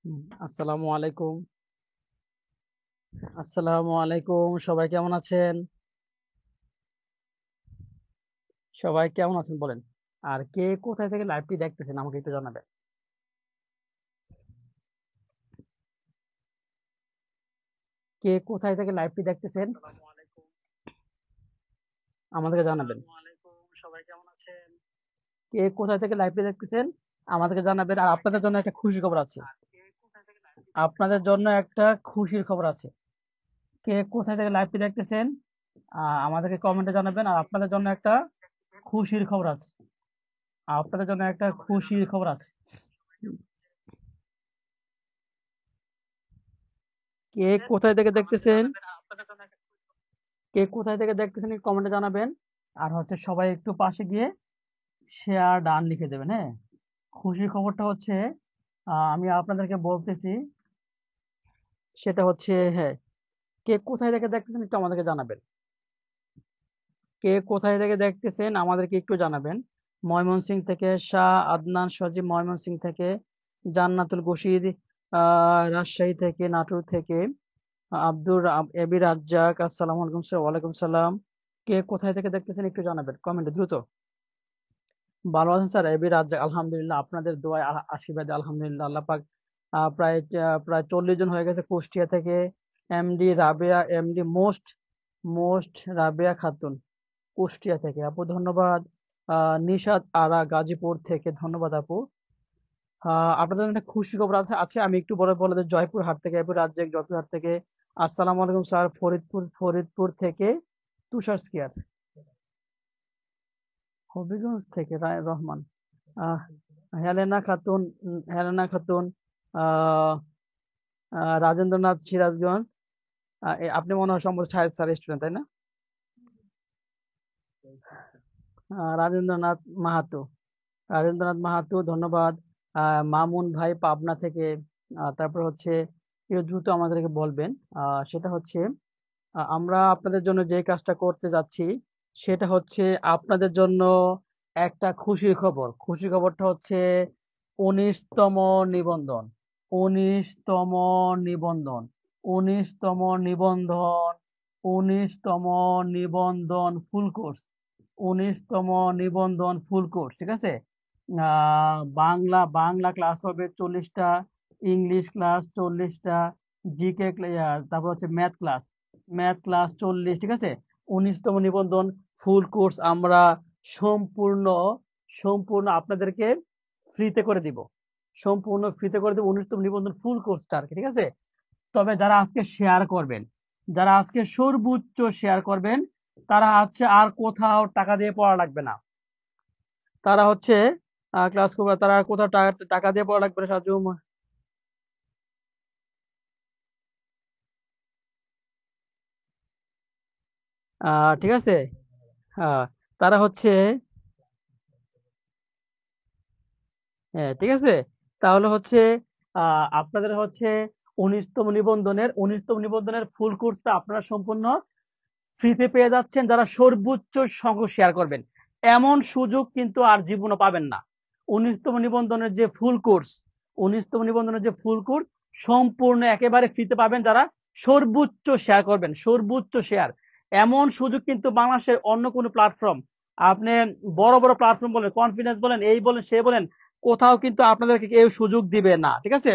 আসসালামু আলাইকুম। আসসালামু আলাইকুম। সবাই কেমন আছেন? সবাই কেমন আছেন বলেন। আর কে কোথায় থেকে লাইভটি দেখতেছেন আমাকে একটু জানাবেন। কে কোথায় থেকে লাইভটি দেখতেছেন আমাদেরকে জানাবেন। কে কোথায় থেকে লাইভটি দেখতেছেন আমাদেরকে জানাবেন। আর আপনাদের জন্য একটা খুশির খবর আছে। আপনাদের জন্য একটা খুশির খবর আছে। কে কোথায় থেকে লাইভটি দেখতেছেন আমাদেরকে কমেন্টে জানাবেন। আর আপনাদের জন্য একটা খুশির খবর আছে। আপনাদের জন্য একটা খুশির খবর আছে। কে কোথায় থেকে দেখতেছেন কে কোথায় থেকে দেখতেছেন কমেন্টে জানাবেন। আর হচ্ছে সবাই একটু পাশে গিয়ে শেয়ার ডান লিখে দেবেন। হ্যাঁ, খুশির খবরটা হচ্ছে আমি আপনাদেরকে বলতেছি, সেটা হচ্ছে হ্যাঁ, কে কোথায় থেকে দেখতেছেন একটু আমাদেরকে জানাবেন। কে কোথায় থেকে দেখতেছেন আমাদেরকে একটু জানাবেন। ময়মনসিংহ থেকে শাহ আদনান সজীব, ময়মনসিংহ থেকে জান্নাতুল বশির, রাজশাহী থেকে, নাটোর থেকে এবি রাজ্জাক, আসসালামু আলাইকুম স্যার। ওয়ালাইকুম সালাম। কে কোথায় থেকে দেখতেছেন একটু জানাবেন কমেন্টে দ্রুত। ভালো আছেন স্যার? এবি রাজ্জাক, আলহামদুলিল্লাহ আপনাদের দোয়ায় আশীর্বাদে আলহামদুলিল্লাহ আল্লাহ পাক প্রায় 40 জন হয়ে গেছে কুষ্টিয়া থেকে। MD Rabeya, MD most most Rabeya Khatun Kushtia থেকে, আপু ধন্যবাদ। নিশাত আরা গাজীপুর থেকে, ধন্যবাদ আপু। আপনাদের জন্য একটা খুশি খবর আছে আমি একটু বলে বলে দিই। জয়পুর হাট থেকে এবি রাজ্জাক, জয়পুর হাট থেকে আসসালামু আলাইকুম স্যার। ফরিদপুর থেকে তুষার স্কিয়ার, হবিগঞ্জ থেকে রায় রহমান, আহ হেলেনা খাতুন, হেলেনা খাতুন, আহ রাজেন্দ্রনাথ সিরাজগঞ্জ। আপনি মনে হয় সম্ভবত শাহেদ স্যার স্টুডেন্ট, তাই না? রাজেন্দ্রনাথ মাহাতো, রাজেন্দ্রনাথ মাহাতো, ধন্যবাদ। মামুন ভাই পাবনা থেকে। তারপর হচ্ছে একটু দ্রুত আমাদেরকে বলবেন। সেটা হচ্ছে আমরা আপনাদের জন্য যে কাজটা করতে যাচ্ছি সেটা হচ্ছে আপনাদের জন্য একটা খুশির খবর। খুশির খবরটা হচ্ছে 19তম নিবন্ধন, 19তম নিবন্ধন, 19তম নিবন্ধন, 19তম নিবন্ধন ফুল কোর্স, 19তম নিবন্ধন ফুল কোর্স, ঠিক আছে। বাংলা বাংলা ক্লাস হবে 40টা, ইংলিশ ক্লাস 40টা, জিকে, তারপর হচ্ছে ম্যাথ ক্লাস 40, ঠিক আছে। 19তম নিবন্ধন ফুল কোর্স আমরা সম্পূর্ণ সম্পূর্ণ আপনাদেরকে ফ্রিতে করে দিব। সম্পূর্ণ ফ্রিতে করে দেবো 19তম নিবন্ধন ফুল কোর্সটা আর কি, ঠিক আছে। তবে যারা আজকে শেয়ার করবেন, যারা আজকে সর্বোচ্চ শেয়ার করবেন, তারা হচ্ছে আর কোথাও টাকা দিয়ে পড়া লাগবে না। তারা হচ্ছে ক্লাস করবে, তারা আর কোথাও টাকা দিয়ে পড়া লাগবে না। সাজু, ঠিক আছে। হ্যাঁ, তারা হচ্ছে হ্যাঁ, ঠিক আছে। তাহলে হচ্ছে আপনাদের হচ্ছে 19তম নিবন্ধনের ফুল কোর্সটা আপনারা সম্পূর্ণ ফ্রিতে পেয়ে যাচ্ছেন যারা সর্বোচ্চ সংখ্যক শেয়ার করবেন। এমন সুযোগ কিন্তু আর জীবনে পাবেন না। 19তম নিবন্ধনের যে ফুল কোর্স, 19তম নিবন্ধনের যে ফুল কোর্স সম্পূর্ণ একেবারে ফ্রিতে পাবেন যারা সর্বোচ্চ শেয়ার করবেন, সর্বোচ্চ শেয়ার। এমন সুযোগ কিন্তু বাংলাদেশের অন্য কোনো প্ল্যাটফর্ম, আপনি বড় বড় প্ল্যাটফর্ম বলেন, কনফিডেন্স বলেন, এই বলেন সে বলেন, কোথাও কিন্তু আপনাদেরকে কেউ সুযোগ দিবে না, ঠিক আছে।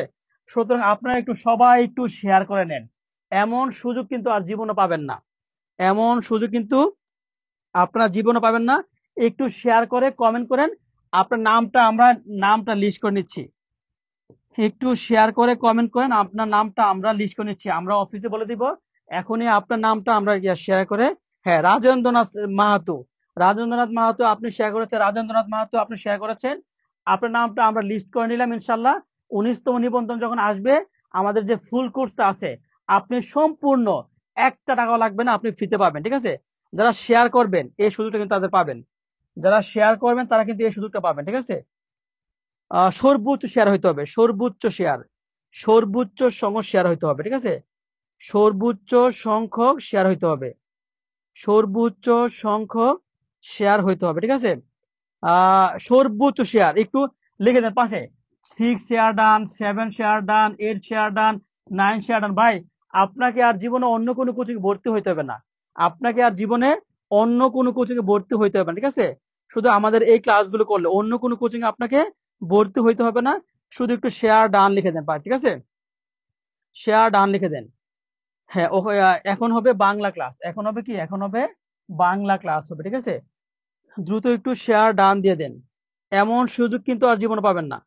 সুতরাং আপনারা একটু সবাই একটু শেয়ার করে নেন। এমন সুযোগ কিন্তু আর জীবনে পাবেন না। এমন সুযোগ কিন্তু আপনারা জীবনে পাবেন না। একটু শেয়ার করে কমেন্ট করেন। আপনার নামটা লিস্ট করে নিচ্ছি। একটু শেয়ার করে কমেন্ট করেন, আপনার নামটা আমরা লিস্ট করে নিচ্ছি। আমরা অফিসে বলে দিব এখনই আপনার নামটা আমরা শেয়ার করে। হ্যাঁ, রাজেন্দ্রনাথ মাহাতো আপনি শেয়ার করেছেন, রাজেন্দ্রনাথ মাহাতো আপনি শেয়ার করেছেন। আপনার নামটা আমরা লিস্ট করে নিলাম ইনশাল্লাহ। 19তম নিবন্ধন যখন আসবে, আমাদের যে ফুল কোর্সটা আছে, আপনি সম্পূর্ণ একটা টাকাও লাগবে না, আপনি ফ্রিতে পাবেন, ঠিক আছে। যারা শেয়ার করবেন এই সুযোগটা কিন্তু তাদের পাবেন। যারা শেয়ার করবেন তারা কিন্তু এই সুযোগটা পাবেন, ঠিক আছে। সর্বোচ্চ শেয়ার হইতে হবে, সর্বোচ্চ সংখ্যক শেয়ার হইতে হবে, ঠিক আছে। সর্বোচ্চ সংখ্যক শেয়ার হইতে হবে, সর্বোচ্চ সংখ্যক শেয়ার হইতে হবে, ঠিক আছে। সর্বোচ্চ শেয়ার একটু লিখে দেন পাশে। 6 share done, 7 share done, 8 share done, 9 share done. ভাই আপনাকে আর জীবনে অন্য কোনো কোচিং ভর্তি হইতে হবে না, আপনাকে আর জীবনে অন্য কোনো কোচিং ভর্তি হইতে হবে না, ঠিক আছে? শুধু আমাদের এই ক্লাসগুলো করলে অন্য কোনো কোচিং আপনাকে ভর্তি হইতে হবে না। শুধু একটু শেয়ার ডান লিখে দেন ভাই, ঠিক আছে? শেয়ার ডান লিখে দেন। হ্যাঁ, এখন হবে বাংলা ক্লাস, এখন হবে কি, এখন হবে বাংলা ক্লাস হবে, ঠিক আছে? দ্রুত একটু শেয়ার ডান দিয়ে দেন। এমন সুযোগ কিন্তু আর জীবনে পাবেন না,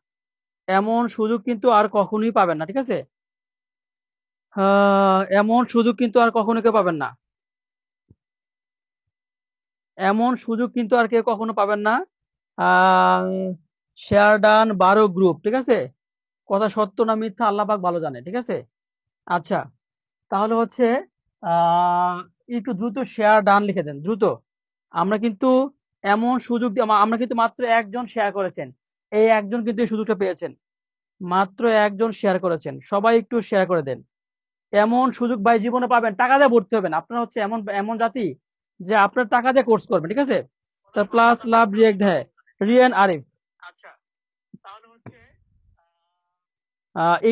এমন সুযোগ কিন্তু আর কখনোই পাবেন না, ঠিক আছে? এমন সুযোগ কিন্তু আর কখনো কেউ পাবেন না, এমন সুযোগ কিন্তু আর কেউ কখনো পাবেন না। আহ শেয়ার ডান 12 গ্রুপ, ঠিক আছে? কথা সত্য না মিথ্যা আল্লাহ পাক ভালো জানে, ঠিক আছে? আচ্ছা, তাহলে হচ্ছে আহ একটু দ্রুত শেয়ার ডান লিখে দেন, দ্রুত। আমরা কিন্তু এমন সুযোগ আমরা কিন্তু মাত্র একজন শেয়ার করেছেন, এই একজন কিন্তু এই সুযোগটা পেয়েছেন, মাত্র একজন শেয়ার করেছেন, সবাই একটু শেয়ার করে দেন। এমন সুযোগ ভাই জীবনে পাবেন, টাকা দিয়ে ভর্তি হবেন, আপনারা হচ্ছে এমন এমন জাতি যে আপনার টাকা দিয়ে কোর্স করবেন, ঠিক আছে? স্যার প্লাস লাভ রিয়েক্ট, হ্যাঁ, রিয়ান আরিফ। আচ্ছা, তাহলে হচ্ছে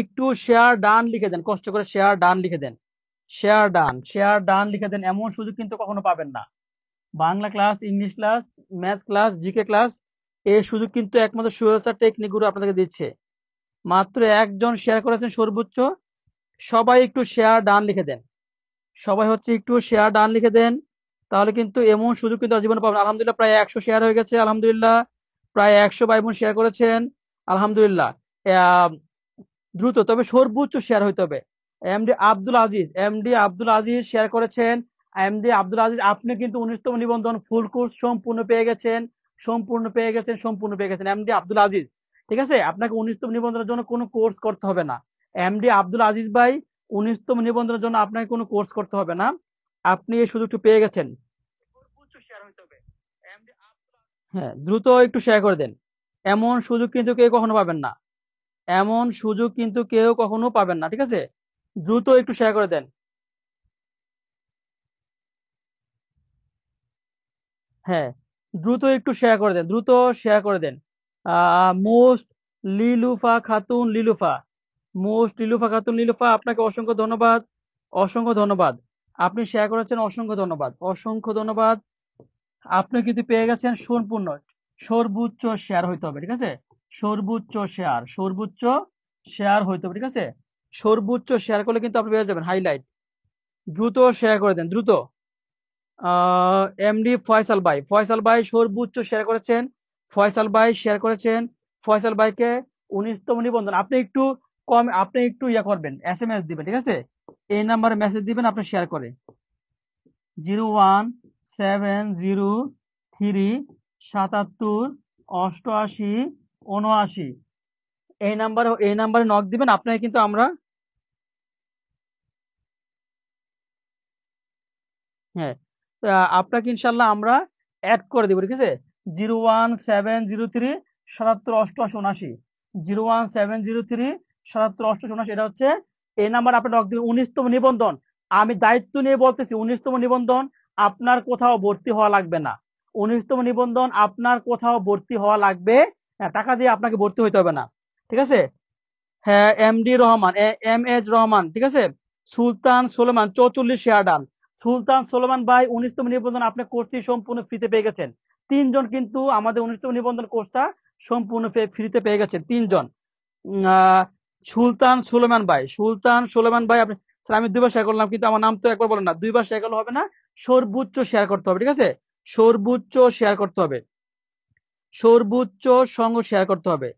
একটু শেয়ার ডান লিখে দেন, কষ্ট করে শেয়ার ডান লিখে দেন, শেয়ার ডান, শেয়ার ডান লিখে দেন। এমন সুযোগ কিন্তু কখনো পাবেন না। Bangla class, English class, math class, GK class, এই সুযোগ কিন্তু একমাত্র সুহেল স্যার টেকনিক গুরু আপনাদেরকে দিচ্ছে। মাত্র একজন শেয়ার করেছেন সর্বোচ্চ, সবাই একটু শেয়ার ডান লিখে দেন, সবাই হচ্ছে একটু শেয়ার ডান লিখে দেন। তাহলে কিন্তু এমন সুযোগ কিন্তু জীবনে পাবেন। আলহামদুলিল্লাহ প্রায় 100 শেয়ার হয়ে গেছে, আলহামদুলিল্লাহ প্রায় 100 ভাই বোন শেয়ার করেছেন, আলহামদুলিল্লাহ। আহ, দ্রুত তবে সর্বোচ্চ শেয়ার হইতে হবে। MD Abdul Aziz, MD Abdul Aziz share করেছেন। এমডি আব্দুল আজিজ, আপনি কিন্তু 19তম নিবন্ধন ফুল কোর্স সম্পূর্ণ পেয়ে গেছেন, সম্পূর্ণ পেয়ে গেছেন, সম্পূর্ণ পেয়ে গেছেন এমডি আব্দুল আজিজ, ঠিক আছে? আপনাকে 19তম নিবন্ধনের জন্য কোনো কোর্স করতে হবে না। এমডি আব্দুল আজিজ ভাই, 19তম নিবন্ধনের জন্য আপনাকে কোনো কোর্স করতে হবে না, আপনি এই সুযোগটি পেয়ে গেছেন। সর্বোচ্চ শেয়ার হইতে হবে। হ্যাঁ, দ্রুত একটু শেয়ার করে দেন। এমন সুযোগ কিন্তু কেউ কখনো পাবেন না, এমন সুযোগ কিন্তু কেউ কখনো পাবেন না, ঠিক আছে? দ্রুত একটু শেয়ার করে দেন। হ্যাঁ, দ্রুত একটু শেয়ার করে দেন, দ্রুত শেয়ার করে দেন। মোস্ট লিলুফা খাতুন লিলুফা, মোস্ট লিলুফা খাতুন লিলুফা, আপনাকে অসংখ্য ধন্যবাদ, অসংখ্য ধন্যবাদ। আপনি শেয়ার করেছেন, অসংখ্য ধন্যবাদ, অসংখ্য ধন্যবাদ। আপনি কিন্তু পেয়ে গেছেন সম্পূর্ণ, সর্বোচ্চ শেয়ার হইতে হবে, ঠিক আছে? সর্বোচ্চ শেয়ার, সর্বোচ্চ শেয়ার হইতে হবে, ঠিক আছে? সর্বোচ্চ শেয়ার করলে কিন্তু আপনি পেয়ে যাবেন হাইলাইট। দ্রুত শেয়ার করে দেন, দ্রুত। এমডি ফয়সাল ভাই, ফয়সাল ভাই সর্বোচ্চ শেয়ার করেছেন, ফয়সাল ভাই শেয়ার করেছেন। ফয়সাল ভাইকে 19তম নিবন্ধন, আপনি একটু কম, আপনি একটু ইয়া করবেন, SMS দিবেন, ঠিক আছে? এই নাম্বারে মেসেজ দিবেন আপনি শেয়ার করে, 01703 77 88 79। এই নাম্বারে নক দিবেন, আপনাকে কিন্তু আমরা, হ্যাঁ, আপনাকে ইনশাল্লাহ আমরা অ্যাড করে দিব, ঠিক আছে? 01703 77 88 79, 01703 77 88 79, এটা হচ্ছে এই নাম্বার। আপনি নক দিবেন। 19তম নিবন্ধন, আমি দায়িত্ব নিয়ে বলতেছি, 19তম নিবন্ধন আপনার কোথাও ভর্তি হওয়া লাগবে না, 19তম নিবন্ধন আপনার কোথাও ভর্তি হওয়া লাগবে টাকা দিয়ে আপনাকে ভর্তি হইতে হবে না, ঠিক আছে? হ্যাঁ, এমডি রহমান, MS রহমান, ঠিক আছে? সুলতান সোলেমান 44 শেয়ার ডান। সুলতান সোলেমান ভাই 19তম নিবন্ধন আপনি কোর্সটি সম্পূর্ণ ফ্রিতে পেয়ে গেছেন। তিনজন কিন্তু আমাদের 19তম নিবন্ধন কোর্সটা সম্পূর্ণ ফ্রিতে পেয়ে গেছেন, তিনজন। সুলতান সোলেমান ভাই, সুলতান সোলেমান ভাই, আপনি, স্যার আমি 2বার শেয়ার করলাম কিন্তু আমার নাম তো একবার বলেন না, 2বার শেয়ার করলে হবে না, সর্বোচ্চ শেয়ার করতে হবে, ঠিক আছে? সর্বোচ্চ শেয়ার করতে হবে, সর্বোচ্চ সংখ্যক শেয়ার করতে হবে,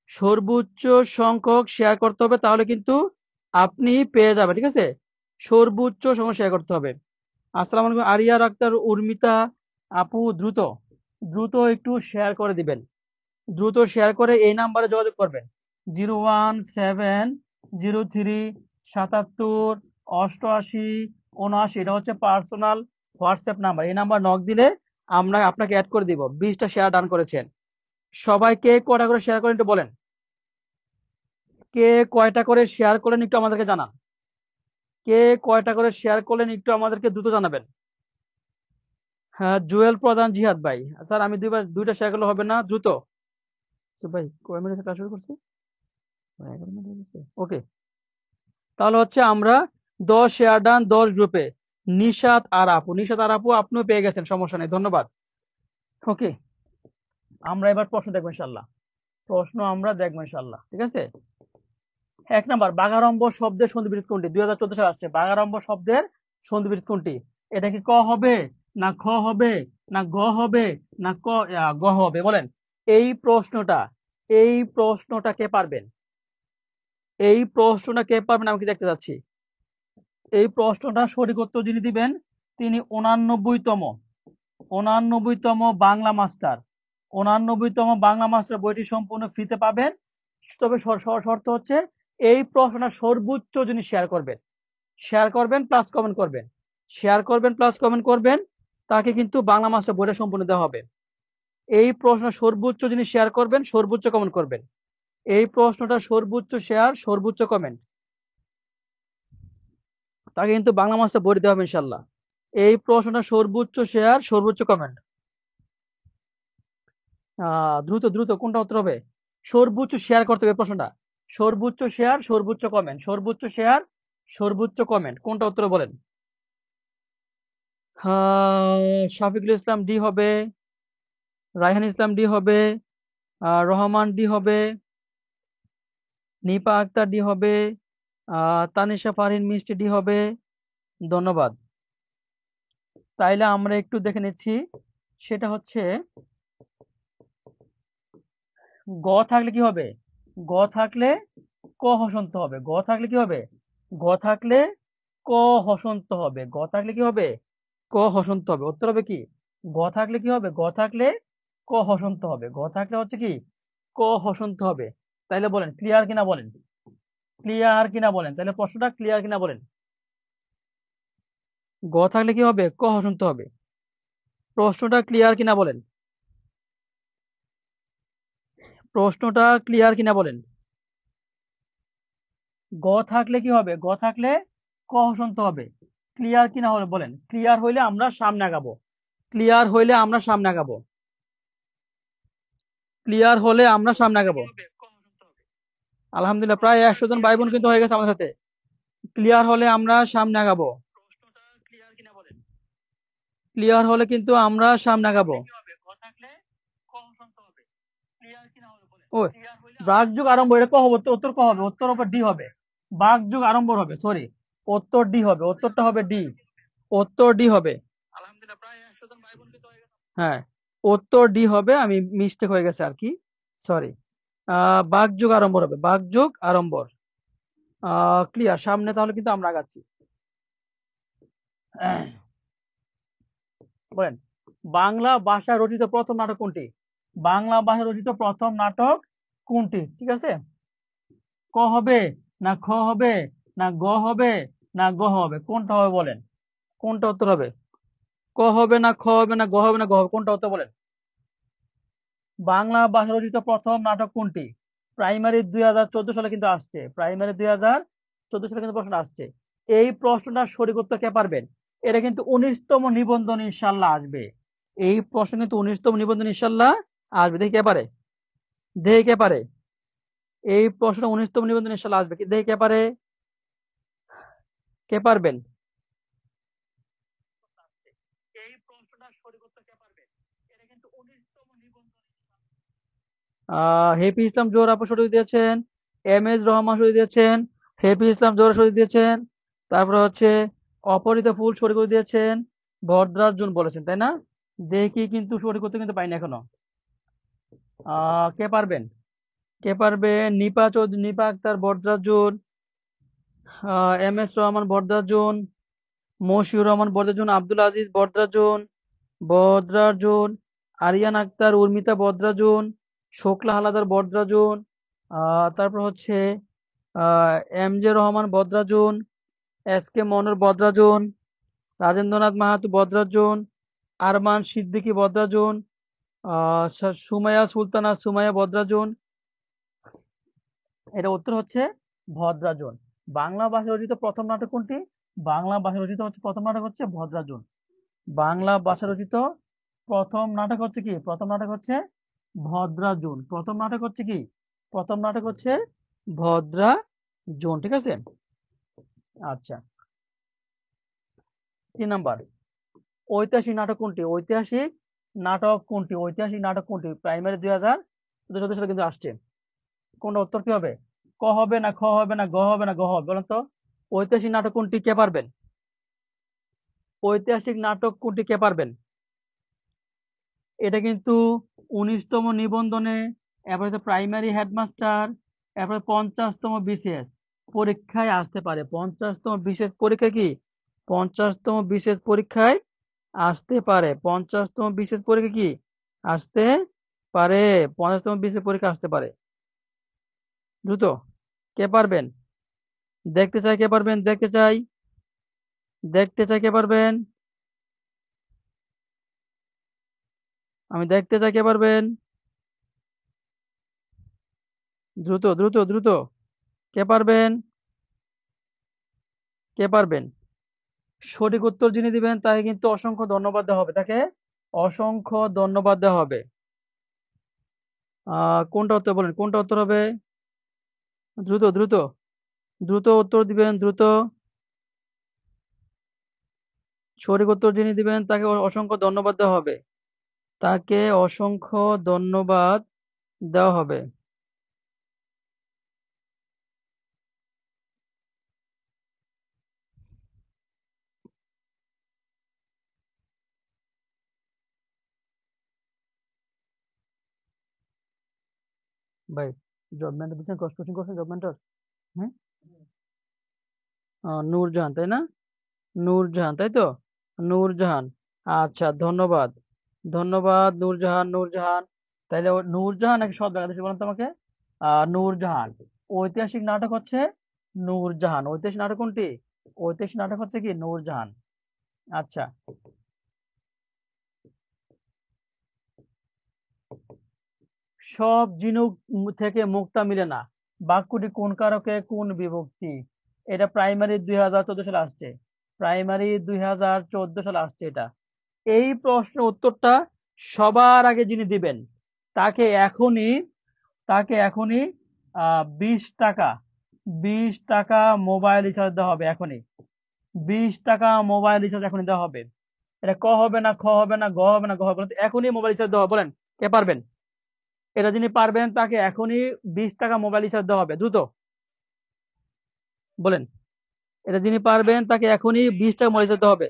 সর্বোচ্চ সংখ্যক শেয়ার করতে হবে, তাহলে কিন্তু আপনি পেয়ে যাবেন, ঠিক আছে? সর্বোচ্চ সংখ্যক শেয়ার করতে হবে। আসসালামু আলাইকুম আরিয়ার আক্তার উর্মিতা আপু, দ্রুত দ্রুত একটু শেয়ার করে দিবেন, দ্রুত শেয়ার করে এই নাম্বারে যোগাযোগ করবেন, 01703 77 88 79। এটা হচ্ছে পার্সোনাল হোয়াটসঅ্যাপ নাম্বার, এই নাম্বার নক দিলে আমরা আপনাকে অ্যাড করে দিব। 20টা শেয়ার ডান করেছেন, সবাইকে কয়টা করে শেয়ার করেন একটু বলেন, কে কয়টা করে শেয়ার করলেন একটু আমাদেরকে জানান, কে কয়টা করে শেয়ার করলেন একটু আমাদেরকে দ্রুত জানাবেন। হ্যাঁ, জুয়েল প্রধান জিহাদ ভাই, স্যার আমি 2টা শেয়ার করলে হবে না, দ্রুত ভাই কয় মিনিটে ক্লাস শুরু করছি? 11 মিনিট হয়ে গেছে। ওকে, তাহলে হচ্ছে আমরা 10 শেয়ার ডান 10 গ্রুপে। নিশাত আর আপু আপনিও পেয়ে গেছেন, সমস্যা নেই, ধন্যবাদ। ওকে, আমরা এবার প্রশ্ন দেখবো ইনশাল্লাহ। ঠিক আছে। 1 নাম্বার, বাগাড়ম্ব শব্দের সন্ধিবিচ্ছেদ কোনটি? 2014 সালে আসছে। বাগাড়ম্ব শব্দের সন্ধিবিচ্ছেদ কোনটি? এটা কি ক হবে, না খ হবে, না গ হবে, না গ হবে? বলেন। এই প্রশ্নটা এই প্রশ্নটা কে পারবেন? এই প্রশ্নটা কে পারবেন আমি কি দেখতে যাচ্ছি। এই প্রশ্নটা সঠিক উত্তর যিনি দিবেন তিনি 89তম বাংলা মাস্টার। 89তম বাংলা মাস্টার বইটি সম্পূর্ণ ফ্রিতে পাবেন। তবে শর্ত হচ্ছে এই প্রশ্নটা সর্বোচ্চ যিনি শেয়ার করবেন প্লাস কমেন্ট করবেন তাকে কিন্তু বাংলা মাস্টার বইটা সম্পূর্ণ দেওয়া হবে। এই প্রশ্ন সর্বোচ্চ যিনি শেয়ার করবেন, সর্বোচ্চ কমেন্ট করবেন, এই প্রশ্নটা সর্বোচ্চ শেয়ার সর্বোচ্চ কমেন্ট, তাকে কিন্তু বাংলা মাস্টার বই দেওয়া হবে ইনশাল্লাহ। এই প্রশ্নটা সর্বোচ্চ শেয়ার সর্বোচ্চ কমেন্ট। দ্রুত দ্রুত কোনটা উত্তর হবে? সর্বোচ্চ শেয়ার করতে হবে প্রশ্নটা। সর্বোচ্চ শেয়ার সর্বোচ্চ কমেন্ট, সর্বোচ্চ শেয়ার সর্বোচ্চ কমেন্ট, কোনটা উত্তর বলেন? শফিকুল ইসলাম ডি হবে, রায়হান ইসলাম ডি হবে, রহমান ডি হবে, নিপা আক্তার ডি হবে, তানিশা ফারহিন মিষ্টি ডি হবে। ধন্যবাদ। তাইলে আমরা একটু দেখে নিচ্ছি, সেটা হচ্ছে গ থাকলে কি হবে? গ থাকলে ক হসন্ত হবে। গ থাকলে কি হবে? গ থাকলে ক হসন্ত হবে। গ থাকলে কি হবে? ক হসন্ত হবে। উত্তর হবে কি? গ থাকলে কি হবে? গ থাকলে ক হসন্ত হবে। গ থাকলে হচ্ছে কি? ক হসন্ত হবে। তাইলে বলেন ক্লিয়ার কিনা বলেন। ক্লিয়ার কিনা বলেন। তাহলে প্রশ্নটা ক্লিয়ার কিনা বলেন। গ থাকলে কি হবে? ক হসন্ত হবে। প্রশ্নটা ক্লিয়ার কিনা বলেন। প্রশ্নটা ক্লিয়ার কিনা বলেন। গ থাকলে কি হবে? গ থাকলে ক হসন্ত হবে। ক্লিয়ার কিনা হলে বলেন। ক্লিয়ার হইলে আমরা সামনে আগাবো। ক্লিয়ার হইলে আমরা সামনে আগাবো। ক্লিয়ার হলে আমরা সামনে আগাবো। আলহামদুলিল্লাহ, প্রায় 100 জন ভাই বোন কিন্তু হয়ে গেছে আমাদের সাথে। ক্লিয়ার হলে আমরা সামনে আগাবো। ক্লিয়ার হলে কিন্তু আমরা সামনে আগাবো। ও, বাগযুগ আরম্ভ, এটা ক হবে? উত্তর ক হবে? উত্তর হবে ডি হবে। বাগযুগ আরম্ভ হবে, সরি, উত্তর ডি হবে। উত্তরটা হবে ডি। উত্তর ডি হবে। হ্যাঁ, উত্তর ডি হবে। আমি মিস্টেক হয়ে গেছে আর কি, সরি। বাগযুগ আড়ম্বর হবে, বাগযুগ আড়ম্বর। ক্লিয়ার। সামনে তাহলে কিন্তু আমরা আগাচ্ছি। বলেন, বাংলা ভাষা রচিত প্রথম নাটক কোনটি? বাংলা ভাষা রচিত প্রথম নাটক কোনটি? ঠিক আছে। ক হবে, না খ হবে, না গ হবে, না গ হবে? কোনটা হবে বলেন। কোনটা উত্তর হবে? ক হবে, না খ হবে, না গ হবে, না গ হবে? কোনটা উত্তর বলেন। বাংলা ভাষা রচিত প্রথম নাটক কোনটি? প্রাইমারি 2014 সালে কিন্তু আসছে। প্রাইমারি 2014 সালে কিন্তু প্রশ্ন আসছে। এই প্রশ্নটা সঠিক উত্তর কে পারবেন? এটা কিন্তু 19তম নিবন্ধন ইনশাল্লাহ আসবে। এই প্রশ্ন কিন্তু 19তম নিবন্ধন ইনশাল্লাহ আসবে। দেখি কে পারে, দেখি কে পারে। এই প্রশ্নটা 19তম নিবন্ধন ইনশাল্লাহ আসবে। দেখি কে পারে, কে পারবেন? এই প্রশ্নটা সঠিক উত্তর কে পারবেন? এটা কিন্তু 19তম নিবন্ধন। হেফি ইসলাম জোহর আপু সঠিক দিয়েছেন, এম এস রহমান সঠিক দিয়েছেন, হেফি ইসলাম জোহর সঠিক দিয়েছেন, তারপরে হচ্ছে অপরিতা ফুল সঠিক দিয়েছেন, ভদ্রার্জুন বলেছেন, তাই না? দেখি কিন্তু সঠিক উত্তর কিন্তু পাইনি এখনো। কে পারবেন? কে পারবে? নিপা চৌধুরী, নিপা আক্তার ভদ্রার্জুন, এম এস রহমান ভদ্রার্জুন, মশিউর রহমান ভদ্রার্জুন, আব্দুল আজিজ ভদ্রার্জুন, আরিয়ান আক্তার, উর্মিতা ভদ্রার্জুন, শোকলা হালাদার ভদ্রার্জুন, তারপর হচ্ছে M J Rahman Bhadrarjun, S K Monor Bhadrarjun, Rajendranath Mahato Bhadrarjun, Arman Siddiqui Bhadrarjun, Sumaiya Sultana Sumaiya Bhadrarjun. এটা উত্তর হচ্ছে ভদ্রার্জুন। বাংলা ভাষা রচিত প্রথম নাটক কোনটি? বাংলা ভাষা রচিত হচ্ছে প্রথম নাটক হচ্ছে ভদ্রার্জুন। বাংলা ভাষা রচিত প্রথম নাটক হচ্ছে কি? প্রথম নাটক হচ্ছে ভদ্রা জোন। প্রথম নাটক হচ্ছে কি? প্রথম নাটক হচ্ছে ভদ্রা জোন, ঠিক আছে? আচ্ছা, 3 নাম্বার, ঐতিহাসিক নাটক কোনটি? ঐতিহাসিক নাটক কোনটি? ঐতিহাসিক নাটক কোনটি? প্রাইমারি 2014 সালে কিন্তু আসছে। কোনটা উত্তর কি হবে? ক হবে না, খ হবে না, গ হবে না, গ হবে? বলেন তো, ঐতিহাসিক নাটক কোনটি? কে পারবেন? ঐতিহাসিক নাটক কোনটি কে পারবেন? এটা কিন্তু 19তম নিবন্ধনে, এরপর হচ্ছে প্রাইমারি হেডমাস্টার, এরপর 50তম বিসিএস পরীক্ষায় আসতে পারে। 50তম বিসিএস পরীক্ষা কি? 50তম বিসিএস পরীক্ষায় আসতে পারে। 50তম বিসিএস পরীক্ষা কি আসতে পারে? 50তম বিসিএস পরীক্ষা আসতে পারে। দ্রুত, কে পারবেন? দেখতে চাই, কে পারবেন? দেখতে চাই, দেখতে চাই, কে পারবেন? আমি দেখতে চাই, কে পারবেন? দ্রুত দ্রুত দ্রুত, কে পারবেন? কে পারবেন? সঠিক উত্তর যিনি দিবেন তাকে কিন্তু অসংখ্য ধন্যবাদ দেওয়া হবে, তাকে অসংখ্য ধন্যবাদ দেওয়া হবে। কোনটা উত্তর বলেন, কোনটা উত্তর হবে? দ্রুত দ্রুত দ্রুত উত্তর দিবেন, দ্রুত। সঠিক উত্তর যিনি দিবেন তাকে অসংখ্য ধন্যবাদ দেওয়া হবে, তাকে অসংখ্য ধন্যবাদ দেওয়া হবে। ভাই, জব মেন্টর দিচ্ছেন, কোচিং করছেন জব মেন্টর? হ্যাঁ, নূরজাহান তাই না? নূরজাহান তাই তো? নূরজাহান, আচ্ছা, ধন্যবাদ, ধন্যবাদ নূরজাহান। নূরজাহান, তাইলে নূরজাহান নাকি সব বাংলাদেশি বলেন তো আমাকে? নূরজাহান। ঐতিহাসিক নাটক হচ্ছে নূরজাহান। ঐতিহাসিক নাটক কোনটি? ঐতিহাসিক নাটক হচ্ছে কি? নূরজাহান। আচ্ছা, সব ঝিনুক থেকে মুক্তা মিলে না, বাক্যটি কোন কারকে কোন বিভক্তি? এটা প্রাইমারি 2014 সালে আসছে। প্রাইমারি 2014 সালে আসছে এটা। এই প্রশ্নের উত্তরটা সবার আগে যিনি দিবেন তাকে এখনই, তাকে এখনই 20 টাকা, 20 টাকা মোবাইল রিচার্জ দেওয়া হবে এখনই। 20 টাকা মোবাইল রিচার্জ এখনই দেওয়া হবে। এটা ক হবে না, খ হবে না, গ হবে না, গ হবে না? এখনই মোবাইল রিচার্জ দেওয়া হবে। বলেন, কে পারবেন? এটা যিনি পারবেন তাকে এখনই 20 টাকা মোবাইল রিচার্জ দেওয়া হবে। দ্রুত বলেন, এটা যিনি পারবেন তাকে এখনই 20 টাকা মোবাইল রিচার্জ দেওয়া হবে।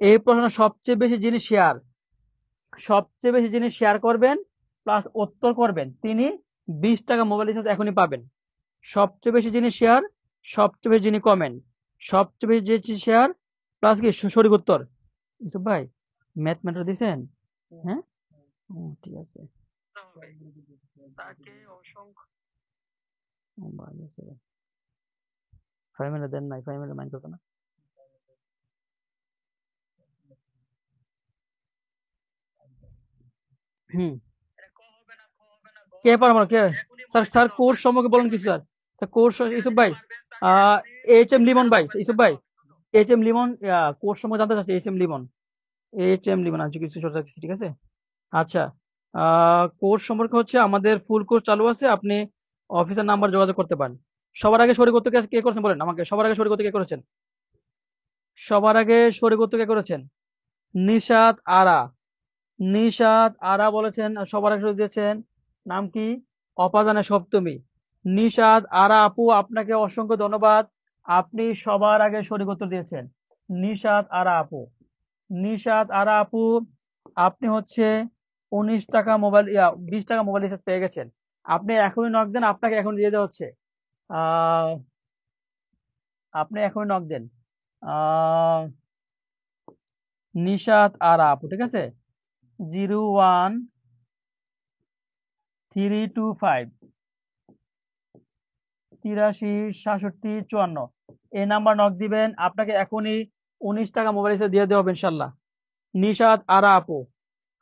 এই প্রশ্ন সবচেয়ে বেশি যিনি শেয়ার, সবচেয়ে বেশি যিনি শেয়ার করবেন প্লাস উত্তর করবেন তিনি 20 টাকা মোবাইল রিচার্জ এখনই পাবেন। সবচেয়ে বেশি যিনি শেয়ার, সবচেয়ে বেশি যিনি কমেন্ট, সবচেয়ে বেশি যে শেয়ার প্লাস কি সঠিক উত্তর। ইউসুফ ভাই, ম্যাথ মেটর দিছেন? হ্যাঁ, ঠিক আছে। তাকে অসংখ্য 5 মিনিট দেন নাই, 5 মিনিট মাইন্ড করতো না। হুম, কে পারবো না, কে? স্যার, স্যার কোর্স সম্পর্কে বলুন কিছু স্যার। স্যার কোর্স, ইউসুফ ভাই, এইচ এম লিমন ভাই, ইউসুফ ভাই, এইচ এম লিমন কোর্স সম্পর্কে জানতে চাচ্ছি। H M Limon, H M Limon আছে কিছু ছোট রাখছি, ঠিক আছে? আচ্ছা, কোর্স সম্পর্কে হচ্ছে আমাদের ফুল কোর্স চালু আছে, আপনি অফিসের নাম্বার যোগাযোগ করতে পারেন। সবার আগে শরীর করতে কে করেছেন বলেন আমাকে, সবার আগে শরীর করতে কে করেছেন? সবার আগে শরীর করতে কে করেছেন? নিশাত আরা, নিশাত আরা বলেছেন সবার আগে শরীর দিয়েছেন। নাম কি? অপাদানে সপ্তমী। নিশাত আরা আপু, আপনাকে অসংখ্য ধন্যবাদ, আপনি সবার আগে সঠিক উত্তর দিয়েছেন। নিশাত আরা আপু, নিশাত আরা আপু, আপনি হচ্ছে 19 টাকা মোবাইল 20 টাকা মোবাইল রিচার্জ পেয়ে গেছেন। আপনি এখনই নক দেন, আপনাকে এখন দিয়ে দেওয়া হচ্ছে। আহ আপনি এখনই নক দেন। আহ নিশাত আরা আপু, ঠিক আছে? 01325 83 67 54, এই নাম্বার নক দিবেন, আপনাকে এখনই 19 টাকা মোবাইল রিচার্জ দিয়ে দেওয়া হবে ইনশাল্লাহ। নিশাত আরা আপু,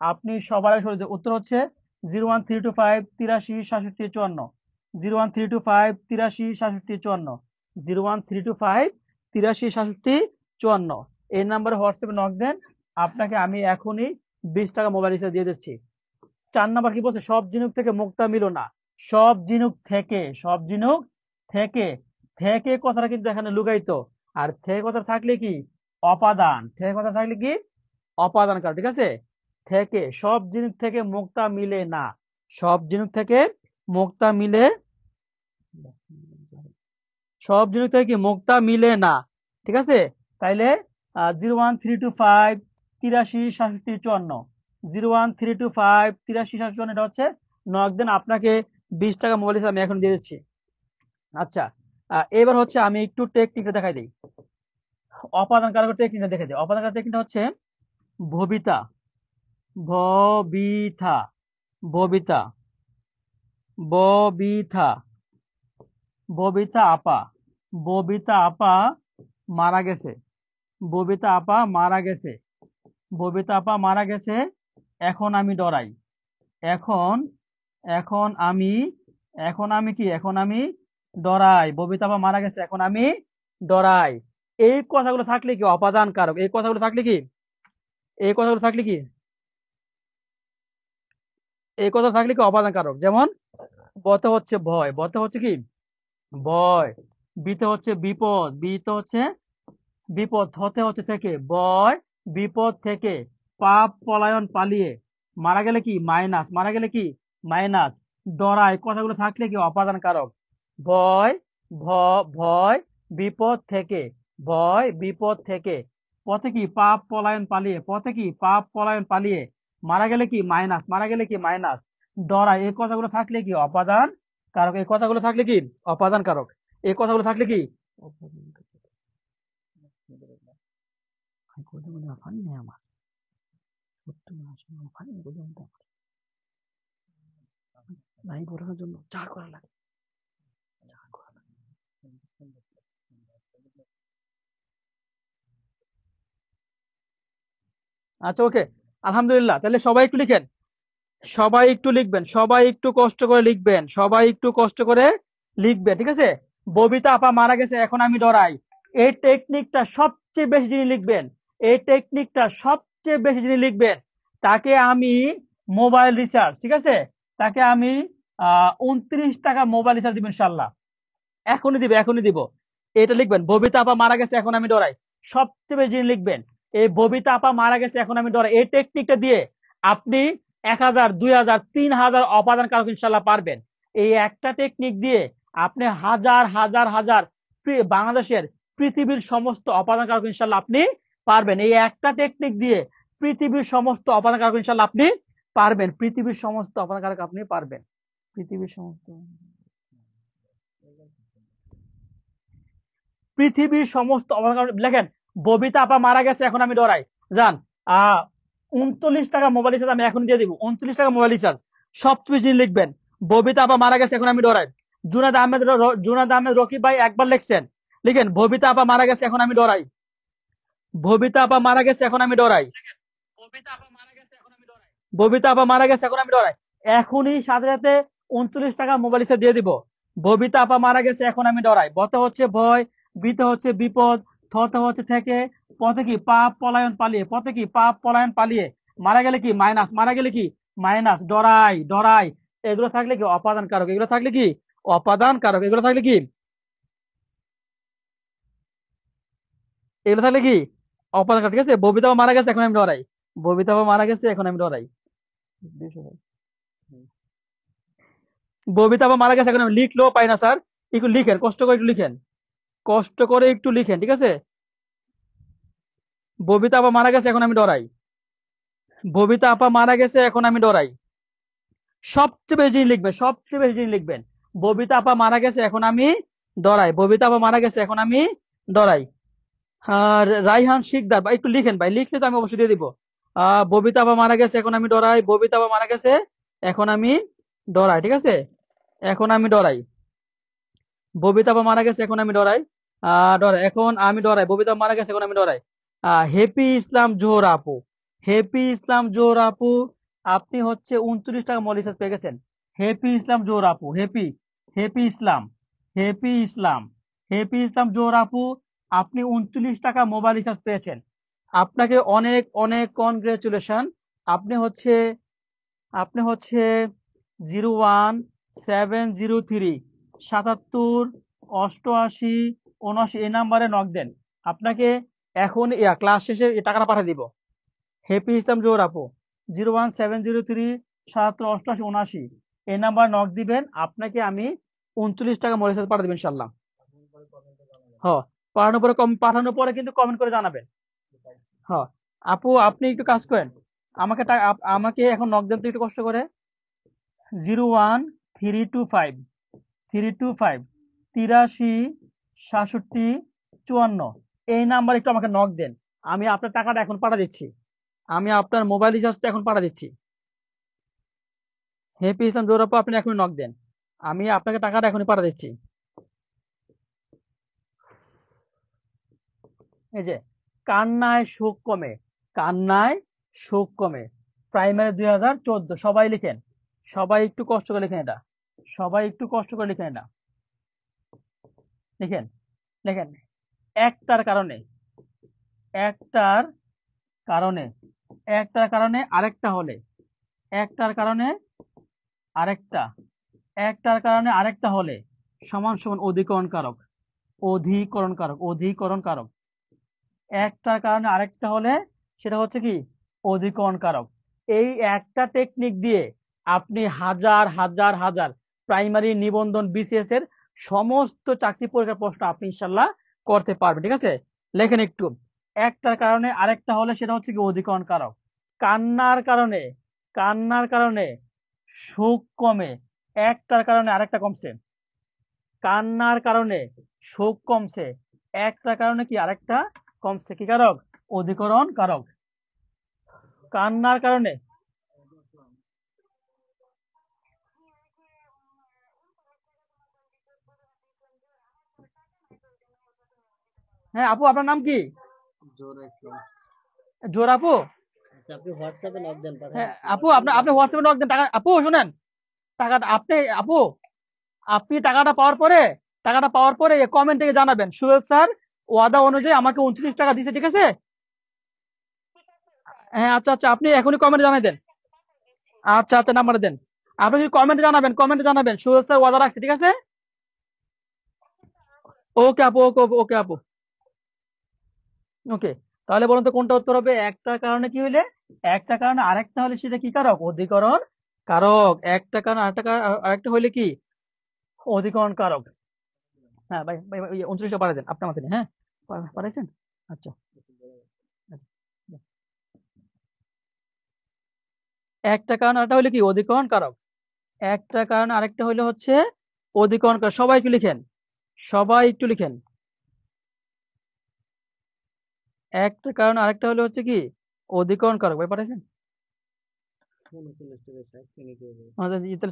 আপনি সবার আগে উত্তর হচ্ছে 01325 83 67 54, 01325 83 67 54, 01325 83 67 54, এই নাম্বারে হোয়াটসঅ্যাপে নক দেন, আপনাকে আমি এখনই 20 টাকা মোবাইল রিচার্জ দিয়ে দিচ্ছি। 4 নাম্বার কি বলছে, সব ঝিনুক থেকে মুক্তা মিলো না, সব ঝিনুক থেকে, সব ঝিনুক থেকে, থেকে কথাটা কিন্তু এখানে লুকায়িত, আর থেকে কথা থাকলে কি অপাদান, থেকে কথা থাকলে কি অপাদান কারক, ঠিক আছে। থেকে, সব ঝিনুক থেকে মুক্তা মিলে না, সব ঝিনুক থেকে মুক্তা মিলে, সব ঝিনুক থেকে কি মুক্তা মিলে না, ঠিক আছে। তাইলে 01325 83 67 54, 01325 83 67 54, এটা হচ্ছে নক দেন, আপনাকে 20 টাকা মোবাইল আমি এখন দিয়ে দিচ্ছি। আচ্ছা, এবার হচ্ছে আমি একটু টেকনিকটা দেখাই দিই, অপাদান কারকের টেকনিকটা দেখে দিই। অপাদান কারকের টেকনিকটা হচ্ছে ভবিতা, ভবিতা, ববিতা, ববিতা, ববিতা আপা, ববিতা আপা মারা গেছে, ববিতা আপা মারা গেছে, ববিতা আপা মারা গেছে, এখন আমি ডরাই, এখন, এখন আমি, এখন আমি কি, এখন আমি ডরাই, ববিতা আপা মারা গেছে, এখন আমি ডরাই। এই কথাগুলো থাকলে কি অপাদান কারক, এই কথাগুলো থাকলে কি, এই কথাগুলো থাকলে কি, এই কথা থাকলে কি অপাদান কারক। যেমন বতে হচ্ছে ভয়, বতে হচ্ছে কি ভয়, বিতে হচ্ছে বিপদ, বিতে হচ্ছে বিপদ, হতে হচ্ছে থেকে, ভয় বিপদ থেকে, পাপ পলায়ন পালিয়ে, মারা গেলে কি মাইনাস, মারা গেলে কি মাইনাস, ডরায়, কথাগুলো থাকলে কি অপাদান কারক। ভয়, ভয় বিপদ থেকে, ভয় বিপদ থেকে, পথে কি পাপ পলায়ন পালিয়ে, পথে কি পাপ পলায়ন পালিয়ে, মারা গেলে কি মাইনাস, মারা গেলে কি মাইনাস, ডরায়, এই কথাগুলো থাকলে কি অপাদান কারক, এই কথাগুলো থাকলে কি অপাদান কারক, এই কথাগুলো থাকলে কি আমার নাই পড়ানোর জন্য চার করা লাগে। আচ্ছা, ওকে, আলহামদুলিল্লাহ। তাহলে সবাই একটু লিখেন, সবাই একটু লিখবেন, সবাই একটু কষ্ট করে লিখবেন, সবাই একটু কষ্ট করে লিখবেন, ঠিক আছে। ববিতা আপা মারা গেছে, এখন আমি ডরাই, এই টেকনিকটা সবচেয়ে বেশি যিনি লিখবেন, এই টেকনিকটা সবচেয়ে বেশি যিনি লিখবেন, তাকে আমি মোবাইল রিচার্জ, ঠিক আছে, তাকে আমি 29 টাকা মোবাইল রিচার্জ দিব ইনশাল্লাহ, এখনই দিব, এখনই দিব। এটা লিখবেন, ববিতা আপা মারা গেছে, এখন আমি ডরাই, সবচেয়ে বেশি যিনি লিখবেন, এই ববিতা আপা মারা গেছে, এখন আমি ডরাই, এই টেকনিকটা দিয়ে আপনি 1000, 2000, 3000 অপাদান কারক ইনশাল্লাহ পারবেন। এই একটা টেকনিক দিয়ে আপনি হাজার হাজার হাজার বাংলাদেশের, পৃথিবীর সমস্ত অপাদান কারক ইনশাল্লাহ আপনি পারবেন। এই একটা টেকনিক দিয়ে পৃথিবীর সমস্ত অপাদান কারক ইনশাল্লাহ আপনি পারবেন, পৃথিবীর সমস্ত অপাদান কারক আপনি পারবেন, পৃথিবীর সমস্ত, পৃথিবীর সমস্ত অপাদান কারক লেখেন। ববিতা আপা মারা গেছে, এখন আমি ডরাই, যান 39 টাকা মোবাইল রিচার্জ আমি এখন দিয়ে দিব, 39 টাকা মোবাইল রিচার্জ, সবকিছু লিখবেন। ববিতা আপা মারা গেছে, এখন আমি ডরাই। জুনাদ আহমেদ, জুনাদ আহমেদ রকিব ভাই একবার লিখছেন, লিখেন ববিতা আপা মারা গেছে, এখন আমি ডরাই, ববিতা আপা মারা গেছে, এখন আমি ডরাই, ববিতা আপা মারা গেছে, এখন আমি ডরাই। এখনই সাথে সাথে 39 টাকা মোবাইল রিচার্জ দিয়ে দিব। ববিতা আপা মারা গেছে, এখন আমি ডরাই, বতে হচ্ছে ভয়, বিতে হচ্ছে বিপদ, থতে হচ্ছে থেকে, পথে কি পাপ পলায়ন পালিয়ে, পথে কি পাপ পলায়ন পালিয়ে, মারা গেলে কি মাইনাস, মারা গেলে কি মাইনাস, ডরাই, ডরাই, এগুলো থাকলে কি অপাদান কারক, এগুলো থাকলে কি অপাদান কারক, এগুলো থাকলে কি, এগুলো থাকলে কি অপাদান কারক, ঠিক আছে। ববিতা আপা মারা গেছে, এখন আমি ডরাই, ববিতা আপা মারা গেছে, এখন আমি ডরাই, ববিতা আপা মারা গেছে, এখন আমি লিখলেও পাই না স্যার, একটু লিখেন, কষ্ট করে একটু লিখেন, কষ্ট করে একটু লিখেন, ঠিক আছে। ববিতা আপা মারা গেছে, এখন আমি ডরাই, ববিতা আপা মারা গেছে, এখন আমি ডরাই, সবচেয়ে বেশি জিনিস লিখবেন, সবচেয়ে বেশি জিনিস লিখবেন। ববিতা আপা মারা গেছে, এখন আমি ডরাই, ববিতা আপা মারা গেছে, এখন আমি ডরাই। আর রাইহান শিকদার ভাই একটু লিখেন ভাই, লিখলে তো আমি অবশ্যই দিয়ে দিব। ববিতা আপা মারা গেছে, এখন আমি ডরাই, ববিতা আপা মারা গেছে, এখন আমি ডরাই, ঠিক আছে, এখন আমি ডরাই, ববিতা আপা মারা গেছে, এখন আমি ডরাই, ডরাই, এখন আমি ডরাই, ববিতা আপা মারা গেছে, এখন আমি ডরাই। হেপি ইসলাম জোহরা আপু, হেপি ইসলাম জোহরা আপু, আপনি হচ্ছে 39 টাকা মোবাইল রিচার্জ পেয়ে গেছেন। হেপি ইসলাম জোহরা আপু, হেপি, হেপি ইসলাম, হেপি ইসলাম, হেপি ইসলাম জোহরা আপু, আপনি 39 টাকা মোবাইল রিচার্জ পেয়েছেন, আপনাকে অনেক অনেক কনগ্রেচুলেশন। আপনি হচ্ছে আপনি হচ্ছে 01703 77 88 79 এই নাম্বারে নক দেন। আপনাকে এখন ক্লাস শেষে এই টাকাটা পাঠিয়ে দিব। হ্যাপি ইসলাম জোহর আপু 01703 77 88 79 এই নাম্বার নক দিবেন। আপনাকে আমি 39 টাকা মরিচার্জ পাঠিয়ে দেবেন ইনশাল্লাহ। হ্যাঁ, পাঠানোর পরে কিন্তু কমেন্ট করে জানাবেন। হ্যাঁ আপু, আপনি একটু কাজ করেন, আমাকে এখন নক দেন তো একটু কষ্ট করে। 01325 83 67 54 এই নাম্বার একটু আমাকে নক দেন। আমি আপনার টাকাটা এখন পাঠা দিচ্ছি। আমি আপনার মোবাইল রিচার্জটা এখন পাঠা দিচ্ছি। হ্যাপি ইসলাম জোহর আপু, আপনি এখনই নক দেন, আমি আপনাকে টাকাটা এখনই পাঠা দিচ্ছি। এই যে কান্নায় সুখ কমে, কান্নায় সুখ কমে, প্রাইমারি 2014। সবাই লিখেন, সবাই একটু কষ্ট করে লিখেন এটা, সবাই একটু কষ্ট করে লিখেন এটা, লিখেন লিখেন। একটার কারণে, একটার কারণে, একটার কারণে আরেকটা হলে, একটার কারণে আরেকটা, একটার কারণে আরেকটা হলে সমান সমান অধিকরণ কারক, অধিকরণ কারক, অধিকরণ কারক। একটার কারণে আরেকটা হলে সেটা হচ্ছে কি অধিকরণ কারক। এই একটা টেকনিক দিয়ে আপনি হাজার হাজার হাজার প্রাইমারি, নিবন্ধন, বিসিএস এর সমস্ত চাকরি পরীক্ষার প্রশ্ন আপনি ইনশাল্লাহ করতে পারবেন। ঠিক আছে, লেখেন একটু। একটার কারণে আরেকটা হলে সেটা হচ্ছে কি অধিকরণ কারক। কান্নার কারণে, কান্নার কারণে সুখ কমে, একটার কারণে আরেকটা কমছে। কান্নার কারণে সুখ কমছে, একটা কারণে কি আরেকটা কমছে। কি কারক? অধিকরণ কারক। কান্নার কারণে, হ্যাঁ আপু, আপনার নাম কি? জোর আপু। হ্যাঁ আপু, আপনি হোয়াটসঅ্যাপে নক দেন টাকা। আপু শুনেন, টাকাটা আপনি, আপু আপনি টাকাটা পাওয়ার পরে কমেন্টে জানাবেন সুহেল স্যার ওয়াদা অনুযায়ী আমাকে 29 টাকা দিছে। ঠিক আছে? হ্যাঁ আচ্ছা আচ্ছা, আপনি এখনই কমেন্টে জানাই দেন। আচ্ছা আচ্ছা, নাম্বার দেন। আপনি যদি কমেন্টে জানাবেন, কমেন্টে জানাবেন সুহেল স্যার ওয়াদা রাখছে। ঠিক আছে? ওকে আপু, ওকে ওকে আপু, ওকে। তাহলে বলুন তো কোনটা উত্তর হবে? একটার কারণে কি হইলে, একটা কারণে আরেকটা হলে সেটা কি কারক? অধিকরণ কারক। একটা কারণে আরেকটা হইলে কি অধিকরণ কারক। হ্যাঁ ভাই ভাই ভাই, 29টা পাঠিয়ে দেন আপনার মাথায়। হ্যাঁ, পাঠাইছেন? আচ্ছা। একটা কারণ আরেকটা হইলে কি অধিকরণ কারক। একটা কারণ আরেকটা হইলে হচ্ছে অধিকরণ কারক। সবাই একটু লিখেন, সবাই একটু লিখেন। একটা কারণ আরেকটা হলে হচ্ছে কি অধিকরণ কারক। ভাই পাঠাইছেন? আচ্ছা, তাহলে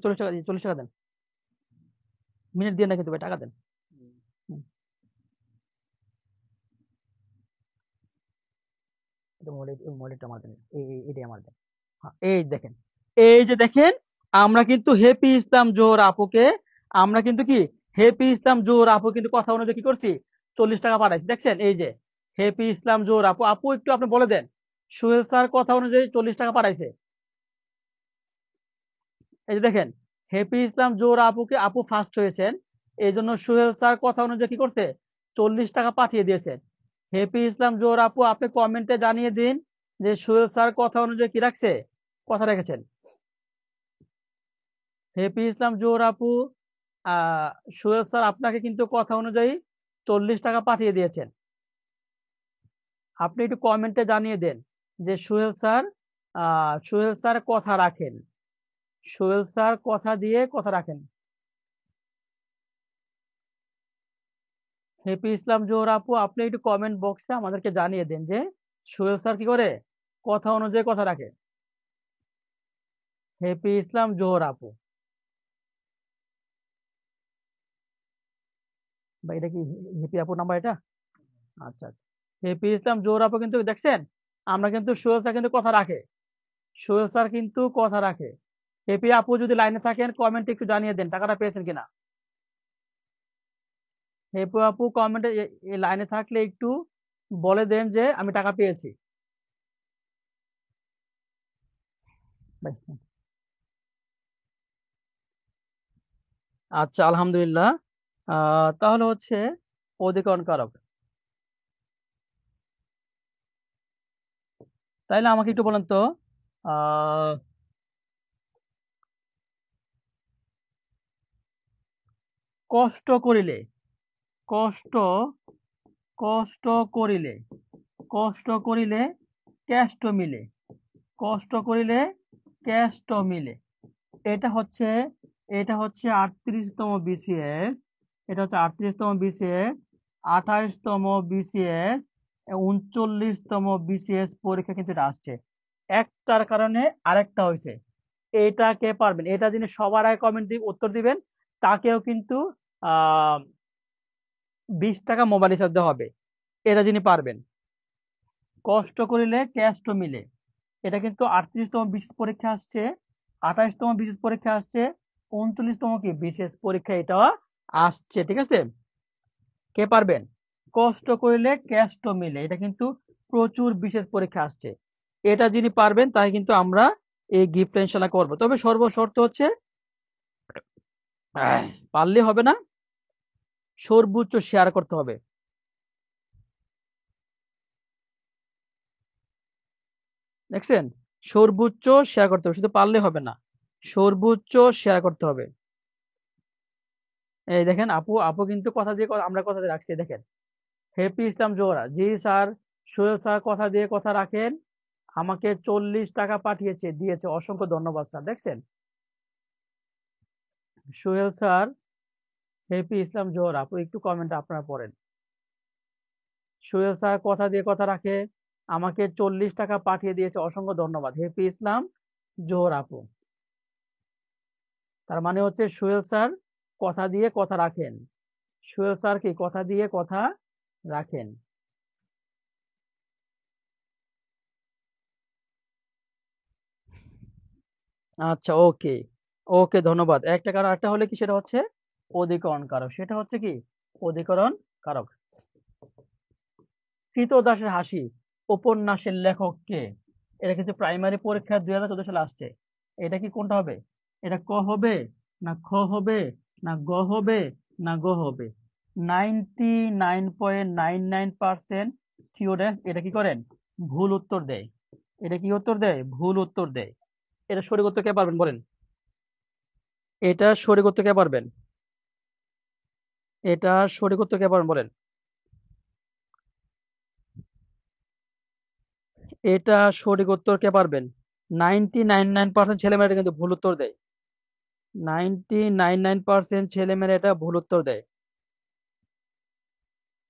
40 টাকা, 40 টাকা দেন। মিনিট দিয়ে না কিন্তু ভাই, টাকা দেন। হুম, এটা মোবাইলটা আমার দেন, এটাই আমার দেন। হ্যাঁ, এই দেখেন, এই যে দেখেন, আমরা কিন্তু হ্যাপি ইসলাম জোহর আপুকে, আমরা কিন্তু কি হ্যাপি ইসলাম জোহর আপু কিন্তু কথা অনুযায়ী কি করছি 40 টাকা পাঠাইছি। দেখছেন? এই যে হ্যাপি ইসলাম জোহর আপু, আপু একটু আপনি বলে দেন সোহেল স্যার কথা অনুযায়ী 40 টাকা পাঠাইছে। এই যে দেখেন, হ্যাপি ইসলাম জোহর আপুকে, আপু ফার্স্ট হয়েছেন, এই জন্য সোহেল স্যার কথা অনুযায়ী কি করছে 40 টাকা পাঠিয়ে দিয়েছেন। হ্যাপি ইসলাম জোহর আপু, আপনি কমেন্টে জানিয়ে দিন যে সোহেল স্যার কথা অনুযায়ী কি রাখছে, কথা রেখেছেন। হ্যাপি ইসলাম জোহর আপু, আহ সোহেল স্যার আপনাকে কিন্তু কথা অনুযায়ী 40 টাকা পাঠিয়ে দিয়েছেন। আপনি একটু কমেন্টে জানিয়ে দেন যে সোহেল স্যার কথা রাখেন, সোহেল স্যার কথা দিয়ে কথা রাখেন। হ্যাপি ইসলাম জোহর আপু, আপনি একটু কমেন্ট বক্সে আমাদেরকে জানিয়ে দেন যে সোহেল স্যার কি করে কথা অনুযায়ী কথা রাখে। হ্যাপি ইসলাম জোহর আপু, বা এটা কি হ্যাপি আপুর নাম্বার এটা? আচ্ছা আচ্ছা। হ্যাপি ইসলাম জোহর আপু কিন্তু দেখছেন, আমরা কিন্তু সোহেল স্যার কিন্তু কথা রাখে, সোহেল স্যার কিন্তু কথা রাখে। হ্যাপি আপু যদি লাইনে থাকেন কমেন্টে একটু জানিয়ে দেন টাকাটা পেয়েছেন কিনা। হ্যাপি আপু কমেন্টে লাইনে থাকলে একটু বলে দেন যে আমি টাকা পেয়েছি। ভাই আচ্ছা, আলহামদুলিল্লাহ। তাহলে হচ্ছে অধিকরণ কারক। তাইলে আমাকে একটু বলেন তো, আহ কষ্ট করিলে, কষ্ট কষ্ট করিলে, কষ্ট করিলে কেষ্ট মিলে, কষ্ট করিলে কেষ্ট মিলে। এটা হচ্ছে এটা হচ্ছে 38তম বিসিএস, এটা হচ্ছে 38তম বিসিএস, 28তম বিসিএস, 39তম বিসিএস পরীক্ষা কিন্তু এটা আসছে। একটার কারণে আরেকটা হয়েছে। এটা কে পারবেন? এটা যিনি সবার আগে কমেন্ট উত্তর দিবেন তাকেও কিন্তু 20 টাকা মোবাইল রিচার্জ দেওয়া হবে। এটা যিনি পারবেন। কষ্ট করিলে ক্যাস্ট মিলে, এটা কিন্তু 38তম বিসিএস পরীক্ষা আসছে, 28তম বিসিএস পরীক্ষা আসছে, 39তম কি বিসিএস পরীক্ষা এটাও আসছে। ঠিক আছে, কে পারবেন? কষ্ট করিলে ক্যাস্ট মিলে, এটা কিন্তু প্রচুর বিশেষ পরীক্ষা আসছে। এটা যিনি পারবেন তাই কিন্তু আমরা এই গিফট ইনশাল্লাহ করবো। তবে সর্বশর্ত হচ্ছে পারলে হবে না, সর্বোচ্চ শেয়ার করতে হবে। দেখছেন, সর্বোচ্চ শেয়ার করতে হবে, শুধু পারলে হবে না, সর্বোচ্চ শেয়ার করতে হবে। এই দেখেন, আপু আপু কিন্তু কথা দিয়ে আমরা কথা দিয়ে রাখছি। দেখেন, হেপি ইসলাম জোহরা, জি স্যার, সোহেল স্যার কথা দিয়ে কথা রাখেন, আমাকে 40 টাকা পাঠিয়েছে, দিয়েছে, অসংখ্য ধন্যবাদ স্যার। দেখছেন, সোহেল স্যার, হেপি ইসলাম জোহরা, আপু একটু কমেন্ট আপনারা পড়েন। সোহেল স্যার কথা দিয়ে কথা রাখে, আমাকে 40 টাকা পাঠিয়ে দিয়েছে, অসংখ্য ধন্যবাদ হেপি ইসলাম জোহর আপু। তার মানে হচ্ছে সোহেল স্যার কথা দিয়ে কথা রাখেন, সোহেল স্যার কি কথা দিয়ে কথা রাখেন। আচ্ছা, ওকে, ওকে, ধন্যবাদ। একটা কারণ, একটা হলে কি, সেটা হচ্ছে অধিকরণ কারক, সেটা হচ্ছে কি অধিকরণ কারক। কৃতদাসের হাসি উপন্যাসের লেখক কে? এটা কিন্তু প্রাইমারি পরীক্ষা 2014 সালে আসছে। এটা কি কোনটা হবে? এটা ক হবে, না খ হবে, না গ হবে, না গ হবে? 99.99% স্টুডেন্টস এটা কি করেন, ভুল উত্তর দেয়। এটা কি উত্তর দেয়? ভুল উত্তর দেয়। এটা সঠিক উত্তর কে পারবেন বলেন? এটা সঠিক উত্তর কে পারবেন? এটা সঠিক উত্তর কে পারবেন বলেন? এটা সঠিক উত্তর কে পারবেন? 99.9% ছেলেমেয়েরা কিন্তু ভুল উত্তর দেয়। 99.9% ছেলেমেয়েরা এটা ভুল উত্তর দেয়।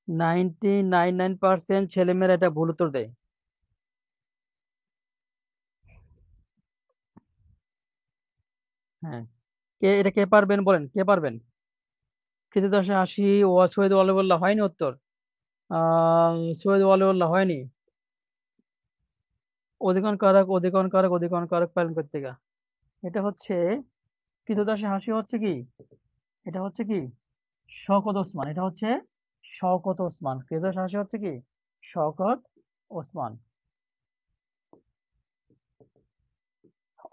99.9% ছেলেমেয়েরা এটা ভুল উত্তর দেয়। হ্যাঁ, এটা কে পারবেন বলেন, কে পারবেন? কৃতিদাসে হাসি ও সৈয়দ ওয়ালিউল্লাহ হয়নি উত্তর। সৈয়দ ওয়ালিউল্লাহ হয়নি। অধিকরণ কারক, অধিকরণ কারক, অধিকরণ কারক পালন করতে গা, এটা হচ্ছে কৃতদাসে হাসি হচ্ছে কি, এটা হচ্ছে কি শওকত ওসমান, এটা হচ্ছে শওকত ওসমান। কৃতদাসে হাসি হচ্ছে কি শওকত ওসমান।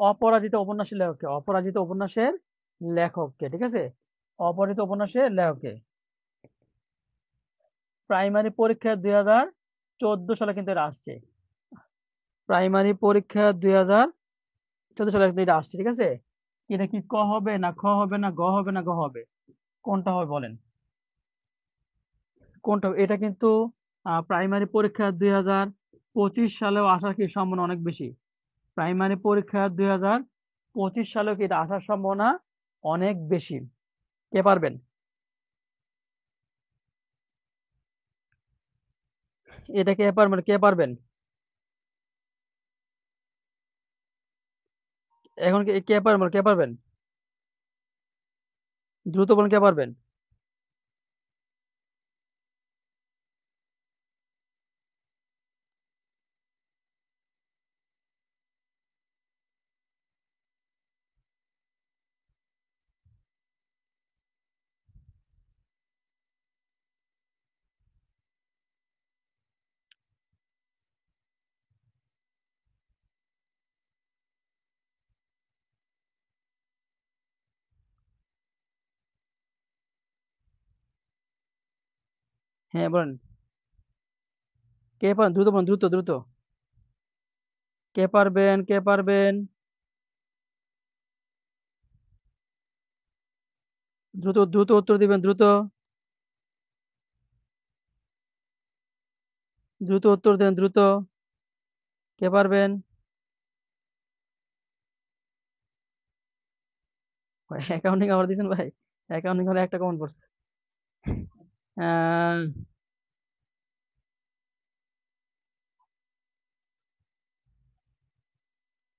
অপরাজিত উপন্যাসের লেখককে, অপরাজিত উপন্যাসের লেখককে, ঠিক আছে, অপরাজিত উপন্যাসের লেখককে। প্রাইমারি পরীক্ষা 2014 সালে কিন্তু এটা আসছে। প্রাইমারি পরীক্ষা 2014 সালে কিন্তু এটা আসছে। ঠিক আছে, এটা কি ক হবে, না খ হবে, না গ হবে, না গ হবে? কোনটা হবে বলেন? কোনটা হবে? এটা কিন্তু প্রাইমারি পরীক্ষা 2025 সালেও আসার কি সম্ভাবনা অনেক বেশি। প্রাইমারি পরীক্ষা 2025 সালেও কি এটা আসার সম্ভাবনা অনেক বেশি। কে পারবেন? এটা কে পারবেন, কে পারবেন? এখন কে কে পারবেন, কে পারবেন? দ্রুত বলেন, কে পারবেন? হ্যাঁ বলেন, কে পারেন? দ্রুত বলেন, দ্রুত দ্রুত। কে পারবেন, কে পারবেন? দ্রুত দ্রুত উত্তর দিবেন, দ্রুত দ্রুত উত্তর দেন, দ্রুত। কে পারবেন? অ্যাকাউন্টিং আবার দিছেন ভাই? অ্যাকাউন্টিং হলে একটা কমন পড়ছে। আহ,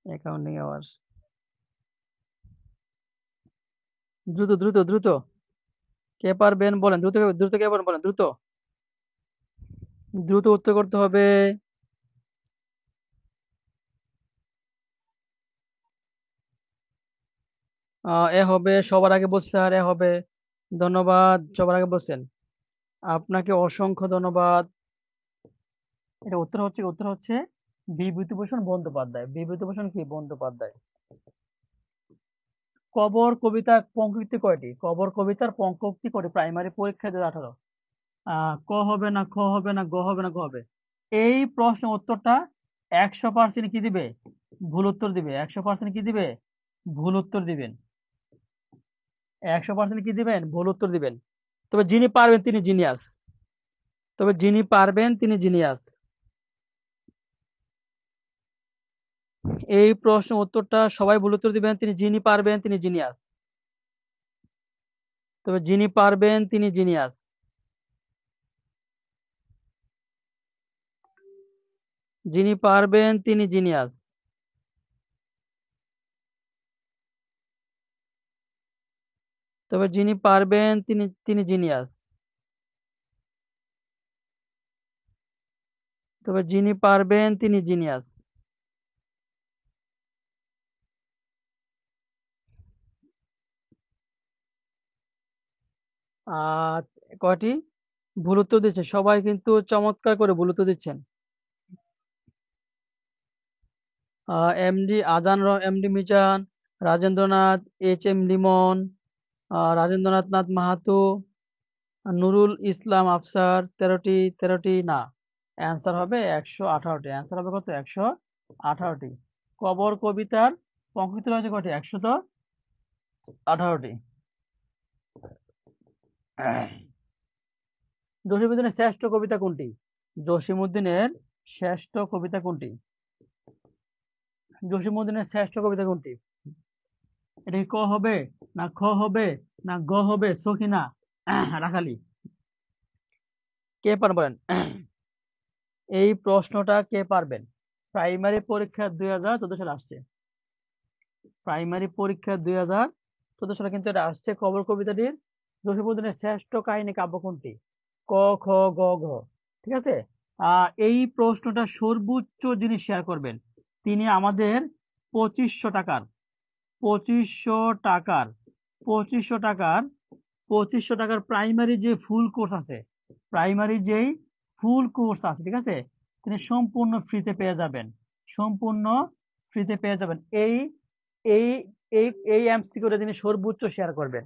অ্যাকাউন্টিং আবার দ্রুত দ্রুত দ্রুত। কে পারবেন বলেন, দ্রুত দ্রুত, কে পারবেন বলেন, দ্রুত দ্রুত উত্তর করতে হবে। এ হবে, সবার আগে বলছে, আর এ হবে। ধন্যবাদ, সবার আগে বলছেন। আপনাকে অসংখ্য ধন্যবাদ। এটা উত্তর হচ্ছে বিভূতিভূষণ বন্দ্যোপাধ্যায়। বিভূতিভূষণ কি? বন্দ্যোপাধ্যায়। কবর কবিতা পঙ্ক্তি কয়টি? কবর কবিতার পঙ্ক্তি কয়টি? প্রাইমারি পরীক্ষা 2018। ক হবে না, খ হবে না, গ হবে না, গ হবে? এই প্রশ্নের উত্তরটা 100% কি দিবে? ভুল উত্তর দিবে। 100% কি দিবে? ভুল উত্তর দিবেন। 100% কি দিবেন? ভুল উত্তর দিবেন। তবে যিনি পারবেন তিনি জিনিয়াস। তবে যিনি পারবেন তিনি জিনিয়াস। এই প্রশ্নের উত্তরটা সবাই ভুল উত্তর দিবেন। যিনি পারবেন তিনি জিনিয়াস। তবে যিনি পারবেন তিনি জিনিয়াস। যিনি পারবেন তিনি জিনিয়াস। তবে যিনি পারবেন তিনি তিনি জিনিয়াস। তবে যিনি পারবেন তিনি জিনিয়াস। আর কয়টি ভুল উত্তর দিচ্ছে? সবাই কিন্তু চমৎকার করে ভুল উত্তর দিচ্ছেন। MD Azan, MD Mizan, Rajendranath, H M Limon, Rajendranath Nath Mahato, Nurul Islam Afsar. 13টি, 13টি না, অ্যান্সার হবে 118টি। অ্যান্সার হবে কত? 118টি। কবর কবিতার পঙ্ক্তি রয়েছে কয়টি? 118টি। জসীমউদ্দিনের শ্রেষ্ঠ কবিতা কোনটি? জসীমউদ্দিনের শ্রেষ্ঠ কবিতা কোনটি? জসীমউদ্দিনের শ্রেষ্ঠ কবিতা কোনটি? এটা কি ক হবে না, খ হবে না, গ হবে? সখিনা রাখালি। কে পারবেন বলেন? এই প্রশ্নটা কে পারবেন? প্রাইমারি পরীক্ষা 2014 সালে আসছে। প্রাইমারি পরীক্ষা 2014 সালে কিন্তু এটা আসছে। কবর কবিতাটির জসীমউদ্দিনের শ্রেষ্ঠ কাহিনী কাব্য কোনটি? ক, খ, গ, ঘ। ঠিক আছে। এই প্রশ্নটা সর্বোচ্চ যিনি শেয়ার করবেন তিনি আমাদের 2500 টাকার 2500 টাকার 2500 টাকার 2500 টাকার প্রাইমারি যে ফুল কোর্স আছে, প্রাইমারি যেই ফুল কোর্স আছে, ঠিক আছে, তিনি সম্পূর্ণ ফ্রিতে পেয়ে যাবেন। সম্পূর্ণ ফ্রিতে পেয়ে যাবেন। এই এই এই এই এমসিকিউটা তিনি সর্বোচ্চ শেয়ার করবেন।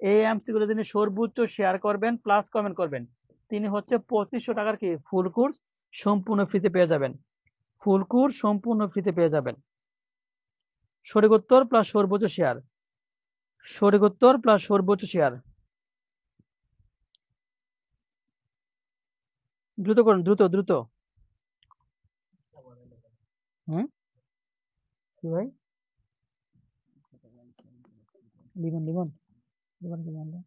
এই এমসিকিউটা তিনি সর্বোচ্চ শেয়ার করবেন প্লাস কমেন্ট করবেন। তিনি হচ্ছে 2500 টাকার কি ফুল কোর্স সম্পূর্ণ ফ্রিতে পেয়ে যাবেন। ফুল কোর্স সম্পূর্ণ ফ্রিতে পেয়ে যাবেন। সঠিক উত্তর প্লাস সর্বোচ্চ শেয়ার। সঠিক উত্তর প্লাস সর্বোচ্চ শেয়ার। দ্রুত করুন, দ্রুত দ্রুত। হুম, কি ভাই? লিমন লিমন লিমন কি জানলো?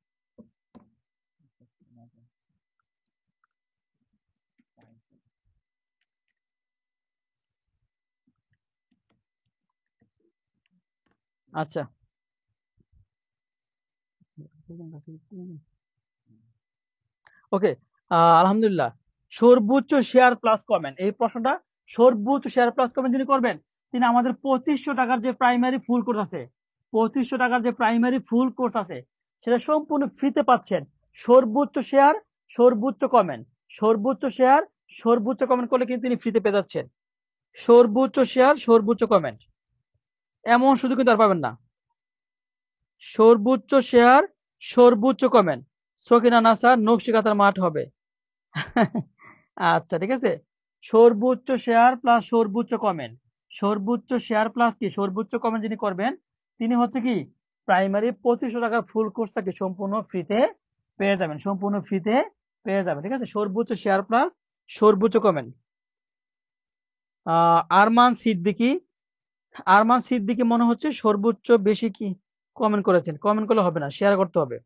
আচ্ছা, ওকে। আলহামদুলিল্লাহ। সর্বোচ্চ শেয়ার প্লাস কমেন্ট, এই প্রশ্নটা সর্বোচ্চ শেয়ার প্লাস কমেন্ট যিনি করবেন তিনি আমাদের 2500 টাকার যে প্রাইমারি ফুল কোর্স আছে, 2500 টাকার যে প্রাইমারি ফুল কোর্স আছে সেটা সম্পূর্ণ ফ্রিতে পাচ্ছেন। সর্বোচ্চ শেয়ার, সর্বোচ্চ কমেন্ট, সর্বোচ্চ শেয়ার, সর্বোচ্চ কমেন্ট করলে কিন্তু তিনি ফ্রিতে পেয়ে যাচ্ছেন। সর্বোচ্চ শেয়ার, সর্বোচ্চ কমেন্ট, এমন সুযোগ কিন্তু আর পাবেন না। সর্বোচ্চ শেয়ার, সর্বোচ্চ কমেন্ট। সকিনা নাসার নকশিকাঁথার মাঠ হবে। আচ্ছা ঠিক আছে, সর্বোচ্চ শেয়ার প্লাস সর্বোচ্চ কমেন্ট, সর্বোচ্চ শেয়ার প্লাস কি সর্বোচ্চ কমেন্ট যিনি করবেন তিনি হচ্ছে কি প্রাইমারি 2500 টাকার ফুল কোর্সটাকে সম্পূর্ণ ফ্রিতে পেয়ে যাবেন, সম্পূর্ণ ফ্রিতে পেয়ে যাবেন। ঠিক আছে, সর্বোচ্চ শেয়ার প্লাস সর্বোচ্চ কমেন্ট। আরমান সিদ্দিকী, আরমান সিদ্দিকী মনে হচ্ছে সর্বোচ্চ বেশি কি কমেন্ট করেছেন। কমেন্ট করলে হবে না, শেয়ার করতে হবে।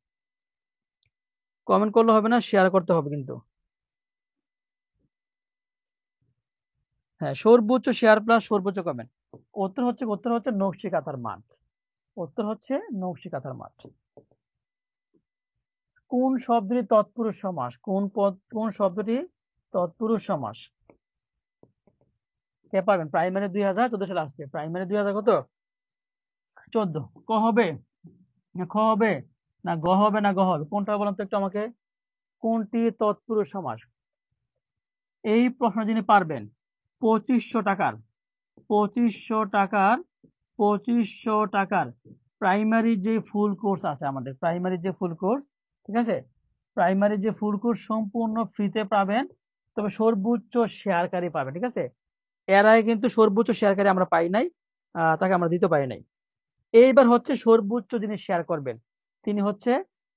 কমেন্ট করলে হবে না, শেয়ার করতে হবে কিন্তু। হ্যাঁ, সর্বোচ্চ শেয়ার প্লাস সর্বোচ্চ কমেন্ট। উত্তর হচ্ছে নকশি কাঁথার মাঠ। উত্তর হচ্ছে নকশি কাঁথার মাঠ। কোন শব্দটি তৎপুরুষ সমাস? কোন শব্দটি তৎপুরুষ সমাস? কে পারবেন? প্রাইমারি 2014 সালে আসছে। প্রাইমারি 2000 কত? 14। ক হবে না খ হবে না গ হবে না গ হবে? কোনটা বলেন তো একটু আমাকে। কোনটি তৎপুরুষ সমাস? এই প্রশ্ন যিনি পারবেন 2500 টাকার 2500 টাকার 2500 টাকার প্রাইমারি যে ফুল কোর্স আছে আমাদের, প্রাইমারি যে ফুল কোর্স, ঠিক আছে, প্রাইমারি যে ফুল কোর্স সম্পূর্ণ ফ্রিতে পাবেন, তবে সর্বোচ্চ শেয়ারকারী পাবেন। ঠিক আছে, এর আগে কিন্তু সর্বোচ্চ শেয়ারকারী আমরা পাই নাই, তাকে আমরা দিতে পারি নাই। এইবার হচ্ছে সর্বোচ্চ যিনি শেয়ার করবেন তিনি হচ্ছে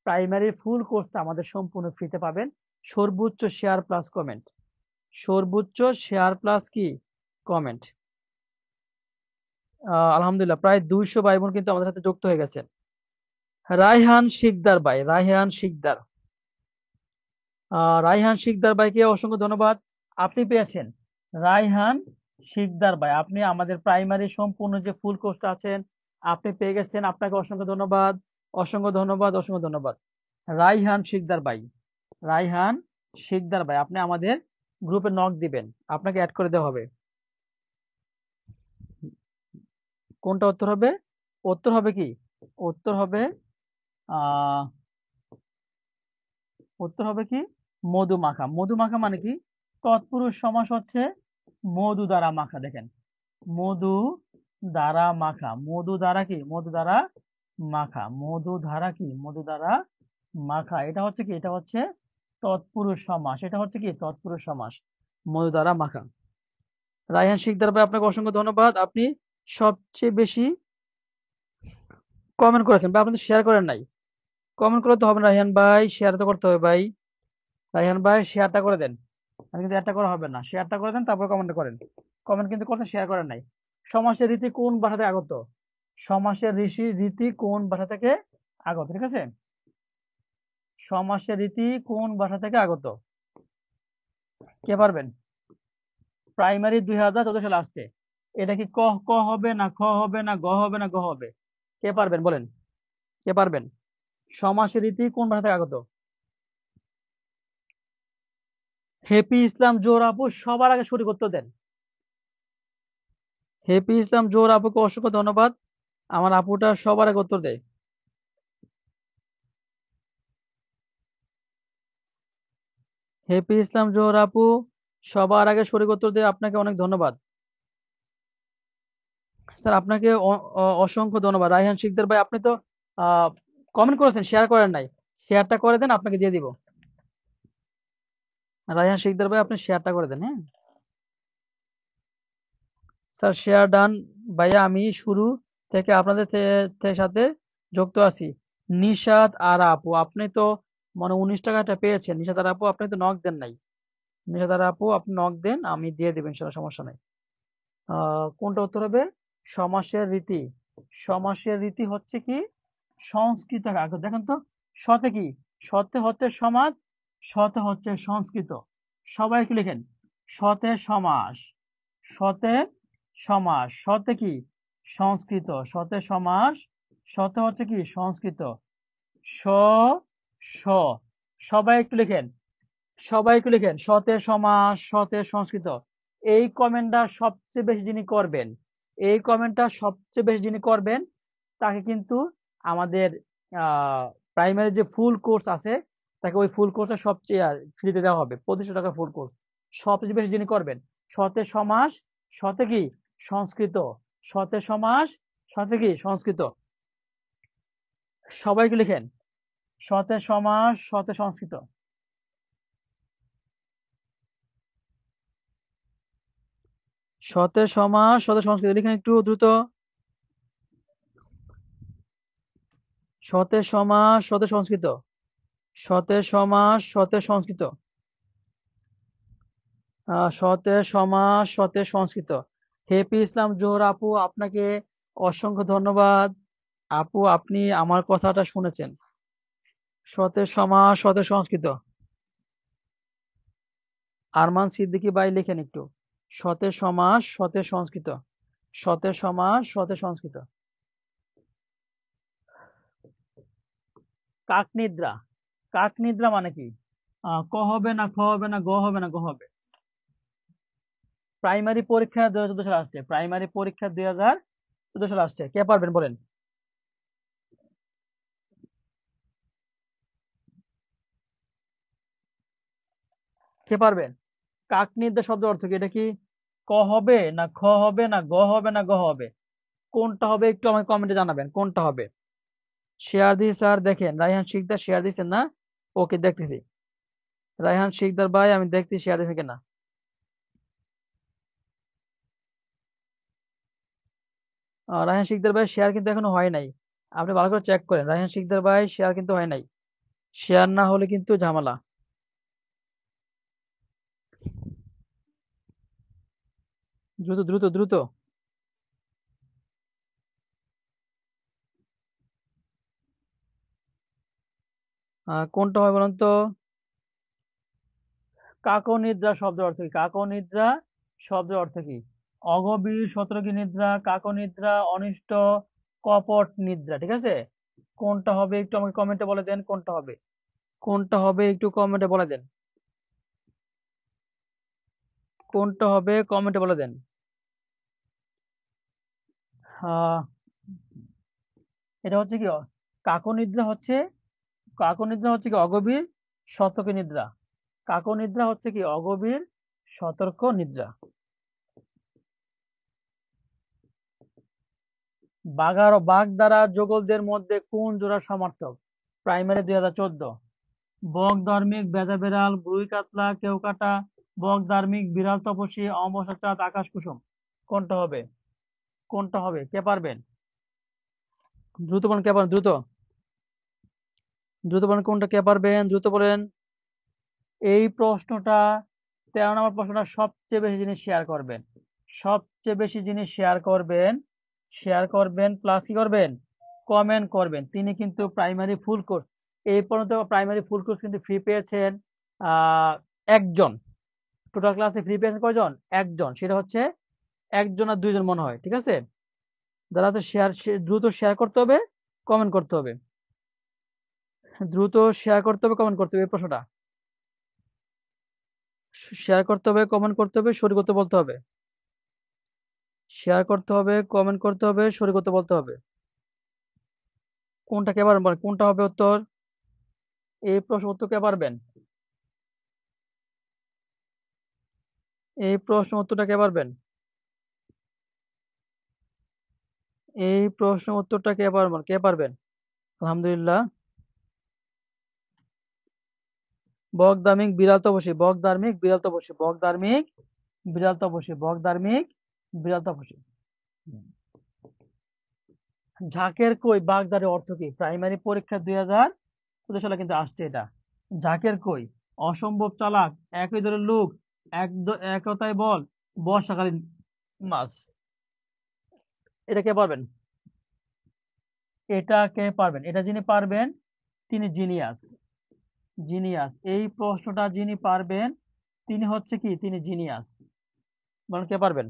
প্রাইমারি ফুল কোর্সটা আমাদের সম্পূর্ণ ফ্রিতে পাবেন, সর্বোচ্চ শেয়ার প্লাস কমেন্ট, সর্বোচ্চ শেয়ার প্লাস কি কমেন্ট। আলহামদুলিল্লাহ প্রায় 200 ভাই বোন কিন্তু আমাদের সাথে যুক্ত হয়ে গেছেন। রায়হান শিকদার ভাই, রায়হান শিকদার, রায়হান শিকদার ভাইকে অসংখ্য ধন্যবাদ। আপনি পেয়েছেন রায়হান শিকদার ভাই, আপনি আমাদের প্রাইমারি সম্পূর্ণ যে ফুল কোর্সটা আছেন আপনি পেয়ে গেছেন। আপনাকে অসংখ্য ধন্যবাদ, অসংখ্য ধন্যবাদ, অসংখ্য ধন্যবাদ। রায়হান শিকদার ভাই, রায়হান শিকদার ভাই, আপনি আমাদের গ্রুপে নক দিবেন, আপনাকে অ্যাড করে দেওয়া হবে। কোনটা উত্তর হবে? উত্তর হবে কি? উত্তর হবে আহ উত্তর হবে কি মধুমাখা। মধুমাখা মানে কি? তৎপুরুষ সমাস হচ্ছে মধু দ্বারা মাখা। দেখেন, মধু দ্বারা মাখা, মধু দ্বারা কি মধু দ্বারা মাখা, মধু দ্বারা কি মধু দ্বারা মাখা, এটা হচ্ছে কি এটা হচ্ছে তৎপুরুষ সমাস, এটা হচ্ছে কি তৎপুরুষ সমাস, মধু দ্বারা মাখা। রায়হান শিকদার ভাই আপনাকে অসংখ্য ধন্যবাদ, আপনি সবচেয়ে বেশি কমেন্ট করেছেন ভাই, আপনি তো শেয়ার করেন নাই। কমেন্ট করলে তো হবে না রায়হান ভাই, শেয়ার তো করতে হবে ভাই। রায়হান ভাই শেয়ারটা করে দেন, আর কিন্তু একটা করা হবে না, শেয়ারটা করে দেন তারপর কমেন্ট করেন। কমেন্ট কিন্তু করতে শেয়ার করেন নাই। সমাসের রীতি কোন ভাষা থেকে আগত? সমাসের রীতি কোন ভাষা থেকে আগত? ঠিক আছে, সমাসের রীতি কোন ভাষা থেকে আগত? কে পারবেন? প্রাইমারি 2014 সালে আসছে। এটা কি ক ক হবে না খ হবে না গ হবে না গ হবে? কে পারবেন বলেন, কে পারবেন? সমাসের রীতি কোন ভাষা থেকে আগত? হেপি ইসলাম জোহর আপু সবার আগে সঠিক উত্তর দেন। হেপি ইসলাম জোহর আপুকে অসংখ্য ধন্যবাদ, আমার আপুটা সবার আগে উত্তর দেয়। হেপি ইসলাম জোহর আপু সবার আগে সঠিক উত্তর দিয়ে আপনাকে অনেক ধন্যবাদ। স্যার আপনাকে অসংখ্য ধন্যবাদ। রায়হান শিকদার ভাই আপনি তো কমেন্ট করেছেন, শেয়ার করেন নাই, শেয়ারটা করে দেন, আপনাকে দিয়ে দিব। রায়হান শিকদার ভাই আপনি শেয়ারটা করে দেন। হ্যাঁ স্যার, শেয়ার ডান। ভাইয়া আমি শুরু থেকে আপনাদের সাথে যুক্ত আছি। নিশাত আর আপু আপনি তো মনে 19 টাকাটা পেয়েছেন। নিশাত আর আপু আপনি তো নক দেন নাই। নিশাত আর আপু আপনি নক দেন, আমি দিয়ে দেবেন, ইনশাল্লাহ সমস্যা নাই। কোনটা উত্তর হবে? সমাসের রীতি। সমাসের রীতি হচ্ছে কি সংস্কৃত আগে দেখেন তো, সতে কি সতে হচ্ছে সমাজ, সতে হচ্ছে সংস্কৃত। সবাই একটু লিখেন, সতে সমাস, সতে সমাস, সতে কি সংস্কৃত, সতে সমাস, সতে হচ্ছে কি সংস্কৃত, স স সবাই একটু লিখেন, সবাই একটু লিখেন সতে সমাস, সতে সংস্কৃত। এই কমেন্টটা সবচেয়ে বেশি যিনি করবেন, এই কমেন্টটা সবচেয়ে বেশি যিনি করবেন তাকে কিন্তু আমাদের প্রাইমারি যে ফুল কোর্স আছে তাকে ওই ফুল কোর্সটা সবচেয়ে ফ্রিতে দেওয়া হবে, 2500 টাকা ফুল কোর্স। সবচেয়ে বেশি যিনি করবেন সতে সমাস, সতে কি সংস্কৃত, সতে সমাস, সতে কি সংস্কৃত। সবাইকে লিখেন সতে সমাস, সতে সংস্কৃত। সতের সমাস সতের সংস্কৃত লিখেন একটু দ্রুত। সতের সমাস সতের সংস্কৃত। সতের সমাস সতের সংস্কৃত। সতের সমাস সতের সংস্কৃত। হেপি ইসলাম জোহর আপু, আপনাকে অসংখ্য ধন্যবাদ। আপু, আপনি আমার কথাটা শুনেছেন। সতের সমাস সতের সংস্কৃত। আরমান সিদ্দিকী ভাই লিখেন একটু। সতের সমাস সতের সংস্কৃত। সতের সমাস সতের সংস্কৃত। কাকনিদ্রা। কাকনিদ্রা মানে কি? ক হবে না, খ হবে না, গ হবে না, গ হবে? প্রাইমারি পরীক্ষা 2014 সালে আসছে। প্রাইমারি পরীক্ষা 2014 সালে আসছে। কে পারবেন বলেন? কে পারবেন? কাকনিদ্রা শব্দ অর্থ কি? এটা কি ক হবে না, খ হবে না, গ হবে না, গ হবে? কোনটা হবে একটু আমাকে কমেন্টে জানাবেন, কোনটা হবে? শেয়ার দিছি স্যার, দেখেন রায়হান শিকদার শেয়ার দিচ্ছেন না? ওকে, দেখতেছি। রায়হান শিকদার ভাই, আমি দেখতেছি শেয়ার দিচ্ছেন কিনা। রায়হান শিকদার ভাই শেয়ার কিন্তু এখনো হয় নাই। আপনি ভালো করে চেক করেন। রায়হান শিকদার ভাই শেয়ার কিন্তু হয় নাই। শেয়ার না হলে কিন্তু ঝামেলা। দ্রুত দ্রুত দ্রুত। কোনটা হয় বলুন তো? কাকনিদ্রা শব্দের অর্থ কি? কাকনিদ্রা শব্দের অর্থ কি? অগভীর সতর্কী নিদ্রা, কাকনিদ্রা, অনিষ্ট, কপট নিদ্রা। ঠিক আছে? কোনটা হবে একটু আমাকে কমেন্টে বলে দেন, কোনটা হবে? কোনটা হবে একটু কমেন্টে বলে দেন। কোনটা হবে কমেন্টে বলে দেন। আহ এটা হচ্ছে কি, কাকনিদ্রা হচ্ছে, কাকনিদ্রা হচ্ছে কি অগভীর সতর্ক নিদ্রা। কাকনিদ্রা হচ্ছে কি অগভীর সতর্ক নিদ্রা। বাগধারা যুগলদের মধ্যে কোন জোড়া সমার্থক? প্রাইমারি 2014। বক ধার্মিক, বেদা বেড়াল, ব্রুই কাতলা, কেউকাটা, বক ধার্মিক, বিড়াল তপস্বী, অমাবস্যা চাঁদ, আকাশ কুসুম। কোনটা হবে? কোনটা হবে? কে পারবেন? দ্রুত বলেন, কে পারবেন? দ্রুত দ্রুত বলেন, কোনটা কে পারবেন? দ্রুত বলেন। এই প্রশ্নটা, 13 নম্বর প্রশ্নটা সবচেয়ে বেশি জিনিস শেয়ার করবেন। সবচেয়ে বেশি জিনিস শেয়ার করবেন। শেয়ার করবেন প্লাস কি করবেন? কমেন্ট করবেন। তিনি কিন্তু প্রাইমারি ফুল কোর্স, এই পর্যন্ত প্রাইমারি ফুল কোর্স কিন্তু ফ্রি পেয়েছেন একজন। টোটাল ক্লাসে ফ্রি পেয়েছেন কয়জন? একজন। সেটা হচ্ছে একজন আর দুইজন মনে হয়। ঠিক আছে? যারা আছে শেয়ার, দ্রুত শেয়ার করতে হবে, কমেন্ট করতে হবে। দ্রুত শেয়ার করতে হবে, কমেন্ট করতে হবে। এই প্রশ্নটা শেয়ার করতে হবে, কমেন্ট করতে হবে, সরি করতে বলতে হবে। শেয়ার করতে হবে, কমেন্ট করতে হবে, সরি করতে বলতে হবে। কোনটা কে পারবেন বলেন? কোনটা হবে উত্তর? এই প্রশ্ন উত্তর কে পারবেন? এই প্রশ্ন উত্তরটা কে পারবেন? এই প্রশ্ন উত্তরটা কে পারবেন? কে পারবেন? আলহামদুলিল্লাহ। বক ধার্মিক, বিড়াল তপস্বী, বক ধার্মিক, বিড়াল তপস্বী, বক ধার্মিক, বিড়াল তপস্বী, বক ধার্মিক, বিড়াল তপস্বী। ঝাঁকের কই বাগদারে অর্থ কি? প্রাইমারি পরীক্ষা 2014 সালে কিন্তু আসছে এটা। ঝাঁকের কই অসম্ভব চালাক, একই দলের লোক, একতায় বল, বর্ষাকালীন মাছ। এটা কে পারবেন? এটা কে পারবেন? এটা যিনি পারবেন তিনি জিনিয়াস। জিনিয়াস। এই প্রশ্নটা যিনি পারবেন তিনি হচ্ছে কি? তিনি জিনিয়াস। বলেন, কে পারবেন?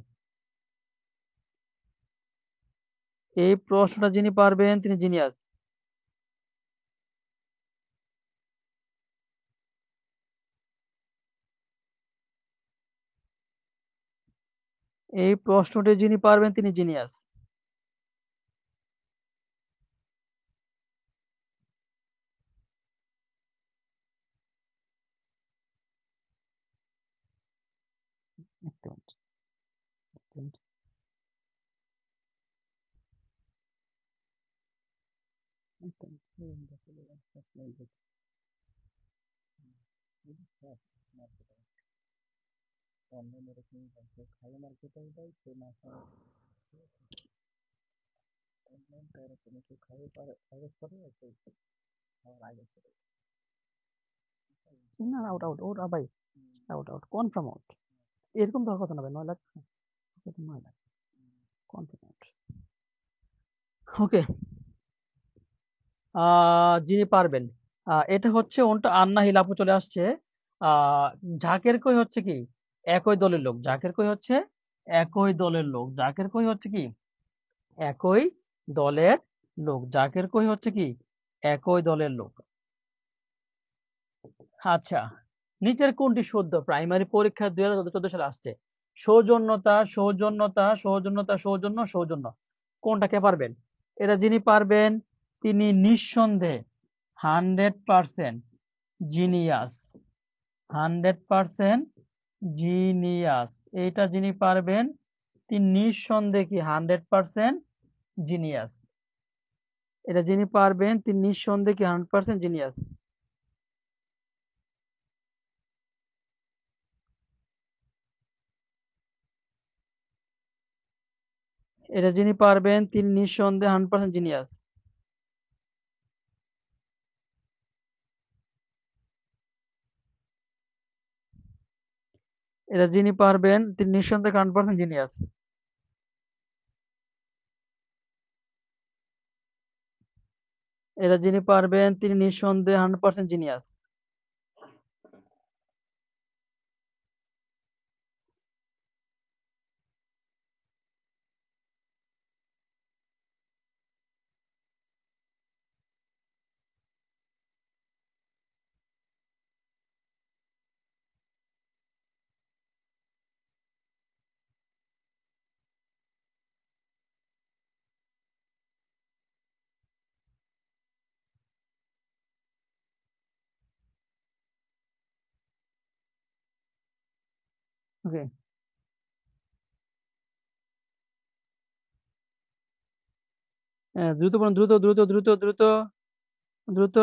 এই প্রশ্নটা যিনি পারবেন তিনি জিনিয়াস। এই প্রশ্নটি যিনি পারবেন তিনি জিনিয়াস। একটা মিনিট, একটা মিনিট। একটা মিনিট। না আউট আউট আউট ভাই, আউট আউট কনফার্ম আউট। এরকম ধর কথা না ভাই, 9 লাখ 9 লাখ কনফার্ম আউট। ওকে, যিনি পারবেন, এটা হচ্ছে ওনটা আন্না হিল আপু চলে আসছে। আহ জাকের কই হচ্ছে কি একই দলের লোক, জাকের কই হচ্ছে একই দলের লোক, জাকের কই হচ্ছে কি একই দলের লোক, জাকের কই হচ্ছে কি একই দলের লোক। আচ্ছা, নিচের কোনটি শুদ্ধ? প্রাইমারি পরীক্ষা 2014 সালে আসছে। সৌজন্যতা, সৌজন্যতা, সৌজন্যতা, সৌজন্য, সৌজন্য, কোনটাকে পারবেন? এটা যিনি পারবেন তিনি নিঃসন্দেহে 100% জিনিয়াস, 100% জিনিয়াস। এইটা যিনি পারবেন তিনি নিঃসন্দেহে কি 100% জিনিয়াস। এটা যিনি পারবেন তিনি নিঃসন্দেহে কি 100% জিনিয়াস। এটা যিনি পারবেন তিনি নিঃসন্দেহে 100% জিনিয়াস। এটা যিনি পারবেন তিনি নিঃসন্দেহে 100% জিনিয়াস। এটা যিনি পারবেন তিনি নিঃসন্দেহে 100% জিনিয়াস। ওকে, দ্রুত বলুন, দ্রুত দ্রুত দ্রুত দ্রুত দ্রুত।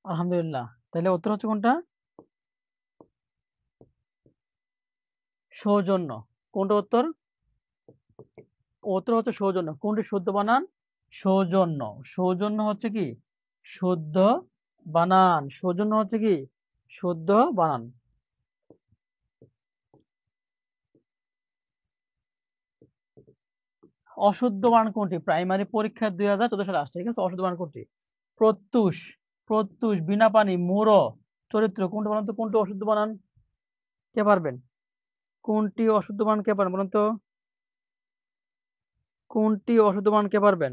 আলহামদুলিল্লাহ, তাহলে উত্তর হচ্ছে কোনটা? সৌজন্য। কোনটা উত্তর? উত্তর হচ্ছে সৌজন্য। কোনটি শুদ্ধ বানান? সৌজন্য। সৌজন্য হচ্ছে কি শুদ্ধ বানান, সৌজন্য হচ্ছে কি শুদ্ধ বানান। অশুদ্ধ বানান কোনটি? প্রাইমারি পরীক্ষা 2014 সালে আসছে, ঠিক আছে? অশুদ্ধ বানান কোনটি? প্রত্যুষ, প্রত্যুষ, বিনা পানি, মূঢ়, চরিত্র, কোনটা বলুন তো? কোনটি অশুদ্ধ বানান? কে পারবেন? কোনটি অশুদ্ধ বানান কে পারবেন বলুন তো? কোনটি অশুদ্ধ বানান কে পারবেন?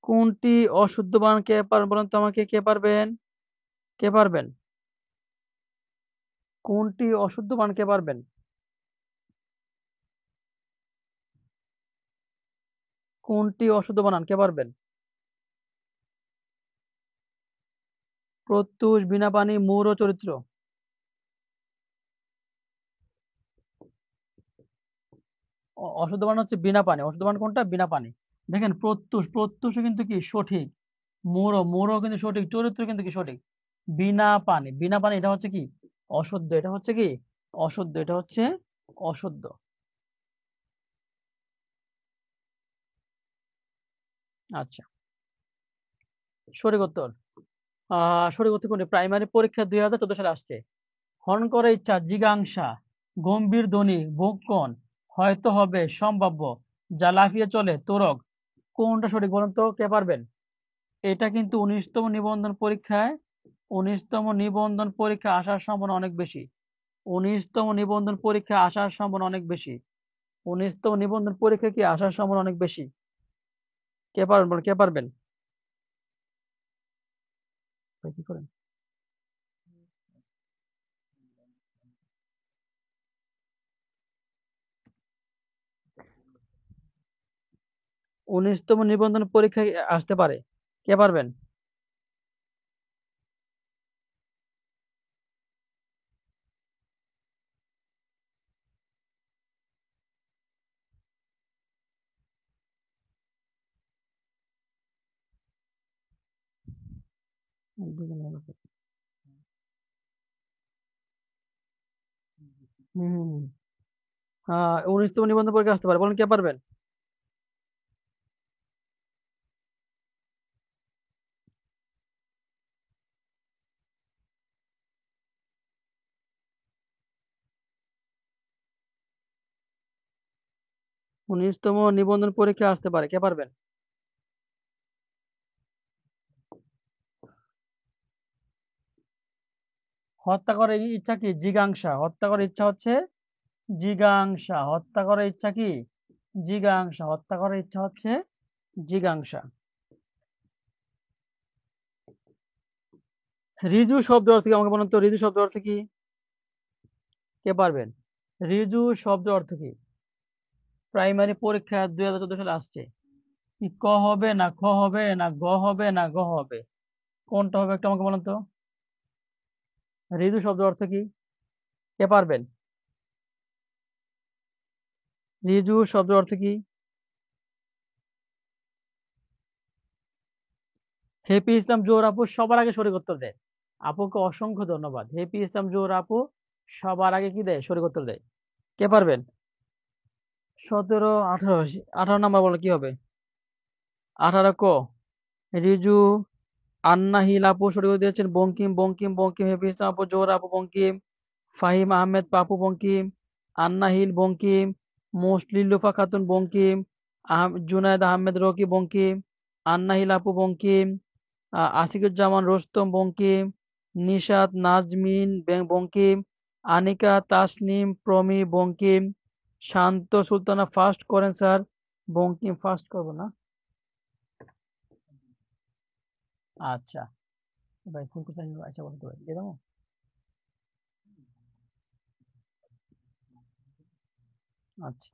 কোনটি অশুদ্ধ বানান কে পারবেন বলুন তো আমাকে? কে পারবেন? কে পারবেন? কোনটি অশুদ্ধ বানান কে পারবেন? কোনটি অশুদ্ধ বানান কে পারবেন? প্রত্যুষ, বিনা পানি, মূঢ়, চরিত্র। অশুদ্ধ বানান হচ্ছে বিনা পানি। অশুদ্ধ বানান কোনটা? বিনা পানি। দেখেন, প্রত্যুষ, প্রত্যুষও কিন্তু কি সঠিক, মূঢ়, মূঢ় কিন্তু সঠিক, চরিত্র কিন্তু কি সঠিক। বিনা পানি, বিনা পানি এটা হচ্ছে কি অশুদ্ধ, এটা হচ্ছে কি অশুদ্ধ, এটা হচ্ছে অশুদ্ধ। আচ্ছা, সঠিক উত্তর। সঠিক উত্তর কোনটি? প্রাইমারি পরীক্ষা 2014 সালে আসছে। হরণ করে ইচ্ছা, জিজ্ঞাসা, গম্ভীর ধ্বনি, ভক্ষণ, হয়তো হবে, সম্ভাব্য, যা লাফিয়ে চলে, তোরক, কোনটা সঠিক বলুন তো? কে পারবেন? এটা কিন্তু 19তম নিবন্ধন পরীক্ষায়, 19তম নিবন্ধন পরীক্ষা আসার সম্ভাবনা অনেক বেশি। 19তম নিবন্ধন পরীক্ষা আসার সম্ভাবনা অনেক বেশি। 19তম নিবন্ধন পরীক্ষা কি আসার সম্ভাবনা অনেক বেশি। কে পারবেন বলুন? কে পারবেন? ভাই কি করেন? 19তম নিবন্ধন পরীক্ষায় আসতে পারে। কে পারবেন? হম 19তম নিবন্ধন পরীক্ষা আসতে পারে, বলেন কে পারবেন? 19তম নিবন্ধন পরীক্ষা আসতে পারে, কে পারবেন? হত্যা করার ইচ্ছা কি? জিজ্ঞাসা। হত্যা করার ইচ্ছা হচ্ছে জিজ্ঞাসা। হত্যা করার ইচ্ছা কি? জিজ্ঞাসা। হত্যা করার ইচ্ছা হচ্ছে জিজ্ঞাসা। ঋজু শব্দ অর্থ কি? আমাকে বলুন তো, ঋজু শব্দ অর্থ কি? কে পারবেন? ঋজু শব্দ অর্থ কি? প্রাইমারি পরীক্ষা 2014 সালে আসছে। কি ক হবে না খ হবে না গ হবে না গ হবে, কোনটা হবে একটু আমাকে বলুন তো। ঋজু শব্দ অর্থ কি? কে পারবেন? ঋজু শব্দ অর্থ কি? হেপি ইসলাম জোহর আপু সবার আগে সঠিক উত্তর দেয়। আপুকে অসংখ্য ধন্যবাদ। হেপি ইসলাম জোহর আপু সবার আগে কি দেয়? সঠিক উত্তর দেয়। কে পারবেন? 17, 18, 18 নাম্বার বলে কি হবে? 18 ক। রিজু, আন্না হিল আপু সঠিক উত্তর দিয়েছেন। বঙ্কিম, বঙ্কিম, বঙ্কিম, হেফি ইসলাম আপু, জোহর আপু, বঙ্কিম, ফাহিম আহমেদ পাপু, বঙ্কিম, আন্না হিল, বঙ্কিম, মুসলিলুফা খাতুন, বঙ্কিম, জুনায়েদ আহমেদ রকি, বঙ্কিম, আন্না হিল আপু, বঙ্কিম, আশিকুজ্জামান রোস্তম, বঙ্কিম, নিশাত নাজমিন, বঙ্কিম, আনিকা তাসনিম প্রমি, বঙ্কিম, শান্ত সুলতানা ফার্স্ট করেন স্যার। বঙ্কিম ফার্স্ট করবো না? আচ্ছা ভাই, ফোন করতে আচ্ছা বলতে ভাই দিয়ে দেবো। আচ্ছা,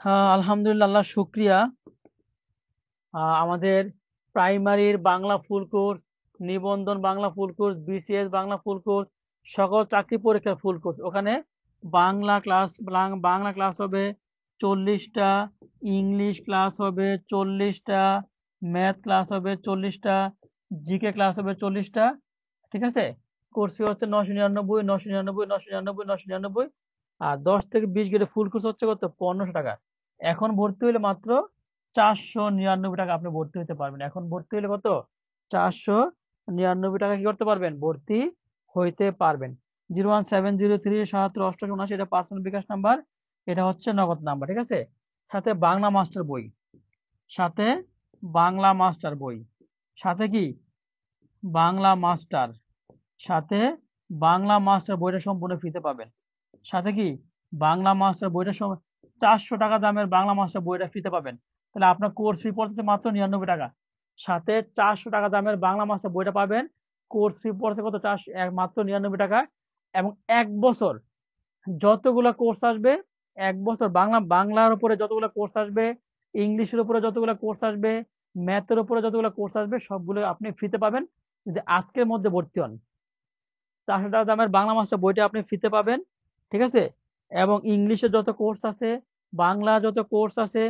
হ্যাঁ আলহামদুলিল্লাহ, আল্লাহ শুক্রিয়া। আমাদের প্রাইমারির বাংলা ফুল কোর্স, নিবন্ধন Bangla full course, BCS Bangla full course, সকল চাকরি পরীক্ষার ফুল কোর্স, ওখানে বাংলা ক্লাস হবে 40টা, ইংলিশ ক্লাস হবে 40টা, ম্যাথ ক্লাস হবে 40টা, জিকে ক্লাস হবে 40টা। ঠিক আছে? কোর্স ফি হচ্ছে 999, 999, 999, 999। আর 10 থেকে 20 গেলে ফুল কোর্স হচ্ছে কত? 1500 টাকা। এখন ভর্তি হলে মাত্র 499 টাকা আপনি ভর্তি হতে পারবেন। এখন ভর্তি হলে কত? 499 টাকা কি করতে পারবেন? ভর্তি হইতে পারবেন। 01703 77 88 79, এটা পার্সোনাল বিকাশ নাম্বার, এটা হচ্ছে নগদ নাম্বার। ঠিক আছে? সাথে বাংলা মাস্টার বই, সাথে বাংলা মাস্টার বই, সাথে কি? বাংলা মাস্টার, সাথে বাংলা মাস্টার বইটা সম্পূর্ণ ফ্রিতে পাবেন। সাথে কি? বাংলা মাস্টার বইটা 400 টাকা দামের বাংলা মাস্টার বইটা ফ্রিতে পাবেন। তাহলে আপনার কোর্স ফি পড়তেছে মাত্র 99 টাকা। সাথে 400 টাকা দামের বাংলা মাস্টার বইটা পাবেন। কোর্স ফি পড়ছে কত? মাত্র 99 টাকা। এবং 1 বছর যতগুলা কোর্স আসবে, 1 বছর বাংলার উপরে যতগুলো কোর্স আসবে, ইংলিশের উপরে যতগুলো কোর্স আসবে, ম্যাথের উপরে যতগুলো কোর্স আসবে, সবগুলো আপনি ফ্রিতে পাবেন যদি আজকের মধ্যে ভর্তি হন। 400 টাকা দামের বাংলা মাস্টার বইটা আপনি ফ্রিতে পাবেন। ঠিক আছে? এবং ইংলিশের যত কোর্স আছে, বাংলা যত কোর্স আছে,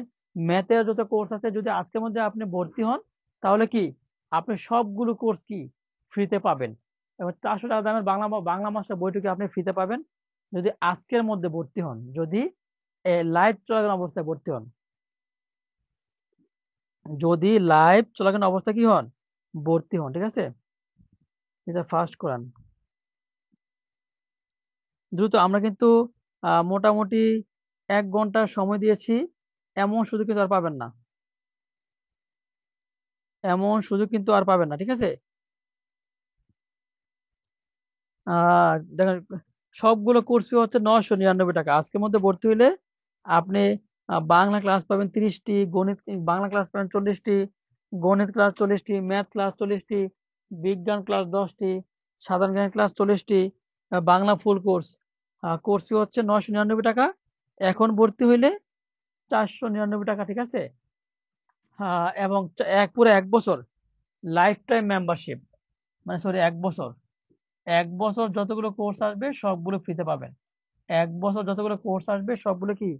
ম্যাথের যত কোর্স আছে, যদি আজকের মধ্যে আপনি ভর্তি হন, তাহলে কি আপনি সবগুলো কোর্স কি ফ্রিতে পাবেন। এবার 400 টাকা দামের বাংলা মাস্টার বইটুকু আপনি ফ্রিতে পাবেন যদি আজকের মধ্যে ভর্তি হন, যদি লাইভ চলাকালীন অবস্থায় ভর্তি হন। যদি লাইভ চলাকালীন অবস্থায় কি হন? ভর্তি হন। ঠিক আছে? এটা ফার্স্ট কোরআন। দ্রুত, আমরা কিন্তু মোটামুটি 1 ঘন্টা সময় দিয়েছি। এমন সুযোগ কিন্তু আর পাবেন না, এমন সুযোগ কিন্তু আর পাবেন না। ঠিক আছে? দেখেন, সবগুলো কোর্স ফি হচ্ছে 999 টাকা। আজকের মধ্যে ভর্তি হইলে আপনি বাংলা ক্লাস পাবেন 30টি, বাংলা ক্লাস পাবেন 40টি, গণিত ক্লাস 40টি, ম্যাথ ক্লাস 40টি, বিজ্ঞান ক্লাস 10টি, সাধারণ জ্ঞান ক্লাস 40টি, Bangla full course. Course fee হচ্ছে 999 টাকা। এখন ভর্তি হইলে 499 টাকা। ঠিক আছে? এবং পুরো 1 বছর লাইফ টাইম মেম্বারশিপ, মানে সরি 1 বছর, 1 বছর যতগুলো কোর্স আসবে সবগুলো ফ্রিতে পাবেন। 1 বছর যতগুলো কোর্স আসবে সবগুলো কি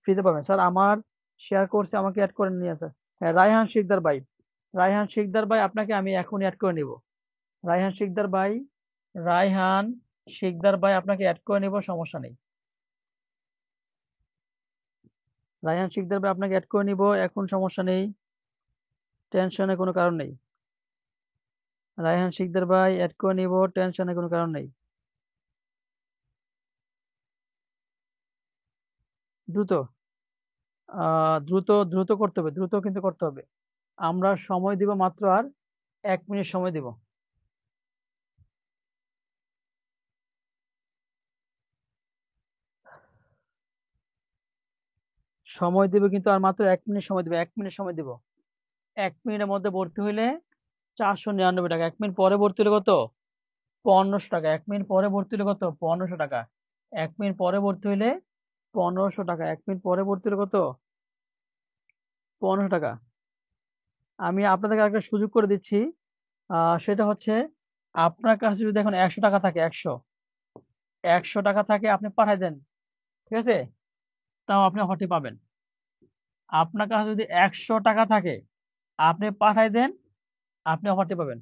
ফ্রিতে পাবেন। স্যার আমার শেয়ার কোর্সে আমাকে অ্যাড করে নিয়ে, স্যার। হ্যাঁ, রায়হান শিকদার ভাই, রায়হান শিকদার ভাই, আপনাকে আমি এখনই অ্যাড করে নিব। রায়হান শিকদার ভাই, রায়হান শিকদার ভাই আপনাকে অ্যাড করে নিব, সমস্যা নেই। রায়হান শিকদার ভাই আপনাকে অ্যাড করে নিব এখন, সমস্যা নেই, টেনশনের কোনো কারণ নেই। রায়হান শিকদার ভাই অ্যাড করে নিব, টেনশনের কোনো কারণ নেই। দ্রুত দ্রুত দ্রুত করতে হবে, দ্রুত কিন্তু করতে হবে। আমরা সময় দিব মাত্র আর 1 মিনিট সময় দিব। সময় দিব কিন্তু আর মাত্র 1 মিনিট সময় দিব, 1 মিনিট সময় দিব। 1 মিনিটের মধ্যে ভর্তি হইলে 499 টাকা। 1 মিনিট পরে ভর্তি হলে কত? 1500 টাকা। 1 মিনিট পরে ভর্তি হলে কত? 1500 টাকা। 1 মিনিট পরে ভর্তি হইলে 1500 টাকা। 1 মিনিট পরে ভর্তি হলে কত? 1500 টাকা। আমি আপনাদেরকে আরেকটা সুযোগ করে দিচ্ছি, সেটা হচ্ছে আপনার কাছে যদি এখন 100 টাকা থাকে, 100 টাকা থাকে, আপনি পাঠাই দেন, ঠিক আছে? তাও আপনি অফারটি পাবেন। আপনার কাছে যদি 100 টাকা থাকে, আপনি পাঠাই দেন, আপনি অফারটি পাবেন।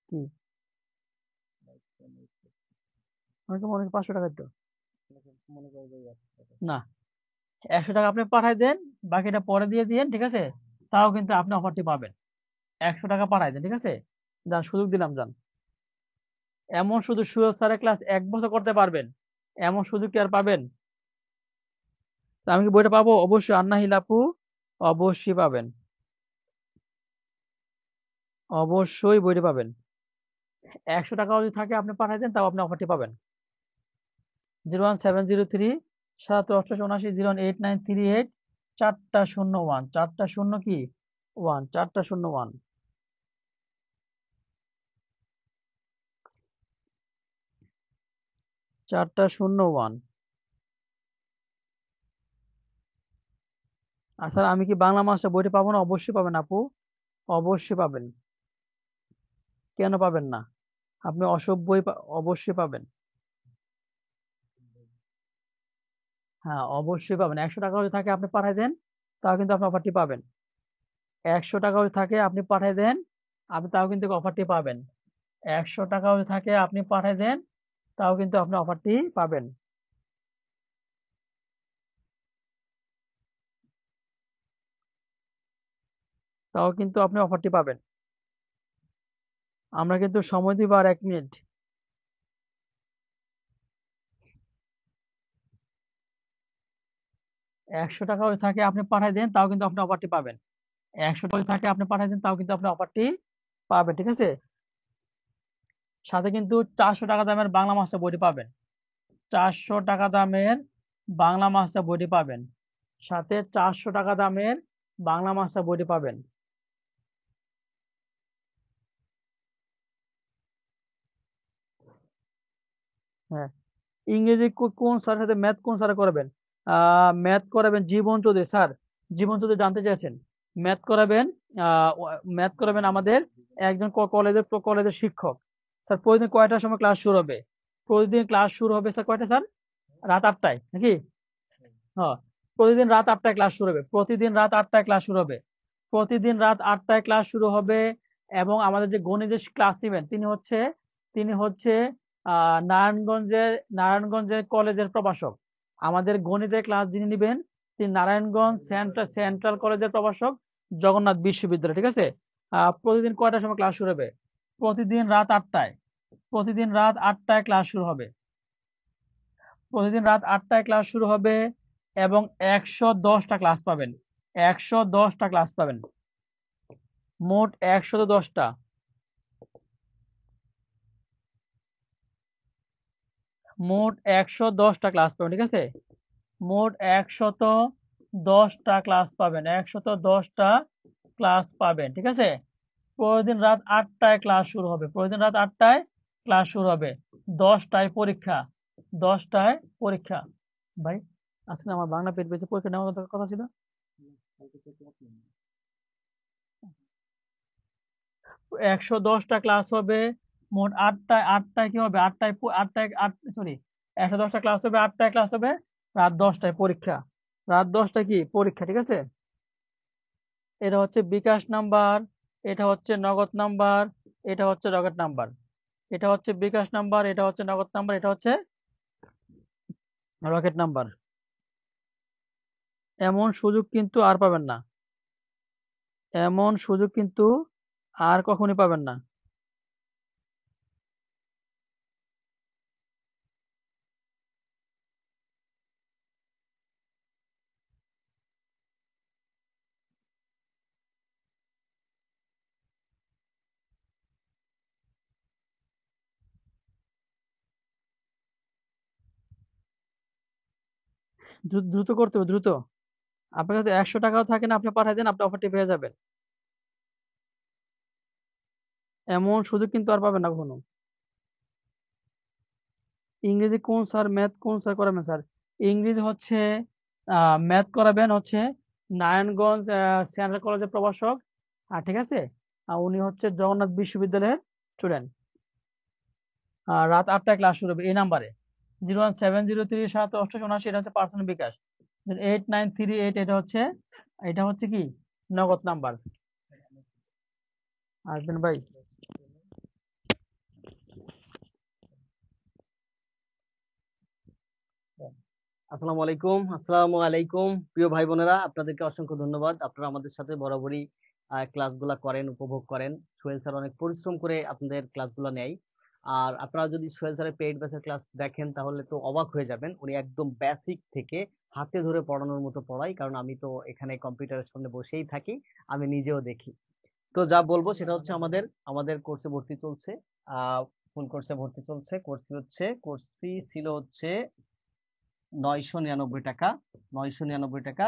কি? অনেকে মনে করে 500 টাকা তো না, 100 টাকা আপনি পাঠাই দেন, বাকিটা পরে দিয়ে দিয়েন, ঠিক আছে? তাও কিন্তু আপনি অফারটি পাবেন। 100 টাকা পাঠাই দেন, ঠিক আছে? যান, সুযোগ দিলাম, যান। এমন শুধু সুযোগ স্যারের ক্লাস 1 বছর করতে পারবেন, এমন সুযোগ কি আর পাবেন? তা আমি কি বইটা পাবো? অবশ্যই আন্নাহিল আপু, অবশ্যই পাবেন, অবশ্যই বইটা পাবেন। 100 টাকা যদি থাকে আপনি পাঠাই দেন, তাও আপনি অফারটি পাবেন। 01703 7788 01893 4টা 01, 4টা 0 কি 1, 4টা 01। চারটা 01। আচ্ছা, আমি কি বাংলা মাস্টার বইটি পাবো না? অবশ্যই পাবেন আপু, অবশ্যই পাবেন। কেন পাবেন না? আপনি অসব বই অবশ্যই পাবেন। হ্যাঁ, অবশ্যই পাবেন। 100 টাকা যদি থাকে আপনি পাঠাই দেন, তাও কিন্তু আপনি অফারটি পাবেন। 100 টাকা যদি থাকে আপনি পাঠাই দেন, আপনি তাও কিন্তু অফারটি পাবেন। 100 টাকা যদি থাকে আপনি পাঠাই দেন, তাও কিন্তু আপনি অফারটি পাবেন। তাও কিন্তু আপনি অফারটি পাবেন। আমরা কিন্তু সময় দিব আর 1 মিনিট। 100 টাকা যদি থাকে আপনি পাঠাই দেন, তাও কিন্তু আপনি অফারটি পাবেন। 100 টাকা যদি থাকে আপনি পাঠাই দেন, তাও কিন্তু আপনি অফারটি পাবেন, ঠিক আছে? সাথে কিন্তু 400 টাকা দামের বাংলা মাস্টার বইটি পাবেন। 400 টাকা দামের বাংলা মাস্টার বইটি পাবেন। সাথে 400 টাকা দামের বাংলা মাস্টার বইটি পাবেন। হ্যাঁ, ইংরেজি কোন স্যারের সাথে, ম্যাথ কোন স্যার করাবেন? ম্যাথ করাবেন জীবন চৌধুরী স্যার। জীবন চৌধুরী জানতে চাইছেন? ম্যাথ করাবেন, ম্যাথ করাবেন আমাদের একজন কলেজের শিক্ষক। স্যার প্রতিদিন কয়টার সময় ক্লাস শুরু হবে? প্রতিদিন ক্লাস শুরু হবে স্যার কয়টা স্যার? রাত 8টায় নাকি? হ্যাঁ, প্রতিদিন রাত 8টায় ক্লাস শুরু হবে, প্রতিদিন রাত 8টায় ক্লাস শুরু হবে, প্রতিদিন রাত 8টায় ক্লাস শুরু হবে। এবং আমাদের যে গণিতের ক্লাস নেবেন, তিনি হচ্ছে নারায়ণগঞ্জের কলেজের প্রভাষক। আমাদের গণিতের ক্লাস যিনি নেবেন, তিনি নারায়ণগঞ্জ সেন্ট্রাল কলেজের প্রভাষক, জগন্নাথ বিশ্ববিদ্যালয়, ঠিক আছে? প্রতিদিন কয়টার সময় ক্লাস শুরু হবে? প্রতিদিন রাত 8টায়, প্রতিদিন রাত 8টায় ক্লাস শুরু হবে, প্রতিদিন রাত 8টায় ক্লাস শুরু হবে। এবং 110টা ক্লাস পাবেন, 110টা ক্লাস পাবেন, মোট 110টা, মোট 110টা ক্লাস পাবেন, ঠিক আছে? মোট 110টা ক্লাস পাবেন, 110টা ক্লাস পাবেন, ঠিক আছে? প্রতিদিন রাত 8টায় ক্লাস শুরু হবে, প্রতিদিন রাত 8টায় ক্লাস শুরু হবে। 10টায় পরীক্ষা, 10টায় পরীক্ষা। ভাই, আজকে আমার বাংলা পেট পেয়েছে, পরীক্ষা নেওয়ার কথা ছিল। 110টা ক্লাস হবে, মোট 8টায় কি হবে? 110টা ক্লাস হবে, 8টায় ক্লাস হবে, রাত 10টায় পরীক্ষা, রাত 10টায় কি পরীক্ষা, ঠিক আছে? এটা হচ্ছে বিকাশ নাম্বার, এটা হচ্ছে নগদ নাম্বার, এটা হচ্ছে রকেট নাম্বার, এটা হচ্ছে বিকাশ নাম্বার, এটা হচ্ছে নগদ নাম্বার, এটা হচ্ছে রকেট নাম্বার। এমন সুযোগ কিন্তু আর পাবেন না, এমন সুযোগ কিন্তু আর কখনই পাবেন না। দ্রুত করতে হবে, দ্রুত। আপনার কাছে 100 টাকাও থাকে না, আপনি পাঠাই দেন, আপনি অফারটি পেয়ে যাবেন। এমন সুযোগ কিন্তু আর পাবেন না কখনো। ইংরেজি কোন স্যার, ম্যাথ কোন স্যার করাবেন স্যার? ইংরেজি হচ্ছে ম্যাথ করাবেন হচ্ছে নারায়ণগঞ্জ সেন্ট্রাল কলেজের প্রভাষক, আর ঠিক আছে, উনি হচ্ছে জগন্নাথ বিশ্ববিদ্যালয়ের স্টুডেন্ট। রাত 8টায় ক্লাস শুরু হবে এই নাম্বারে, 01703 788 এটা হচ্ছে পার্সোনাল বিকাশ, 8938 এটা হচ্ছে কি নগদ নাম্বার। আসবেন ভাই। আসসালামু আলাইকুম প্রিয় ভাই বোনেরা, আপনাদেরকে অসংখ্য ধন্যবাদ। আপনারা আমাদের সাথে বরাবরই ক্লাসগুলা করেন, উপভোগ করেন। সোহেল স্যার অনেক পরিশ্রম করে আপনাদের ক্লাসগুলো নেয়। আর আপনারা যদি সোহেল স্যারের পেইড ব্যাচের ক্লাস দেখেন তাহলে তো অবাক হয়ে যাবেন। উনি একদম বেসিক থেকে হাতে ধরে পড়ানোর মতো পড়ায়, কারণ আমি তো এখানে কম্পিউটারের সামনে বসেই থাকি, আমি নিজেও দেখি। তো যা বলবো সেটা হচ্ছে আমাদের আমাদের কোর্সে ভর্তি চলছে, ফুল কোর্সে ভর্তি চলছে। কোর্স ফি ছিল হচ্ছে 999 টাকা, 999 টাকা।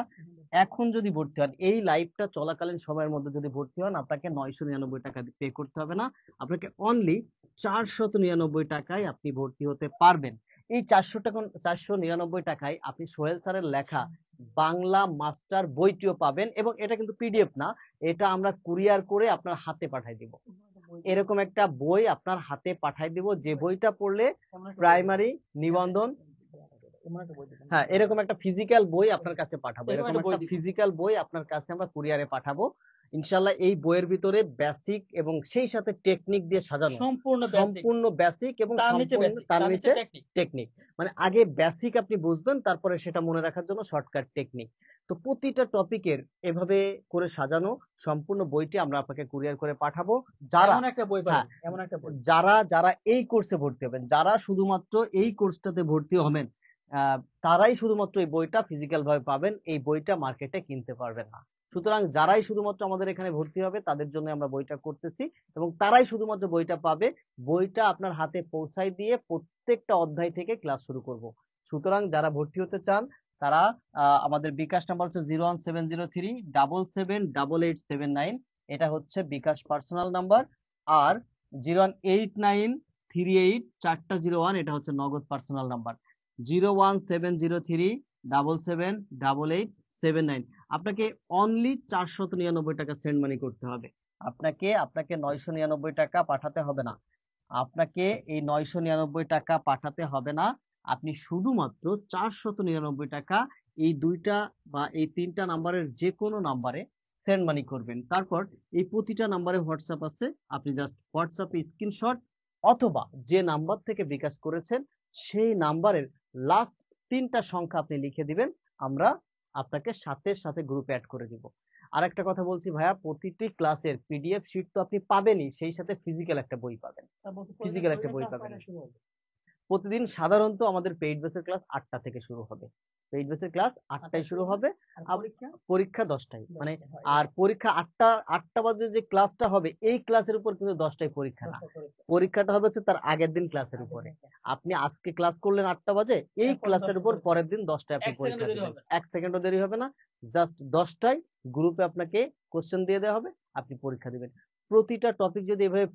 এখন যদি ভর্তি হন, এই লাইভটা চলাকালীন সময়ের মধ্যে যদি ভর্তি হন, আপনাকে 999 টাকা পে করতে হবে না, আপনাকে অনলি 499 টাকায় আপনি ভর্তি হতে পারবেন। এই 499 টাকায় আপনি সোহেল স্যারের লেখা বাংলা মাস্টার বইটিও পাবেন, এবং এটা কিন্তু পিডিএফ না, এটা আমরা কুরিয়ার করে আপনার হাতে পাঠাই দিব। এরকম একটা বই আপনার হাতে পাঠাই দিব, যে বইটা পড়লে প্রাইমারি নিবন্ধন, হ্যাঁ, এরকম একটা ফিজিক্যাল বই আপনার কাছে পাঠাবো, এরকম একটা ফিজিক্যাল বই আপনার কাছে আমরা কুরিয়ারে পাঠাবো ইনশাল্লাহ। এই বইয়ের ভিতরে বেসিক এবং সেই সাথে টেকনিক দিয়ে সাজানো, সম্পূর্ণ বেসিক এবং তার নিচে টেকনিক। মানে আগে বেসিক আপনি বুঝবেন, তারপরে সেটা মনে রাখার জন্য শর্টকাট টেকনিক। তো প্রতিটা টপিকের এভাবে করে সাজানো সম্পূর্ণ বইটি আমরা আপনাকে কুরিয়ার করে পাঠাবো। যারা যারা যারা এই কোর্সে ভর্তি হবেন, যারা শুধুমাত্র এই কোর্সটাতে ভর্তি হবেন, তারাই শুধুমাত্র এই বইটা ফিজিক্যাল ভাবে পাবেন, এই বইটা মার্কেটে কিনতে পারবেন না। সুতরাং যারাই শুধুমাত্র আমাদের এখানে ভর্তি হবে তাদের জন্য আমরা বইটা করতেছি, এবং তারাই শুধুমাত্র বইটা পাবে। বইটা আপনার হাতে পৌঁছায় দিয়ে প্রত্যেকটা অধ্যায় থেকে ক্লাস শুরু করব। সুতরাং যারা ভর্তি হতে চান তারা আমাদের বিকাশ নাম্বার হচ্ছে 01703 7778879, এটা হচ্ছে বিকাশ পার্সোনাল নাম্বার। আর 01893 401 এটা হচ্ছে নগদ পার্সোনাল নাম্বার। 01703 7778879। আপনাকে অনলি 499 টাকা সেন্ড মানি করতে হবে। আপনাকে 999 টাকা পাঠাতে হবে না, আপনাকে এই 999 টাকা পাঠাতে হবে না। আপনি শুধুমাত্র 499 টাকা এই দুইটা বা এই তিনটা নাম্বারের যে কোনো নাম্বারে সেন্ড মানি করবেন। তারপর এই প্রতিটা নাম্বারে হোয়াটসঅ্যাপ আছে, আপনি জাস্ট হোয়াটসঅ্যাপে স্ক্রিনশট অথবা যে নাম্বার থেকে বিকাশ করেছেন সেই নাম্বারের লাস্ট 3টা সংখ্যা আপনি লিখে দিবেন, আমরা আপনাকে সাথে সাথে গ্রুপে অ্যাড করে দিব। আর একটা কথা বলছি ভাইয়া, প্রতিটি ক্লাসের পিডিএফ শিট তো আপনি পাবেনই, সেই সাথে ফিজিক্যাল একটা বই পাবেন। প্রতিদিন সাধারণত আমাদের পেইড বেসের ক্লাস 8টা থেকে শুরু হবে, পেইড বেসের ক্লাস 8টায় শুরু হবে, পরীক্ষা 10টায়, মানে আর পরীক্ষা 8টা বাজে যে ক্লাসটা হবে এই ক্লাসের উপর কিন্তু 10টায় পরীক্ষা না, পরীক্ষাটা হবে হচ্ছে তার আগের দিন ক্লাসের উপরে। আপনি আজকে ক্লাস করলেন 8টা বাজে, এই ক্লাসের উপর পরের দিন 10টায় আপনি পরীক্ষা দিবেন, 1 সেকেন্ডও দেরি হবে না। জাস্ট 10টায় গ্রুপে আপনাকে কোশ্চেন দিয়ে দেওয়া হবে, আপনি পরীক্ষা দিবেন। প্রতিটা টপিক যদি এভাবে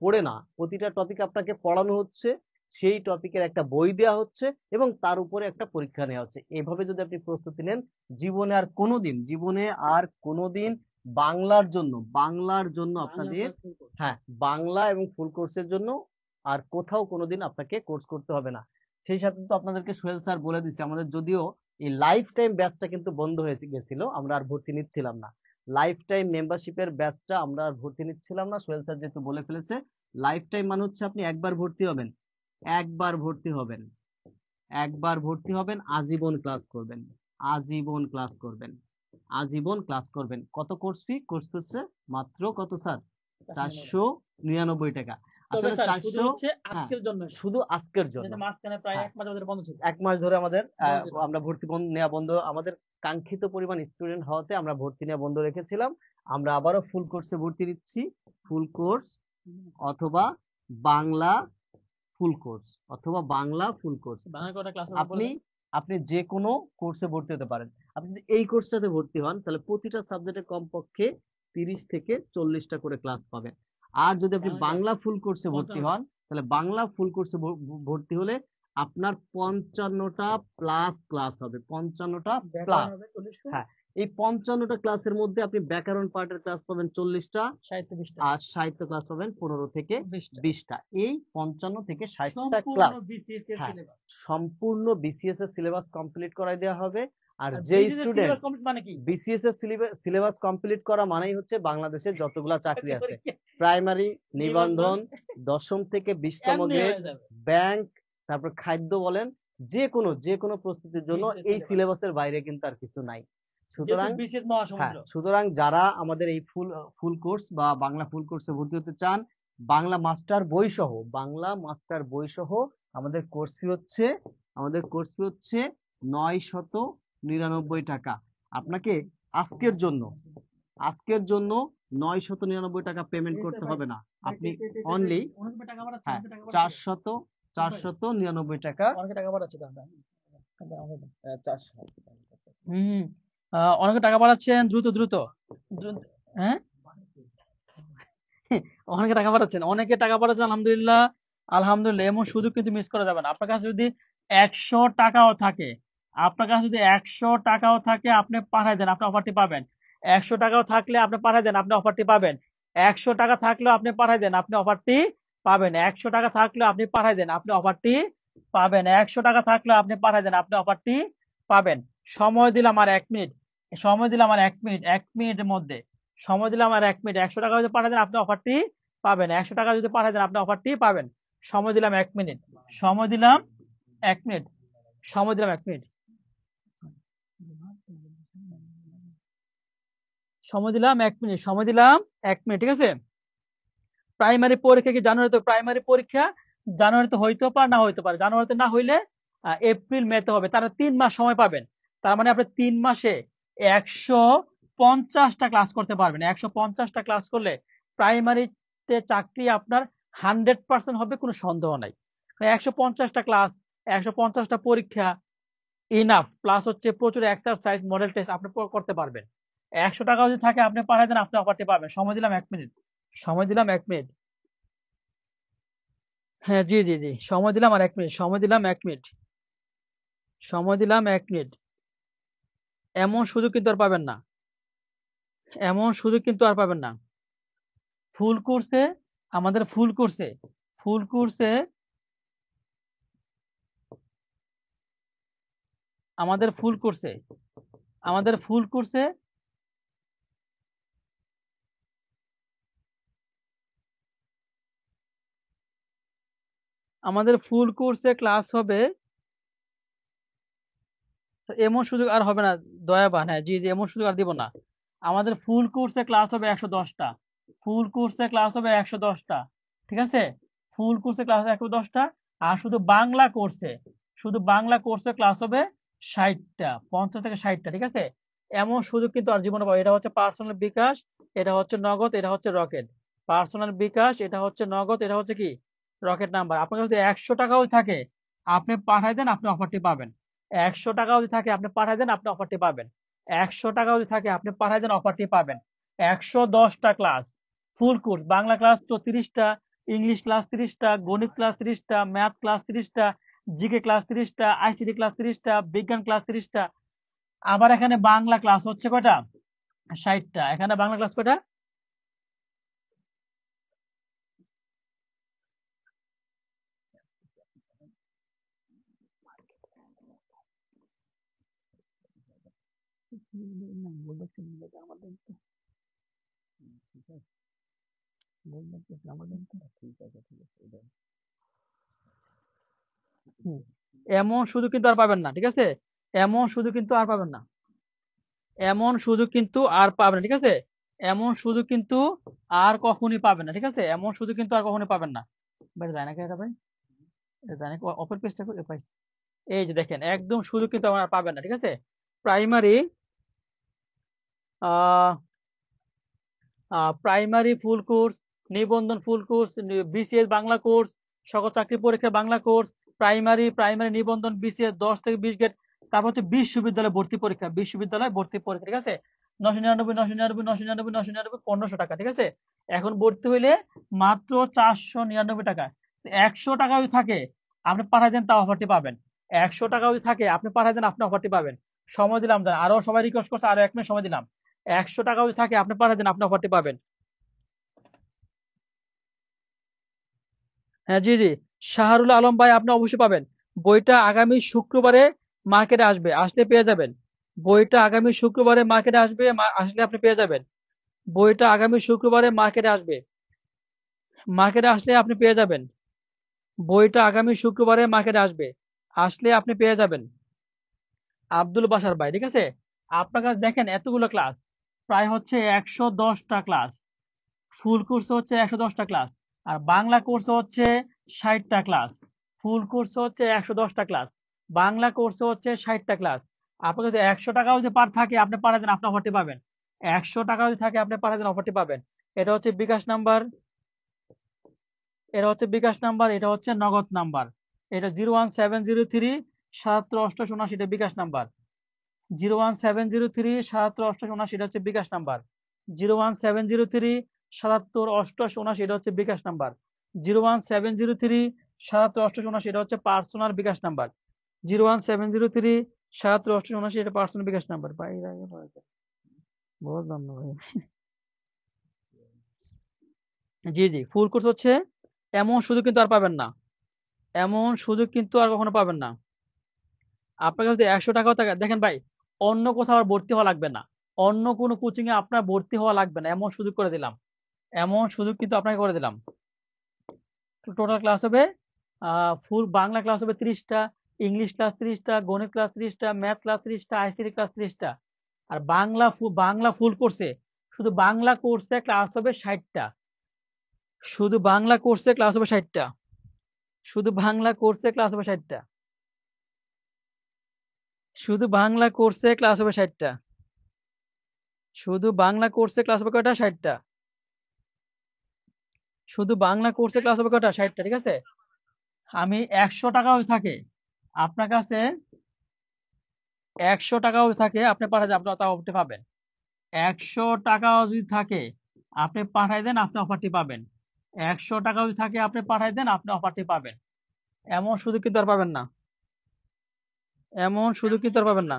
পড়ে না, প্রতিটা টপিক আপনাকে পড়ানো হচ্ছে, সেই টপিকের একটা বই দেওয়া হচ্ছে এবং তার উপরে একটা পরীক্ষা নেওয়া হচ্ছে। এভাবে যদি আপনি প্রস্তুতি নেন, জীবনে আর কোনোদিন বাংলার জন্য আপনাদের, হ্যাঁ, বাংলা এবং ফুল কোর্সের জন্য আর কোথাও কোনোদিন আপনাকে কোর্স করতে হবে না। সেই সাথে তো আপনাদেরকে সোহেল স্যার বলে দিচ্ছে, আমাদের যদিও এই লাইফ টাইম ব্যাচটা কিন্তু বন্ধ হয়ে গেছিল, আমরা আর ভর্তি নিচ্ছিলাম না, লাইফ টাইম মেম্বারশিপের ব্যাচটা আমরা আর ভর্তি নিচ্ছিলাম না, সোহেল স্যার যেহেতু বলে ফেলেছে। লাইফ টাইম মানে হচ্ছে আপনি একবার ভর্তি হবেন, একবার ভর্তি হবেন, একবার ভর্তি হবেন, আজীবন ক্লাস করবেন, আজীবন ক্লাস করবেন, আজীবন ক্লাস করবেন। কত কোর্স ফি? কোর্স ফি হচ্ছে মাত্র কত স্যার? 499 টাকা। তবে আসলে স্যার শুধু 400, হচ্ছে হ্যাঁ আজকের জন্য এটা। শুধু আজকের জন্য। যেটা মাঝখানে প্রায় হ্যাঁ 1 মাস আমাদের বন্ধ ছিল। 1 মাস ধরে আমাদের বন্ধ ছিল। আমরা ভর্তি নেওয়া বন্ধ, আমাদের কাঙ্ক্ষিত পরিমাণ স্টুডেন্ট হওয়াতে আমরা ভর্তি নেওয়া বন্ধ রেখেছিলাম। আমরা আবারও ফুল কোর্সে ভর্তি নিচ্ছি, ফুল কোর্স অথবা বাংলা ফুল কোর্স, অথবা বাংলা ফুল কোর্স। বাংলা কয়টা ক্লাস আপনি আপনি যে কোনো কোর্সে ভর্তি হতে পারেন। আপনি যদি এই কোর্সটাতে ভর্তি হন তাহলে প্রতিটা সাবজেক্টে কমপক্ষে 30 থেকে 40টা করে ক্লাস পাবেন। আর যদি আপনি বাংলা ফুল কোর্সে ভর্তি হন তাহলে বাংলা ফুল কোর্সে ভর্তি হলে আপনার 55টা প্লাস ক্লাস হবে, 55টা প্লাস। হ্যাঁ, এই 55টা ক্লাসের মধ্যে আপনি ব্যাকরণ পার্টের ক্লাস পাবেন 40টা, সাহিত্য 20টা, আর সাহিত্য ক্লাস পাবেন 15 থেকে 20টা। 20টা। এই 55 থেকে 60টা সম্পূর্ণ ক্লাস BCS এর হ্যাঁ সিলেবাস। সম্পূর্ণ বিসিএস এর সিলেবাস কমপ্লিট করাই দেওয়া হবে। আর আর যে BCS এর স্টুডেন্ট সিলেবাস কমপ্লিট মানে কি? বিসিএস এর সিলেবাস কমপ্লিট করা মানেই হচ্ছে বাংলাদেশের যতগুলা চাকরি আছে, পরীক্ষা প্রাইমারি, নিবন্ধন, নিবন্ধন 10ম থেকে 20তম এমনি গ্রেড, হয়ে যাবে। ব্যাংক, তারপর খাদ্য বলেন, যে কোনো প্রস্তুতির জন্য BCS এই syllabus। সিলেবাসের বাইরে কিন্তু আর কিছু নাই। যেহেতু সুতরাং BCS হ্যাঁ, মহাসমুদ্র। সুতরাং যারা আমাদের এই ফুল কোর্স বা বাংলা ফুল কোর্সে ভর্তি হতে চান, বাংলা মাস্টার বই সহ, বাংলা মাস্টার বই সহ আমাদের কোর্স ফি হচ্ছে, আমাদের কোর্স ফি হচ্ছে 999 টাকা। আপনাকে আজকের জন্য, আজকের জন্য 999 টাকা পেমেন্ট করতে হবে না, আপনি অনলি অনেক টাকা বাড়াচ্ছে, হ্যাঁ অনেক টাকা বাড়াচ্ছে। 499 টাকা অনেক টাকা বাড়াচ্ছে দাদা। 400 হুম, অনেক টাকা বাড়াচ্ছেন, দ্রুত দ্রুত দ্রুত, হ্যাঁ অনেকে টাকা পাঠাচ্ছেন, অনেকে টাকা পাঠাচ্ছেন, আলহামদুলিল্লাহ। আলহামদুলিল্লাহ, এমন সুযোগ কিন্তু মিস করা যাবে না। আপনার কাছে যদি 100 টাকাও থাকে, আপনার কাছে যদি 100 টাকাও থাকে, আপনি পাঠায় দেন, আপনি অফারটি পাবেন। 100 টাকাও থাকলে আপনি পাঠায় দেন, আপনি অফারটি পাবেন। 100 টাকা থাকলেও আপনি পাঠায় দেন, আপনি অফারটি পাবেন। 100 টাকা থাকলেও আপনি পাঠায় দেন, আপনি অফারটি পাবেন। 100 টাকা থাকলেও আপনি পাঠায় দেন, আপনি অফারটি পাবেন। সময় দিলাম আর 1 মিনিট, সময় দিলাম আর 1 মিনিট, 1 মিনিটের মধ্যে সময় দিলাম আর 1 মিনিট। 100 টাকা যদি পাঠায় দেন, আপনি অফারটি পাবেন। 100 টাকা যদি পাঠায় দেন, আপনি অফারটি পাবেন। সময় দিলাম 1 মিনিট, সময় দিলাম 1 মিনিট, সময় দিলাম 1 মিনিট, সময় দিলাম 1 মিনিট, সময় দিলাম 1 মিনিট, ঠিক আছে? প্রাইমারি পরীক্ষা কি জানুয়ারিতে? প্রাইমারি পরীক্ষা জানুয়ারিতে হইতেও পারে, না হইতে পারে। জানুয়ারিতে না হইলে এপ্রিল মেতে হবে। তারা 3 মাস সময় পাবেন। তার মানে আপনি 3 মাসে 150টা ক্লাস করতে পারবেন। 150টা ক্লাস করলে প্রাইমারিতে চাকরি আপনার 100% হবে, কোনো সন্দেহ নাই। 150টা ক্লাস, 150টা পরীক্ষা ইনাফ, প্লাস হচ্ছে প্রচুর এক্সারসাইজ, মডেল টেস্ট আপনি করতে পারবেন। 100 টাকা যদি থাকে, আপনি পাঠায় দেন, আপনি অফারটি পাবেন। সময় দিলাম 1 মিনিট, সময় দিলাম 1 মিনিট। হ্যাঁ, জি জি জি, সময় দিলাম আর 1 মিনিট, সময় দিলাম 1 মিনিট, সময় দিলাম 1 মিনিট। এমন সুযোগ কিন্তু আর পাবেন না, এমন সুযোগ কিন্তু আর পাবেন না। ফুল কোর্সে, আমাদের ফুল কোর্সে, ফুল কোর্সে, আমাদের ফুল কোর্সে, আমাদের ফুল কোর্সে আমাদের ফুল কোর্সে ক্লাস হবে। এমন সুযোগ আর হবে না, দয়াবান। হ্যাঁ, জি জি, এমন সুযোগ আর দিব না। আমাদের ফুল কোর্সে ক্লাস হবে 110টা, ফুল কোর্সে ক্লাস হবে 110টা, ঠিক আছে? ফুল কোর্সে ক্লাস হবে 110টা। আর শুধু বাংলা কোর্সে, শুধু বাংলা কোর্সে ক্লাস হবে 60টা, 50 থেকে 60টা, ঠিক আছে? এমন সুযোগ কিন্তু আর জীবনে পাবো। এটা হচ্ছে পার্সোনাল বিকাশ, এটা হচ্ছে নগদ, এটা হচ্ছে রকেট। পার্সোনাল বিকাশ, এটা হচ্ছে নগদ, এটা হচ্ছে কি রকেট নাম্বার। আপনার কাছে যদি 100 টাকাও থাকে, আপনি পাঠাই দেন, আপনি অফারটি পাবেন। 100 টাকা যদি থাকে, আপনি পাঠায় দেন, আপনি অফারটি পাবেন। 100 টাকা যদি থাকে, আপনি পাঠায় দেন, অফারটি পাবেন। 110টা class, full course, Bangla class তো 30টা, ইংলিশ ক্লাস 30টা, গণিত ক্লাস 30টা, ম্যাথ ক্লাস 30টা, জিকে ক্লাস 30টা, আইসিটি ক্লাস 30টা, বিজ্ঞান ক্লাস 30টা। আবার এখানে বাংলা ক্লাস হচ্ছে কয়টা? 60টা। এখানে বাংলা ক্লাস কয়টা? এমন সুযোগ কিন্তু আর পাবেন না, ঠিক আছে? এমন সুযোগ কিন্তু আর পাবেন না, এমন সুযোগ কিন্তু আর পাবেন না, ঠিক আছে? এমন সুযোগ কিন্তু আর কখনই পাবেন না, ঠিক আছে? এমন সুযোগ কিন্তু আর কখনই পাবেন না। ভাই যায় নাকি এটা ভাই? এটা যায় নাকি? অপর পেজটা করে পাইছি। এই যে দেখেন, একদম সুযোগ কিন্তু আর পাবেন না, ঠিক আছে? প্রাইমারি প্রাইমারি ফুল কোর্স, নিবন্ধন full course, BCS Bangla course, সকল চাকরি পরীক্ষা বাংলা কোর্স, প্রাইমারি নিবন্ধন বিসিএস 10 থেকে 20 গ্রেড, তারপর হচ্ছে বিশ্ববিদ্যালয় ভর্তি পরীক্ষা, বিশ্ববিদ্যালয় ভর্তি পরীক্ষা, ঠিক আছে? 999, 999, 999, 999, 1500 টাকা, ঠিক আছে? এখন ভর্তি হইলে মাত্র 499 টাকা। 100 টাকা যদি থাকে আপনি পাঠাই দেন, তা অফারটি পাবেন। 100 টাকা যদি থাকে আপনি পাঠাই দেন, আপনি অফারটি পাবেন। সময় দিলাম, আরো সবাই রিকোয়েস্ট করছে, আরো 1 মিনিট সময় দিলাম। 100 টাকা যদি থাকে আপনি পাঠাই দেন, আপনি অফারটি পাবেন। হ্যাঁ, জি জি, শাহরুল আলম ভাই, আপনি অবশ্যই পাবেন। বইটা আগামী শুক্রবারে মার্কেটে আসবে, আসলে পেয়ে যাবেন। বইটা আগামী শুক্রবারে মার্কেটে আসবে, আসলে আপনি পেয়ে যাবেন। বইটা আগামী শুক্রবারে মার্কেটে আসবে, মার্কেটে আসলে আপনি পেয়ে যাবেন। বইটা আগামী শুক্রবারে মার্কেটে আসবে, আসলে আপনি পেয়ে যাবেন। আব্দুল বাসার ভাই, ঠিক আছে? আপনার কাছে দেখেন এতগুলো ক্লাস, প্রায় হচ্ছে 110টা ক্লাস। ফুল কোর্স হচ্ছে 110টা ক্লাস, আর বাংলা কোর্স হচ্ছে 60টা ক্লাস। ফুল কোর্স হচ্ছে 110টা ক্লাস, বাংলা কোর্স হচ্ছে 60টা ক্লাস। আপনার কাছে 100 টাকাও যদি পার থাকে আপনি পাঠাবেন, দেন আপনি অফারটি পাবেন। 100 টাকা যদি থাকে আপনি পাঠাবেন, দেন অফারটি পাবেন। এটা হচ্ছে বিকাশ নাম্বার, এটা হচ্ছে বিকাশ নাম্বার, এটা হচ্ছে নগদ নাম্বার। এটা 01703 77 88 এটা বিকাশ নাম্বার। 01703 77 88 এটা হচ্ছে বিকাশ নাম্বার। 01703 77 88 এটা হচ্ছে বিকাশ নাম্বার। 01703 77 88 এটা হচ্ছে পার্সোনাল বিকাশ নাম্বার। 01703 77 88 এটা পার্সোনাল বিকাশ নাম্বার। বুঝলাম না ভাই। জি জি, ফুল কোর্স হচ্ছে, এমন সুযোগ কিন্তু আর পাবেন না, এমন সুযোগ কিন্তু আর কখনো পাবেন না। আপনার কাছে 100 টাকাও থাকে, দেখেন ভাই, অন্য কোথাও আর ভর্তি হওয়া লাগবে না, অন্য কোনো কোচিং এ আপনার ভর্তি হওয়া লাগবে না, এমন সুযোগ করে দিলাম, এমন সুযোগ কিন্তু আপনাকে করে দিলাম। টোটাল ক্লাস হবে, ফুল বাংলা ক্লাস হবে 30টা, ইংলিশ ক্লাস 30টা, গণিত ক্লাস 30টা, ম্যাথ ক্লাস 30টা, আইসিটি ক্লাস 30টা। আর বাংলা ফুল কোর্সে, শুধু বাংলা কোর্সে ক্লাস হবে 60টা, শুধু বাংলা কোর্সে ক্লাস হবে 60টা, শুধু বাংলা কোর্সে ক্লাস হবে 60টা, শুধু বাংলা কোর্সে ক্লাস হবে 60টা, শুধু বাংলা কোর্সে ক্লাস হবে কয়টা? 60টা। শুধু বাংলা কোর্সে ক্লাস হবে কয়টা? 60টা, ঠিক আছে? আমি 100 টাকাও থাকে আপনার কাছে, 100 টাকাও থাকে আপনি পাঠাই দেন, আপনি তাও অফারটি পাবেন। 100 টাকাও যদি থাকে আপনি পাঠাই দেন, আপনি অফারটি পাবেন। 100 টাকাও যদি থাকে আপনি পাঠাই দেন, আপনি অফারটি পাবেন। এমন সুযোগ কিন্তু আর পাবেন না, এমন সুযোগ কিন্তু আর পাবেন না।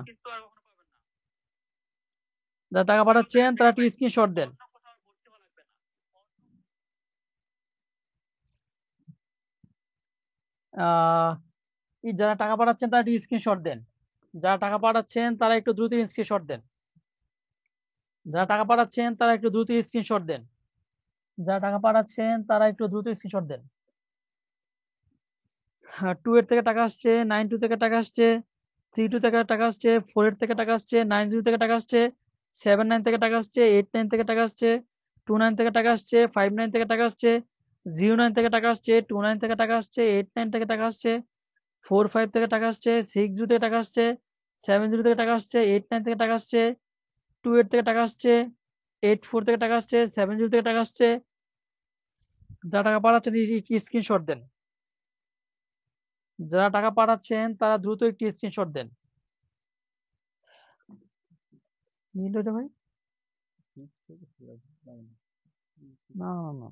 যারা টাকা পাঠাচ্ছেন তারা একটি স্ক্রিনশট দেন। আহ যারা টাকা পাঠাচ্ছেন তারা একটু স্ক্রিনশট দেন, যারা টাকা পাঠাচ্ছেন তারা একটু দ্রুত স্ক্রিনশট দেন, যারা টাকা পাঠাচ্ছেন তারা একটু দ্রুত স্ক্রিনশট দেন, যারা টাকা পাঠাচ্ছেন তারা একটু দ্রুত স্ক্রিনশট দেন। 2 থেকে টাকা আসছে, 9 থেকে টাকা আসছে, 3 থেকে টাকা আসছে, 4 থেকে টাকা আসছে, 9 থেকে টাকা আসছে, 7 থেকে টাকা আসছে, 8 থেকে টাকা আসছে, 2 থেকে টাকা আসছে, 5 থেকে টাকা আসছে, 0 থেকে টাকা আসছে, 2 থেকে টাকা আসছে, 8 থেকে টাকা আসছে, 4 থেকে টাকা আসছে, 6 থেকে টাকা আসছে, 7 থেকে টাকা আসছে, 8 থেকে টাকা আসছে, 2 থেকে টাকা আসছে, 8 থেকে টাকা আসছে, 7 থেকে টাকা আসছে। যারা টাকা পাঠাচ্ছেন স্ক্রিনশট দেন, যারা টাকা পাঠাচ্ছেন তারা দ্রুত একটি স্ক্রিনশট দেন। ভাই না না না,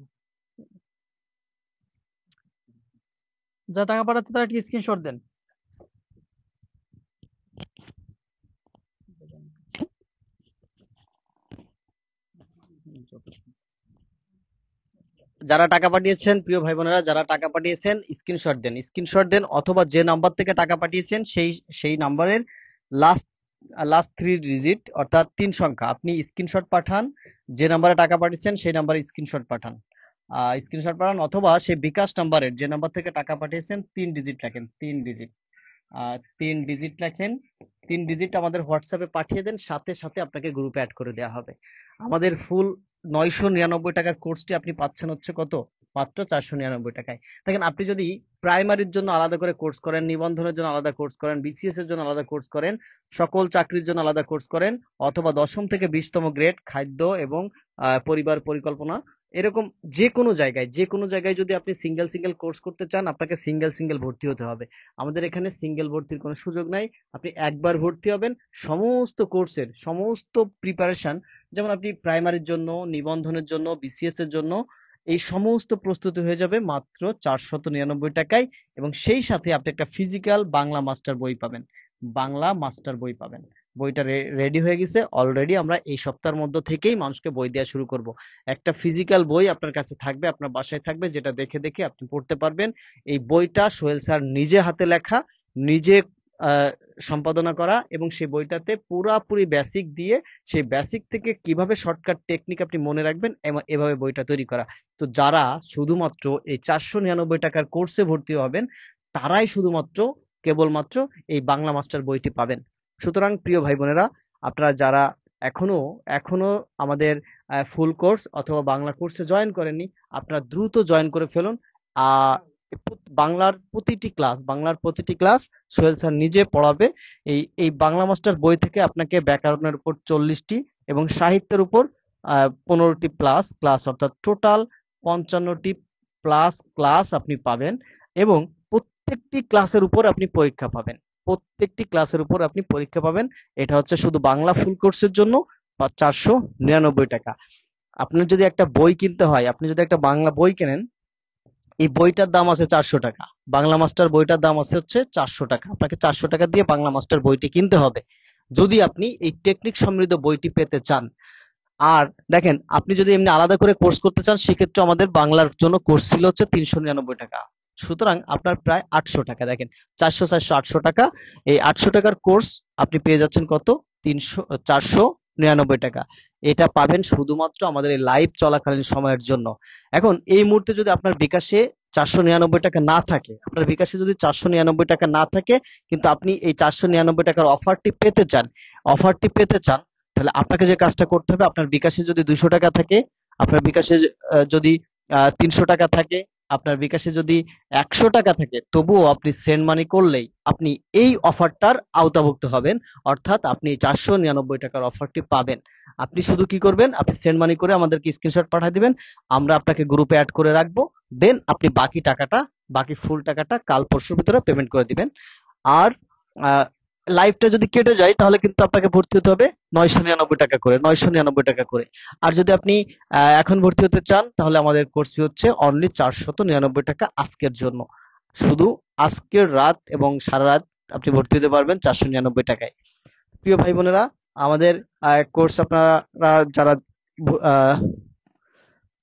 যারা টাকা পাঠাচ্ছে তারা একটি স্ক্রিনশট দেন। যারা টাকা পাঠিয়েছেন, প্রিয় ভাই বোনেরা, যারা টাকা পাঠিয়েছেন স্ক্রিনশট দেন, স্ক্রিনশট দেন, অথবা যে নাম্বার থেকে টাকা পাঠিয়েছেন সেই নাম্বারের লাস্ট লাস্ট 3 ডিজিট অর্থাৎ 3 সংখ্যা আপনি স্ক্রিনশট পাঠান, যে নাম্বারে টাকা পাঠিয়েছেন সেই নাম্বারে স্ক্রিনশট পাঠান, অথবা সেই বিকাশ নাম্বারের যে নাম্বার থেকে টাকা পাঠিয়েছেন 3 ডিজিট লেখেন, 3 ডিজিট, 3 ডিজিট লেখেন, 3 ডিজিট আমাদের হোয়াটসঅ্যাপে পাঠিয়ে দেন, সাথে সাথে আপনাকে গ্রুপে অ্যাড করে দেওয়া হবে। আমাদের ফুল 999 টাকার কোর্সটি আপনি পাচ্ছেন হচ্ছে কত, মাত্র 499 টাকায়। দেখেন, আপনি যদি প্রাইমারির জন্য আলাদা করে কোর্স করেন, নিবন্ধনের জন্য আলাদা কোর্স করেন, বিসিএস এর জন্য আলাদা কোর্স করেন, সকল চাকরির জন্য আলাদা কোর্স করেন, অথবা 10ম থেকে 20তম গ্রেড খাদ্য এবং পরিবার পরিকল্পনা, এরকম যে কোনো জায়গায় যদি আপনি সিঙ্গেল সিঙ্গেল কোর্স করতে চান, আপনাকে সিঙ্গেল সিঙ্গেল ভর্তি হতে হবে। আমাদের এখানে সিঙ্গেল ভর্তির কোনো সুযোগ নাই। আপনি একবার ভর্তি হবেন, সমস্ত কোর্সের সমস্ত প্রিপারেশন, যেমন আপনি প্রাইমারির জন্য, নিবন্ধনের জন্য, বিসিএস এর জন্য, এই সমস্ত প্রস্তুতি হয়ে যাবে মাত্র 499 টাকায়। এবং সেই সাথে আপনি একটা ফিজিক্যাল বাংলা মাস্টার বই পাবেন, বাংলা মাস্টার বই পাবেন। বইটা রেডি হয়ে গেছে অলরেডি, আমরা এই সপ্তাহের মধ্য থেকেই মানুষকে বই দেওয়া শুরু করব। একটা ফিজিক্যাল বই আপনার কাছে থাকবে, আপনার বাসায় থাকবে, যেটা দেখে দেখে আপনি পড়তে পারবেন। এই বইটা সোহেল স্যার নিজে হাতে লেখা, নিজে আহ, সম্পাদনা করা, এবং সেই বইটাতে পুরাপুরি বেসিক দিয়ে সেই বেসিক থেকে কিভাবে শর্টকাট টেকনিক আপনি মনে রাখবেন এভাবে বইটা তৈরি করা। তো যারা শুধুমাত্র এই 499 টাকার কোর্সে ভর্তি হবেন, তারাই শুধুমাত্র কেবলমাত্র এই বাংলা মাস্টার বইটি পাবেন। সুতরাং প্রিয় ভাই বোনেরা, আপনারা যারা এখনো এখনো আমাদের ফুল কোর্স অথবা বাংলা কোর্সে জয়েন করেননি, আপনারা দ্রুত জয়েন করে ফেলুন। আহ বাংলার প্রতিটি ক্লাস সোহেল স্যার নিজে পড়াবে। এই বাংলা মাস্টার বই থেকে আপনাকে ব্যাকরণের উপর 40টি এবং সাহিত্যের উপর 15টি প্লাস ক্লাস, অর্থাৎ টোটাল 55টি প্লাস ক্লাস আপনি পাবেন। এবং প্রত্যেকটি ক্লাসের উপর আপনি পরীক্ষা পাবেন, প্রত্যেকটি ক্লাসের উপর আপনি পরীক্ষা পাবেন। এটা হচ্ছে শুধু বাংলা ফুল কোর্সের জন্য 499 টাকা। আপনার যদি একটা বই কিনতে হয়, আপনি যদি একটা বাংলা বই কেনেন, এই বইটার দাম আছে 400 টাকা, বাংলা মাস্টার বইটার দাম আছে হচ্ছে 400 টাকা। আপনাকে 400 টাকা দিয়ে বাংলা মাস্টার বইটি কিনতে হবে যদি আপনি এই টেকনিক সমৃদ্ধ বইটি পেতে চান। আর দেখেন, আপনি যদি এমনি আলাদা করে কোর্স করতে চান, সেক্ষেত্রে আমাদের বাংলার জন্য কোর্স ছিল হচ্ছে 399 টাকা। সুতরাং আপনার প্রায় 800 টাকা, দেখেন 400 400 800 টাকা, এই 800 টাকার কোর্স আপনি পেয়ে যাচ্ছেন কত, 499 টাকা। এটা পাবেন শুধুমাত্র আমাদের এই লাইভ চলাকালীন সময়ের জন্য। এখন এই মুহূর্তে যদি আপনার বিকাশে 499 টাকা না থাকে, আপনার বিকাশে যদি 499 টাকা না থাকে, কিন্তু আপনি এই 499 টাকার অফারটি পেতে চান, তাহলে আপনাকে যে কাজটা করতে হবে, আপনার বিকাশে যদি 200 টাকা থাকে, আপনার বিকাশে যদি 300 টাকা থাকে, আপনার বিকাশে যদি 100 টাকা থাকে, তবুও আপনি সেন্ড মানি করলেই আপনি এই অফারটার আওতাভুক্ত হবেন। অর্থাৎ আপনি 499 টাকার অফারটি পাবেন। আপনি শুধু কি করবেন, আপনি সেন্ড মানি করে আমাদেরকে স্ক্রিনশট পাঠিয়ে দিবেন, আমরা আপনাকে গ্রুপে অ্যাড করে রাখবো। দেন আপনি বাকি ফুল টাকাটা কাল পরশুর ভিতরে পেমেন্ট করে দিবেন। আর লাইভটা যদি কেটে যায়, তাহলে কিন্তু আপনাকে ভর্তি হতে হবে 999 টাকা করে। আর যদি আপনি এখন ভর্তি হতে চান, তাহলে আমাদের কোর্স ফি হচ্ছে অনলি 499 টাকা আজকের জন্য। শুধু আজকের রাত এবং সারা রাত আপনি ভর্তি হতে পারবেন 499 টাকায়। প্রিয় ভাই বোনেরা, আমাদের কোর্স আপনারা যারা আহ,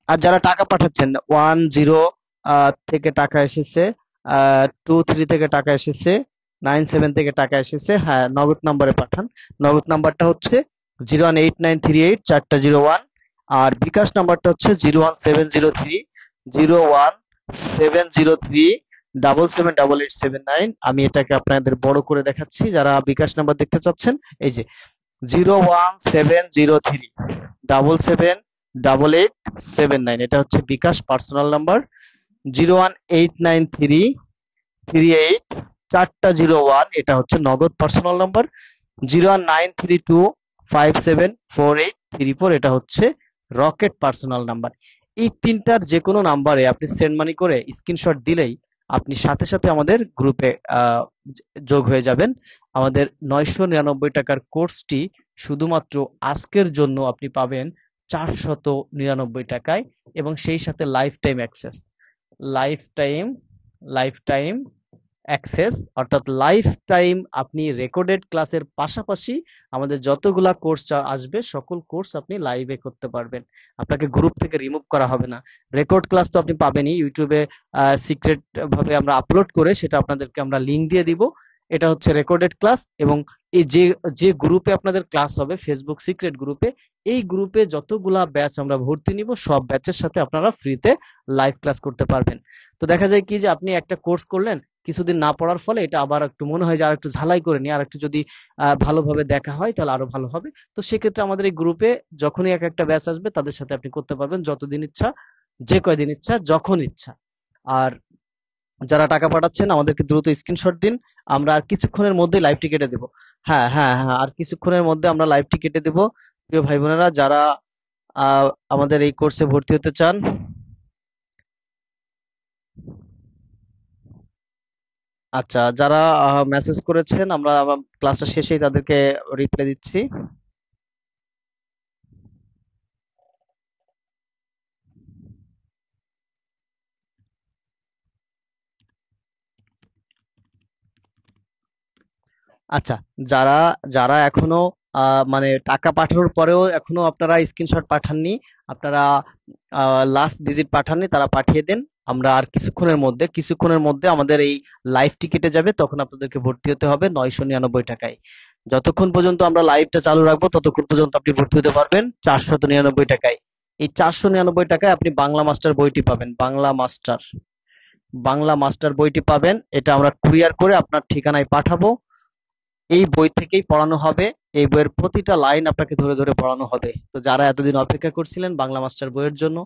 আর যারা টাকা পাঠাচ্ছেন, 10 থেকে টাকা এসেছে, 23 থেকে টাকা এসেছে, 97 থেকে টাকা এসেছে, হ্যাঁ নগদ নাম্বারে পাঠান। নগদ নাম্বারটা হচ্ছে 018938 401, আর বিকাশ নাম্বারটা হচ্ছে 01703 আমি এটাকে আপনাদের বড় করে দেখাচ্ছি যারা বিকাশ নাম্বার দেখতে চাচ্ছেন। এই যে 01703 778 এটা হচ্ছে বিকাশ পার্সোনাল নাম্বার। 0189338 এটা হচ্ছে নগদ পার্সোনাল নাম্বার। 01932574834 এটা হচ্ছে রকেট পার্সোনাল নাম্বার। এই তিনটার যে কোনো নাম্বারে আপনি সেন্ড মানি করে স্ক্রিনশট দিলেই আপনি সাথে সাথে আমাদের গ্রুপে যোগ হয়ে যাবেন। আমাদের 999 টাকার কোর্সটি শুধুমাত্র আজকের জন্য আপনি পাবেন 499 টাকায়, এবং সেই সাথে life time access, life time life time access, অর্থাৎ লাইফ টাইম আপনি রেকর্ডেড ক্লাসের পাশাপাশি আমাদের যতগুলা কোর্স আসবে সকল কোর্স আপনি লাইভে করতে পারবেন। আপনাকে গ্রুপ থেকে রিমুভ করা হবে না। রেকর্ড ক্লাস তো আপনি পাবেনই, ইউটিউবে সিক্রেট ভাবে আমরা আপলোড করে সেটা আপনাদেরকে আমরা লিংক দিয়ে দিব। এটা হচ্ছে রেকর্ডেড ক্লাস, এবং এই যে যে গ্রুপে আপনাদের ক্লাস হবে ফেসবুক সিক্রেট গ্রুপে, এই গ্রুপে যতগুলা ব্যাচ আমরা ভর্তি নিব সব ব্যাচের সাথে আপনারা ফ্রিতে লাইভ ক্লাস করতে পারবেন। তো দেখা যায় কি যে আপনি একটা কোর্স করলেন, কিছুদিন না পড়ার ফলে এটা আবার একটু মনে হয় যে আর একটু ঝালাই করে নি, আর একটু যদি ভালোভাবে দেখা হয় তাহলে আরো ভালো হবে। তো সেক্ষেত্রে আমাদের এই গ্রুপে যখনই এক একটা ব্যাচ আসবে তাদের সাথে আপনি করতে পারবেন যতদিন ইচ্ছা, যে কয়দিন ইচ্ছা, যখন ইচ্ছা। আর যারা টাকা পাঠাচ্ছেন আমাদেরকে দ্রুত স্ক্রিনশট দিন, আমরা আর কিছুক্ষণের মধ্যে লাইভটি কেটে দেব। হ্যাঁ হ্যাঁ হ্যাঁ, আর কিছুক্ষণের মধ্যে আমরা লাইভটি কেটে দেব। প্রিয় ভাই বোনেরা, যারা আমাদের এই কোর্সে ভর্তি হতে চান, আচ্ছা যারা মেসেজ করেছেন আমরা ক্লাসটা শেষেই তাদেরকে রিপ্লাই দিচ্ছি। আচ্ছা, যারা যারা এখনো মানে টাকা পাঠানোর পরেও এখনো আপনারা স্ক্রিনশট পাঠাননি, আপনারা লাস্ট ডিজিট পাঠাননি, তারা পাঠিয়ে দেন। আমরা আর কিছুক্ষণের মধ্যে আমাদের এই লাইভটি কেটে যাবে, তখন আপনাদেরকে ভর্তি হতে হবে 999 টাকায়। যতক্ষণ পর্যন্ত আমরা লাইভটা চালু রাখবো ততক্ষণ পর্যন্ত আপনি ভর্তি হতে পারবেন 499 টাকায়। এই 499 টাকায় আপনি বাংলা মাস্টার বইটি পাবেন। বাংলা মাস্টার বইটি পাবেন, এটা আমরা কুরিয়ার করে আপনার ঠিকানায় পাঠাবো। এই বই থেকেই পড়ানো হবে, এই বইয়ের প্রতিটা লাইন আপনাকে ধরে ধরে পড়ানো হবে। তো যারা এতদিন অপেক্ষা করছিলেন বাংলা মাস্টার বইয়ের জন্য,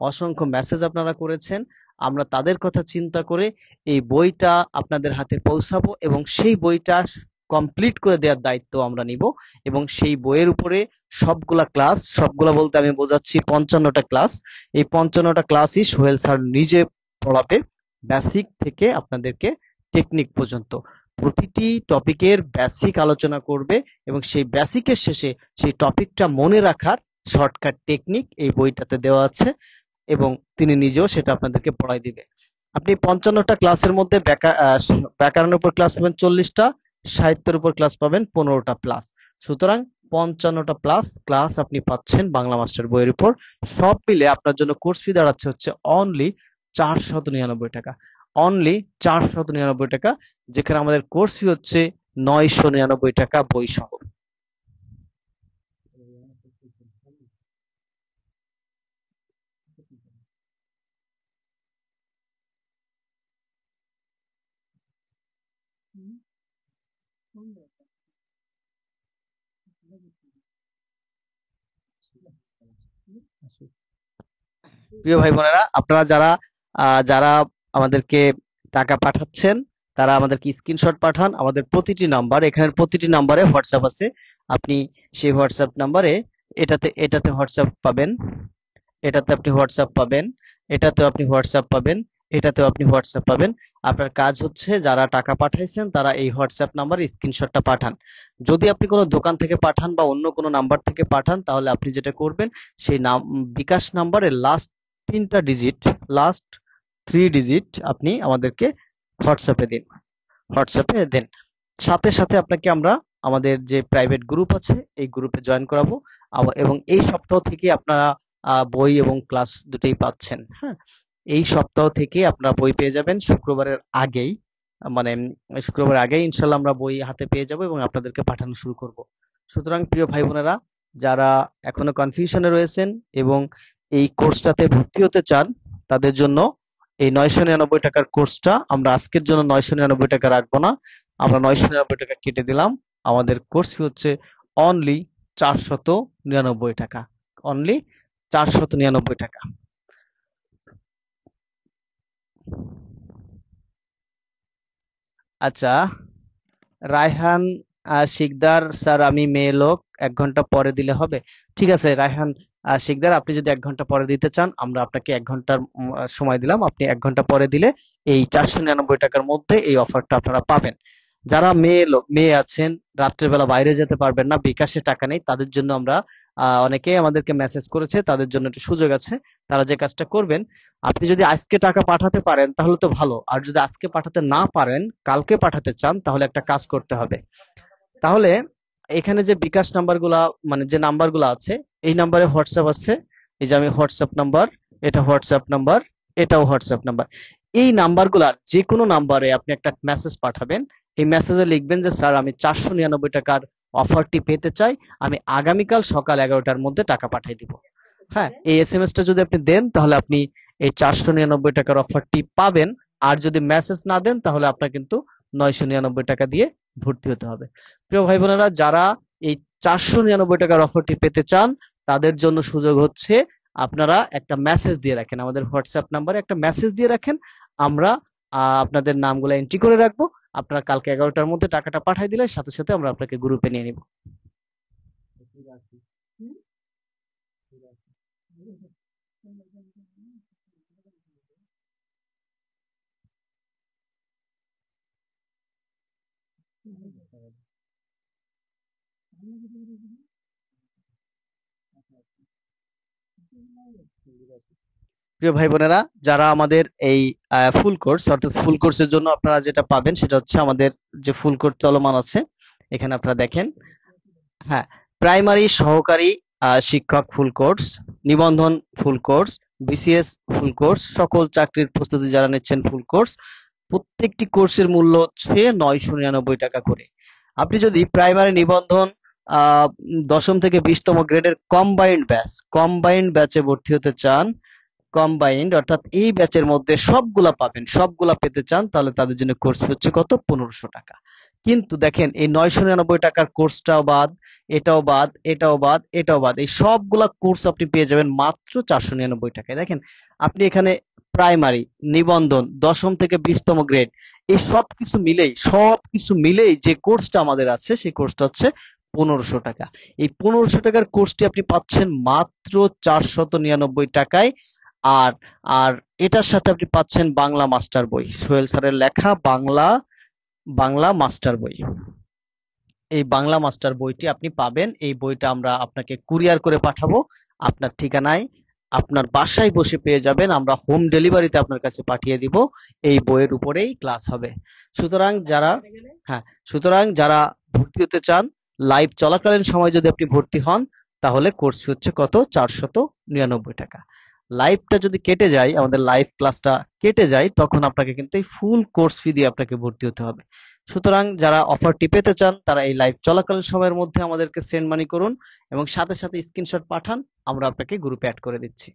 অসংখ্য মেসেজ আপনারা করেছেন, আমরা তাদের কথা চিন্তা করে এই বইটা আপনাদের হাতে পৌঁছাবো, এবং সেই বইটা কমপ্লিট করে দেওয়ার দায়িত্ব আমরা নিব। এবং সেই বইয়ের উপরে সবগুলা বলতে আমি বোঝাচ্ছি 55টা ক্লাস। এই 55টা ক্লাসই সোহেল স্যার নিজে পড়াবে, বেসিক থেকে আপনাদেরকে টেকনিক পর্যন্ত প্রতিটি টপিকের বেসিক আলোচনা করবে, এবং সেই বেসিকের শেষে সেই টপিকটা মনে রাখার শর্টকাট টেকনিক এই বইটাতে দেওয়া আছে, এবং তিনি নিজেও সেটা আপনাদেরকে পড়াই দিবে। আপনি 55টা ক্লাসের মধ্যে ব্যাকরণের উপর ক্লাস পাবেন 40টা, সাহিত্যের উপর ক্লাস পাবেন 15টা প্লাস। সুতরাং 55টা প্লাস ক্লাস আপনি পাচ্ছেন বাংলা মাস্টার বইয়ের উপর। সব মিলে আপনার জন্য কোর্স ফি দাঁড়াচ্ছে হচ্ছে অনলি 499 টাকা। অনলি 499 টাকা, যেখানে আমাদের কোর্স ফি হচ্ছে 999 টাকা বই সহ। প্রিয় ভাই বোনেরা, আপনারা যারা যারা আমাদেরকে টাকা পাঠাচ্ছেন তারা আমাদেরকে স্ক্রিনশট পাঠান। আমাদের প্রতিটি নাম্বার, এখানের প্রতিটি নাম্বারে হোয়াটসঅ্যাপ আছে। আপনি সেই হোয়াটসঅ্যাপ নাম্বারে, এটাতে হোয়াটসঅ্যাপ পাবেন, এটাতে আপনি হোয়াটসঅ্যাপ পাবেন, এটাতেও আপনি হোয়াটসঅ্যাপ পাবেন, এটাতেও আপনি হোয়াটসঅ্যাপ পাবেন। আপনার কাজ হচ্ছে যারা টাকা পাঠাইছেন তারা এই হোয়াটসঅ্যাপ নাম্বারে স্ক্রিনশটটা পাঠান। যদি আপনি কোনো দোকান থেকে পাঠান বা অন্য কোনো নাম্বার থেকে পাঠান, তাহলে আপনি যেটা করবেন, সেই বিকাশ নাম্বারের লাস্ট 3 ডিজিট আপনি আমাদেরকে হোয়াটসঅ্যাপে দেন। সাথে সাথে আপনাকে আমরা আমাদের যে প্রাইভেট গ্রুপ আছে এই গ্রুপে জয়েন করাবো। এবং এই সপ্তাহ থেকে আপনারা বই এবং ক্লাস দুটোই পাচ্ছেন। হ্যাঁ, এই সপ্তাহ থেকে আপনারা বই পেয়ে যাবেন শুক্রবারের আগেই, মানে শুক্রবার আগেই ইনশাল্লাহ আমরা বই হাতে পেয়ে যাব এবং আপনাদেরকে পাঠানো শুরু করব। সুতরাং প্রিয় ভাই বোনেরা, যারা এখনো কনফিউশনে রয়েছেন এবং এই কোর্সটাতে ভর্তি হতে চান, তাদের জন্য এই 999 টাকার কোর্সটা আমরা আজকের জন্য 999 টাকা রাখবো না, আমরা 999 টাকা কেটে দিলাম। আমাদের কোর্স ফি হচ্ছে অনলি 499 টাকা। অনলি 499 টাকা। আচ্ছা, রায়হান শিকদার স্যার, আমি মেয়ে লোক, 1 ঘন্টা পরে দিলে হবে? ঠিক আছে রায়হান শিকদার, আপনি যদি 1 ঘন্টা পরে দিতে চান, আমরা আপনাকে 1 ঘন্টার সময় দিলাম। আপনি 1 ঘন্টা পরে দিলে এই 499 টাকার মধ্যে এই অফারটা আপনারা পাবেন। যারা মেয়ে আছেন, রাত্রেবেলা বাইরে যেতে পারবেন না, বিকাশে টাকা নেই, তাদের জন্য আমরা অনেকেই আমাদেরকে মেসেজ করেছে, তাদের জন্য একটু সুযোগ আছে। তারা যে কাজটা করবেন, আপনি যদি আজকে টাকা পাঠাতে পারেন তাহলে তো ভালো, আর যদি আজকে পাঠাতে না পারেন, কালকে পাঠাতে চান, তাহলে একটা কাজ করতে হবে। তাহলে এখানে যে বিকাশ নাম্বারগুলা, মানে যে নাম্বারগুলো আছে, এই নাম্বারে হোয়াটসঅ্যাপ আছে। এই যে আমি হোয়াটসঅ্যাপ নাম্বার, এটা হোয়াটসঅ্যাপ নাম্বার, এটাও হোয়াটসঅ্যাপ নাম্বার। এই নাম্বারগুলার যে কোনো নাম্বারে আপনি একটা মেসেজ পাঠাবেন। এই মেসেজে লিখবেন যে স্যার আমি 499 টাকার অফারটি পেতে চাই, আমি আগামীকাল সকাল 11টার মধ্যে টাকা পাঠিয়ে দিব। হ্যাঁ, এই এসএমএসটা যদি আপনি দেন তাহলে আপনি এই 499 টাকার অফারটি পাবেন। আর যদি মেসেজ না দেন তাহলে আপনার কিন্তু 999 টাকা দিয়ে ভর্তি হতে হবে। প্রিয় ভাই বোনেরা, যারা এই 499 টাকার অফারটি পেতে চান তাদের জন্য সুযোগ হচ্ছে আপনারা একটা মেসেজ দিয়ে রাখেন, আমাদের হোয়াটসঅ্যাপ নাম্বারে একটা মেসেজ দিয়ে রাখেন। আমরা আপনাদের নামগুলো এন্ট্রি করে রাখবো। আপনারা কালকে 11টার মধ্যে টাকাটা পাঠিয়ে দিলে সাথে সাথে আমরা আপনাকে গ্রুপে নিয়ে নিব। প্রিয় ভাই বোনেরা, যারা আমাদের এই ফুল কোর্স অর্থাৎ ফুল কোর্সের জন্য আপনারা যেটা পাবেন সেটা হচ্ছে আমাদের যে ফুল কোর্স চলমান আছে, এখানে আপনারা দেখেন। হ্যাঁ, প্রাইমারি সহকারী শিক্ষক ফুল কোর্স, নিবন্ধন full course, BCS full course, সকল চাকরির প্রস্তুতি যারা নিচ্ছেন ফুল কোর্স, প্রত্যেকটি কোর্সের মূল্য হচ্ছে 999 টাকা করে। আপনি যদি প্রাইমারি নিবন্ধন 10ম থেকে 20তম গ্রেডের কম্বাইন্ড ব্যাচে ভর্তি হতে চান, কম্বাইন্ড অর্থাৎ এই ব্যাচের মধ্যে সবগুলা পাবেন, সবগুলা পেতে চান, তাহলে তাদের জন্য কোর্স হচ্ছে কত, 1500 টাকা। কিন্তু দেখেন এই 999 টাকার কোর্সটাও বাদ, এটাও বাদ, এটাও বাদ, এটাও বাদ, এই সবগুলা কোর্স আপনি পেয়ে যাবেন মাত্র 499 টাকায়। দেখেন আপনি এখানে প্রাইমারি, নিবন্ধন, 10ম থেকে 20তম গ্রেড, এই সবকিছু মিলেই যে কোর্সটা আমাদের আছে সেই কোর্সটা হচ্ছে 1500 টাকা। এই 1500 টাকার কোর্সটি আপনি পাচ্ছেন মাত্র 499 টাকায়। আর আর এটার সাথে আপনি পাচ্ছেন বাংলা মাস্টার বই, সোহেল স্যারের লেখা বাংলা বাংলা মাস্টার বই। এই বাংলা মাস্টার বইটি আপনি পাবেন। এই বইটা আমরা আপনাকে কুরিয়ার করে পাঠাবো আপনার ঠিকানায়, আপনার বাসায় বসে পেয়ে যাবেন, আমরা হোম ডেলিভারিতে আপনার কাছে পাঠিয়ে দিব। এই বইয়ের উপরেই ক্লাস হবে। সুতরাং যারা হ্যাঁ, সুতরাং যারা ভর্তি হতে চান, লাইভ চলাকালীন সময় যদি আপনি ভর্তি হন তাহলে কোর্স ফি হচ্ছে কত, 499 টাকা। লাইভটা যদি কেটে যায়, আমাদের লাইভ ক্লাসটা কেটে যায়, তখন আপনাকে কিন্তু এই ফুল কোর্স ফি দিয়ে আপনাকে ভর্তি হতে হবে। সুতরাং যারা অফারটি পেতে চান তারা এই লাইভ চলাকালীন সময়ের মধ্যে আমাদেরকে সেন্ড মানি করুন এবং সাথে সাথে স্ক্রিনশট পাঠান, আমরা আপনাকে গ্রুপে অ্যাড করে দিচ্ছি।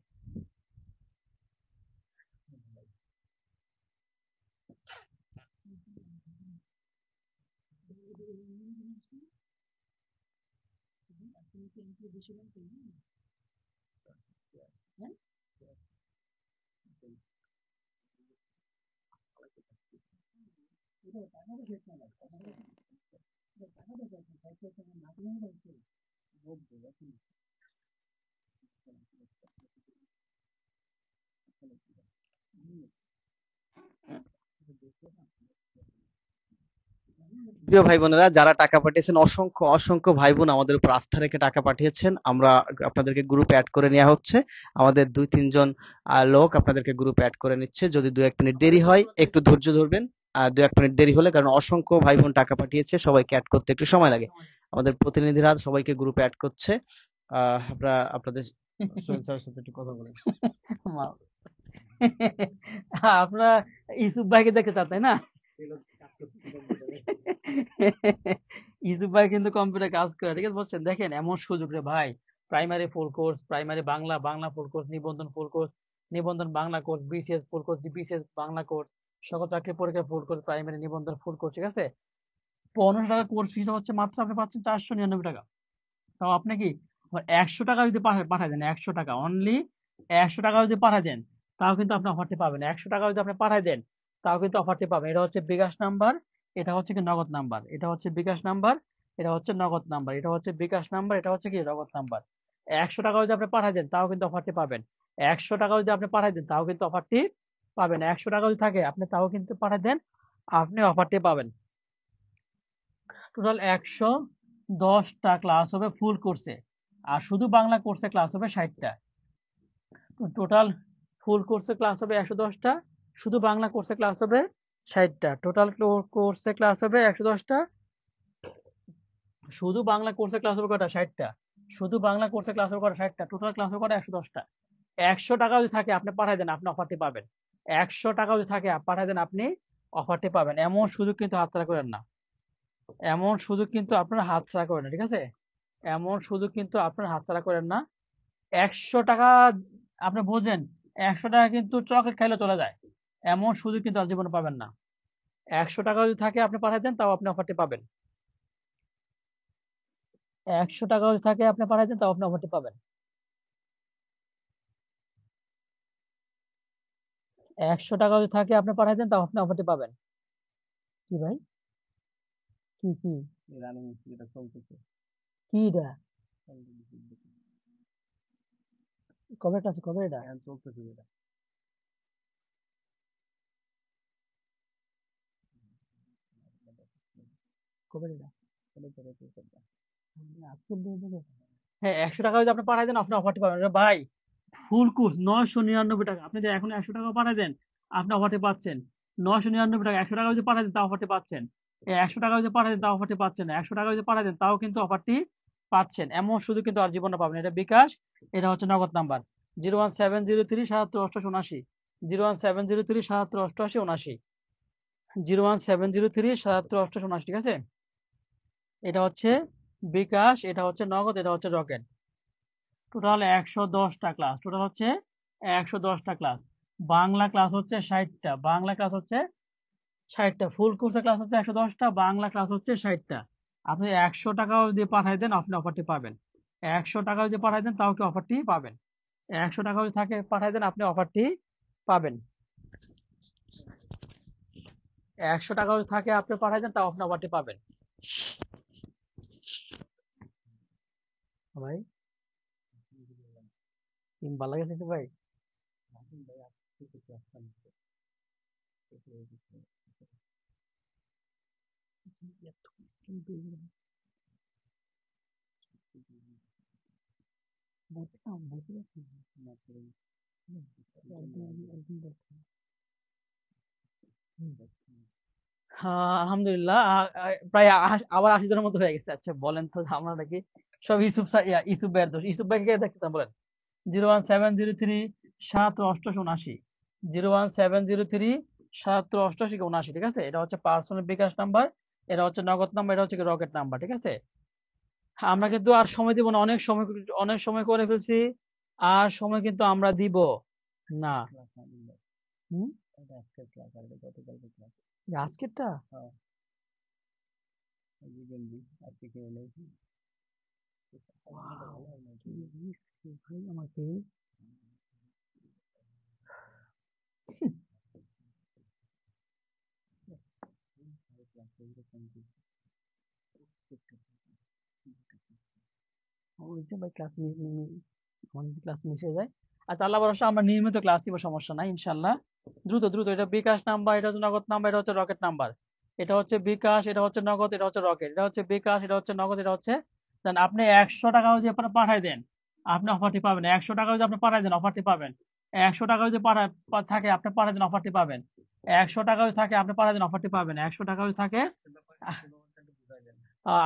প্রিয় ভাই বোনেরা, যারা টাকা পাঠিয়েছেন, অসংখ্য অসংখ্য ভাই বোন আমাদের উপর আস্থা রেখে টাকা পাঠিয়েছেন, আমরা আপনাদেরকে গ্রুপে অ্যাড করে নেওয়া হচ্ছে। আমাদের 2-3 জন লোক আপনাদেরকে গ্রুপে অ্যাড করে নিচ্ছে। যদি 2-1 মিনিট দেরি হয় একটু ধৈর্য ধরবেন, 2-1 মিনিট দেরি হলে, কারণ অসংখ্য ভাই বোন টাকা পাঠিয়েছে, সবাইকে অ্যাড করতে একটু সময় লাগে। আমাদের প্রতিনিধিরা সবাইকে গ্রুপে অ্যাড করছে। আপনারা আপনাদের সোহেল স্যারের সাথে একটু কথা বলেন। আপনারা ইউসুফ ভাইকে দেখতে চান তাই না? ইউসুফ ভাই কিন্তু কম্পিউটার কাজ করে, ঠিক আছে, বুঝছেন? দেখেন এমন সুযোগ রে ভাই, primary full course, primary Bangla, Bangla full course, নিবন্ধন ফুল কোর্স, নিবন্ধন Bangla course, BCS full course, BCS Bangla course, সকল চাকরি পরীক্ষা ফুল কোর্স, প্রাইমারি নিবন্ধন ফুল কোর্স, ঠিক আছে? 1500 টাকা কোর্স ফিটা হচ্ছে, মাত্র আপনি পাচ্ছেন 499 টাকা। তাও আপনি কি 100 টাকা যদি পাঠায় দেন, 100 টাকা অনলি, 100 টাকা যদি পাঠায় দেন তাও কিন্তু আপনি অফারটি পাবেন। 100 টাকা যদি আপনি পাঠায় দেন তাও কিন্তু অফারটি পাবেন। এটা হচ্ছে বিকাশ নাম্বার, এটা হচ্ছে কি নগদ নাম্বার, এটা হচ্ছে বিকাশ নাম্বার, এটা হচ্ছে নগদ নাম্বার, এটা হচ্ছে বিকাশ নাম্বার, এটা হচ্ছে কি নগদ নাম্বার। 100 টাকা যদি আপনি পাঠায় দেন তাও কিন্তু অফারটি পাবেন। 100 টাকা যদি আপনি পাঠায় দেন তাও কিন্তু অফারটি পাবেন। 100 টাকা যদি থাকে আপনি তাও কিন্তু পাঠায় দেন, আপনি অফারটি পাবেন। টোটাল 110টা ক্লাস হবে ফুল কোর্সে, আর শুধু বাংলা কোর্সে ক্লাস হবে 60টা। টোটাল ফুল কোর্সে ক্লাস হবে 110টা, শুধু বাংলা কোর্সে ক্লাস হবে 60টা। টোটাল কোর্সে ক্লাস হবে 110টা, শুধু বাংলা কোর্সে ক্লাস হবে কটা, 60টা। শুধু বাংলা কোর্সে ক্লাস হবে কটা, 60টা। টোটাল ক্লাস হবে কটা, 110টা। 100 টাকা যদি থাকে আপনি পাঠায় দেন, আপনি অফারটি পাবেন। 100 টাকা যদি থাকে পাঠায় দেন, আপনি অফারটি পাবেন। এমন সুযোগ কিন্তু হাতছাড়া করেন না, এমন সুযোগ কিন্তু আপনারা হাতছাড়া করেন না, ঠিক আছে? এমন সুযোগ কিন্তু আপনারা হাতছাড়া করেন না। 100 টাকা, আপনি বোঝেন, 100 টাকা কিন্তু চকলেট খাইলে চলে যায়, এমন সুযোগ কিন্তু আর জীবনে পাবেন না। 100 টাকা যদি থাকে আপনি পাঠাই দেন, তাও আপনি অফারটি পাবেন। 100 টাকা যদি থাকে আপনি পাঠাই দেন, তাও আপনি অফারটি পাবেন। 100 টাকা যদি থাকে আপনি পাঠাই দেন, তাও আপনি অফারটি পাবেন। কি ভাই? কি রানিং যেটা চলতেছে কি এটা? কবে এটা আছে? কবে এটা? এখন চলতেছে যেটা কবে এটা? আজকের আজকে দিনে হ্যাঁ, 100 টাকা যদি আপনি পাঠাই দেন আপনি অফারটি পাবেন। আরে ভাই, ফুল কোর্স 999 টাকা, আপনি যদি এখন 100 টাকা পাঠাই দেন আপনি অফারটি পাচ্ছেন। 999 টাকা, 100 টাকা যদি পাঠাই দেন তাও অফারটি পাচ্ছেন। এই 100 টাকা যদি পাঠাই দেন তাও অফারটি পাচ্ছেন না, 100 টাকা যদি পাঠাই দেন তাও কিন্তু অফারটি পাচ্ছেন। এমন শুধু কিন্তু আর জীবনে পাবেন। এটা বিকাশ, এটা হচ্ছে নগদ নাম্বার 01703 77 88 01703 77 88 89 01703 77 88 89, ঠিক আছে? এটা হচ্ছে বিকাশ, এটা হচ্ছে নগদ, এটা হচ্ছে রকেট। টোটাল 110টা ক্লাস, টোটাল হচ্ছে 110টা ক্লাস। বাংলা ক্লাস হচ্ছে 60টা, বাংলা ক্লাস হচ্ছে 60টা, ফুল কোর্সের ক্লাস হচ্ছে 110টা, বাংলা ক্লাস হচ্ছে 60টা। আপনি 100 টাকাও যদি পাঠাই দেন আপনি অফারটি পাবেন। 100 টাকা যদি পাঠাই দেন তাও কি অফারটি পাবেন। 100 টাকা যদি থাকে পাঠাই দেন আপনি অফারটি পাবেন। 100 টাকা যদি থাকে আপনি পাঠাই দেন তাও আপনি অফারটি পাবেন। ভাই ভালো লাগছে ভাই? আলহামদুলিল্লাহ, প্রায় আবার 80 জনের মতো হয়ে গেছে। আচ্ছা বলেন তো, আমরা নাকি সব ইউসুফ স্যার, ইউসুফ ভাইয়ের দোষ? ইউসুফ ভাইকে দেখতেছেন, বলেন। 01703 77 88 01703 77 88 79, ঠিক আছে? এটা হচ্ছে পার্সোনাল বিকাশ নাম্বার, এটা হচ্ছে নগদ নাম্বার, এটা হচ্ছে রকেট নাম্বার, ঠিক আছে? আমরা কিন্তু আর সময় দিব না, অনেক সময় করে ফেলছি, আর সময় কিন্তু আমরা দিব না। হুম, আজকের ক্লাস আর গতকালকে ক্লাস আজকেরটা আজকে কি হলো ভাই আমার পেজ ভাই ক্লাস ক্লাস মিস হয়ে যায়। আচ্ছা, আল্লাহ ভরসা আমরা নিয়মিত ক্লাস দিব, সমস্যা নাই ইনশাল্লাহ। দ্রুত দ্রুত, এটা বিকাশ নাম্বার, এটা হচ্ছে নগদ নাম্বার, এটা হচ্ছে রকেট নাম্বার। এটা হচ্ছে বিকাশ, এটা হচ্ছে নগদ, এটা হচ্ছে রকেট। এটা হচ্ছে বিকাশ, এটা হচ্ছে নগদ, এটা হচ্ছে দেন। আপনি 100 টাকা যদি আপনারা পাঠাই দেন আপনি অফারটি পাবেন। 100 টাকা যদি আপনি পাঠাই দেন অফারটি পাবেন। 100 টাকা যদি থাকে আপনি পাঠাই দেন অফারটি পাবেন। 100 টাকা যদি থাকে আপনি পাঠাই দেন অফারটি পাবেন। 100 টাকা যদি থাকে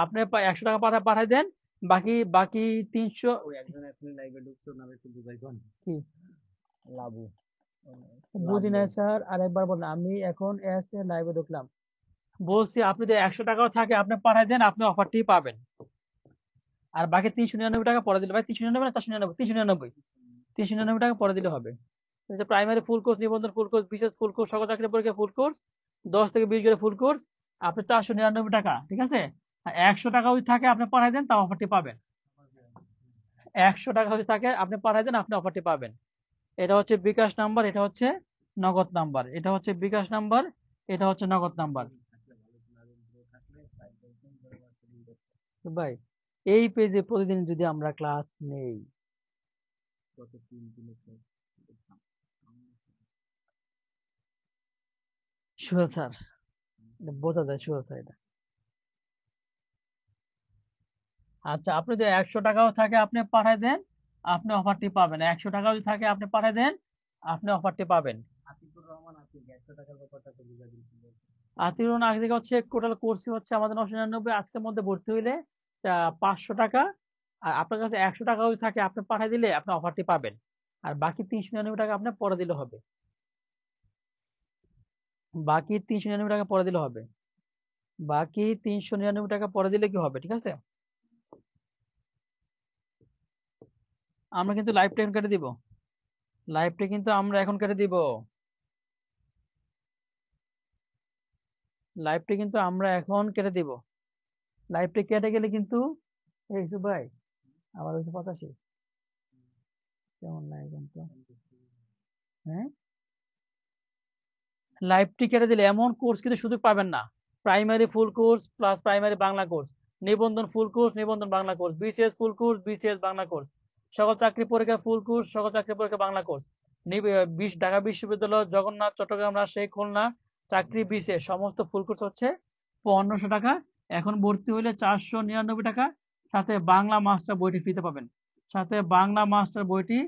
আপনি 100 টাকা পাঠাই দেন। বাকি বাকি 300 কি লাভু বুঝি নাই স্যার, আরেকবার বলেন। আমি এখন এস এ লাইভে ঢুকলাম, বলছি আপনি যদি 100 টাকাও থাকে আপনি পাঠাই দেন আপনি অফারটি পাবেন। আর বাকি 399 টাকা পরে দিলে, ভাই 399 না 499? 399, 399 টাকা পরে দিলে হবে। প্রাইমারি ফুল কোর্স, নিবন্ধন ফুল কোর্স, বিশেষ ফুল কোর্স, সকল চাকরি পরীক্ষা ফুল কোর্স, 10 থেকে 20 করে ফুল কোর্স, আপনি 499 টাকা, ঠিক আছে? আর 100 টাকা যদি থাকে আপনি পাঠাই দেন তাও অফারটি পাবেন। 100 টাকা যদি থাকে আপনি পাঠাই দেন আপনি অফারটি পাবেন। এটা হচ্ছে বিকাশ নাম্বার, এটা হচ্ছে নগদ নাম্বার। এটা হচ্ছে বিকাশ নাম্বার, এটা হচ্ছে নগদ নাম্বার। ভাই এই পেজে প্রতিদিন যদি আমরা ক্লাস নেই, সোহেল স্যার, এটা বোঝা যায় সোহেল স্যার এটা। আচ্ছা, আপনি যদি 100 টাকাও থাকে আপনি পাঠাই দেন আপনি অফারটি পাবেন। 100 টাকা যদি থাকে আপনি পাঠাই দেন আপনি অফারটি পাবেন। আতিকুর রহমান আতিক হচ্ছে টোটাল কোর্স হচ্ছে আমাদের 999, আজকের মধ্যে ভর্তি হইলে 500 টাকা। আর আপনার কাছে 100 টাকা যদি থাকে আপনি পাঠিয়ে দিলে আপনি অফারটি পাবেন। আর বাকি 399 টাকা আপনি পরে দিলে হবে। বাকি 399 টাকা পরে দিলে হবে। বাকি 399 টাকা পরে দিলে কি হবে, ঠিক আছে? আমরা কিন্তু লাইভটা এখন কেটে দিব। লাইভটা কিন্তু আমরা এখন কেটে দিব। লাইভটা কিন্তু আমরা এখন কেটে দিব। লাইভটা কেটে গেলে কিন্তু এই ইউসুফ ভাই আবার হচ্ছে 85 কেমন নাই কিন্তু, হ্যাঁ লাইভটি কেটে দিলে এমন কোর্স কিন্তু সুযোগ পাবেন না। Primary full course plus primary Bangla course, নিবন্ধন ফুল কোর্স, নিবন্ধন Bangla course, BCS full course, BCS Bangla course, সকল চাকরি পরীক্ষা ফুল কোর্স, সকল চাকরি পরীক্ষা বাংলা কোর্স, ঢাকা বিশ্ববিদ্যালয়, জগন্নাথ, চট্টগ্রাম, রাজশাহী, খুলনা চাকরি বিসিএস সমস্ত ফুল কোর্স হচ্ছে 1500 টাকা। এখন ভর্তি হইলে 499 টাকা, সাথে বাংলা মাস্টার বইটি ফ্রিতে পাবেন। সাথে বাংলা মাস্টার বইটি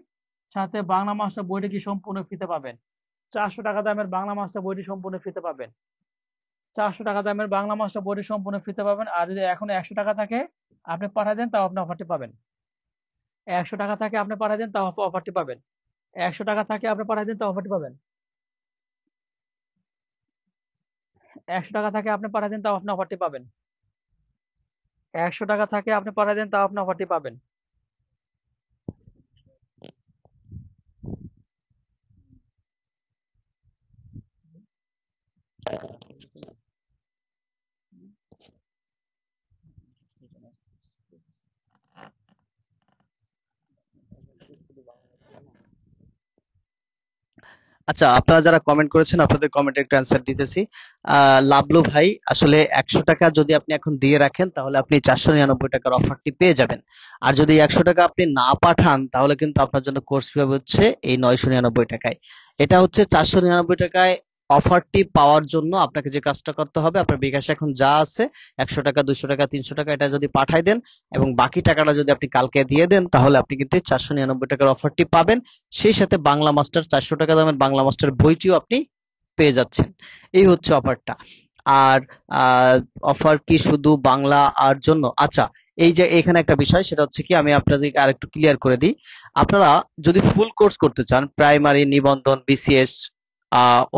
সাথে বাংলা মাস্টার বইটি কি সম্পূর্ণ ফ্রিতে পাবেন। 400 টাকা দামের বাংলা মাস্টার বইটি সম্পূর্ণ ফ্রিতে পাবেন। 400 টাকা দামের বাংলা মাস্টার বইটি সম্পূর্ণ ফ্রিতে পাবেন। আর যদি এখন 100 টাকা থাকে আপনি পাঠিয়ে দেন, তাও আপনি অফারটি পাবেন। 100 টাকা থাকে আপনি পাঠিয়ে দেন, তাও অফারটি পাবেন। 100 টাকা থাকে আপনি পাঠিয়ে দেন, তাও অফারটি পাবেন। 100 টাকা থাকে আপনি পাঠিয়ে দেন, তাও আপনি অফারটি পাবেন। 100 টাকা থাকে আপনি পাঠিয়ে দেন, তাও আপনি অফারটি পাবেন। আচ্ছা, আপনারা যারা কমেন্ট করেছেন আপনাদের কমেন্টে একটু অ্যান্সার দিতেছি। লাভলু ভাই, আসলে 100 টাকা যদি আপনি এখন দিয়ে রাখেন তাহলে আপনি 499 টাকার অফারটি পেয়ে যাবেন। আর যদি 100 টাকা আপনি না পাঠান তাহলে কিন্তু আপনার জন্য কোর্স ফি হচ্ছে এই 999 টাকায়। এটা হচ্ছে 499 টাকায়। অফারটি পাওয়ার জন্য আপনাকে যে কাজটা করতে হবে, আপনার বিকাশে এখন যা আছে 100 টাকা, 200 টাকা, 300 টাকা, এটা যদি পাঠাই দেন এবং বাকি টাকাটা যদি আপনি কালকে দিয়ে দেন তাহলে আপনি কিন্তু 499 টাকার অফারটি পাবেন। সেই সাথে বাংলা মাস্টার 400 টাকা দামের বাংলা মাস্টার বইটিও আপনি পেয়ে যাচ্ছেন। এই হচ্ছে অফারটা। আর অফার কি শুধু বাংলা আর জন্য? আচ্ছা, এই যে এখানে একটা বিষয়, সেটা হচ্ছে কি, আমি আপনাদেরকে আরেকটু ক্লিয়ার করে দিই। আপনারা যদি ফুল কোর্স করতে চান, প্রাইমারি, নিবন্ধন, বিসিএস,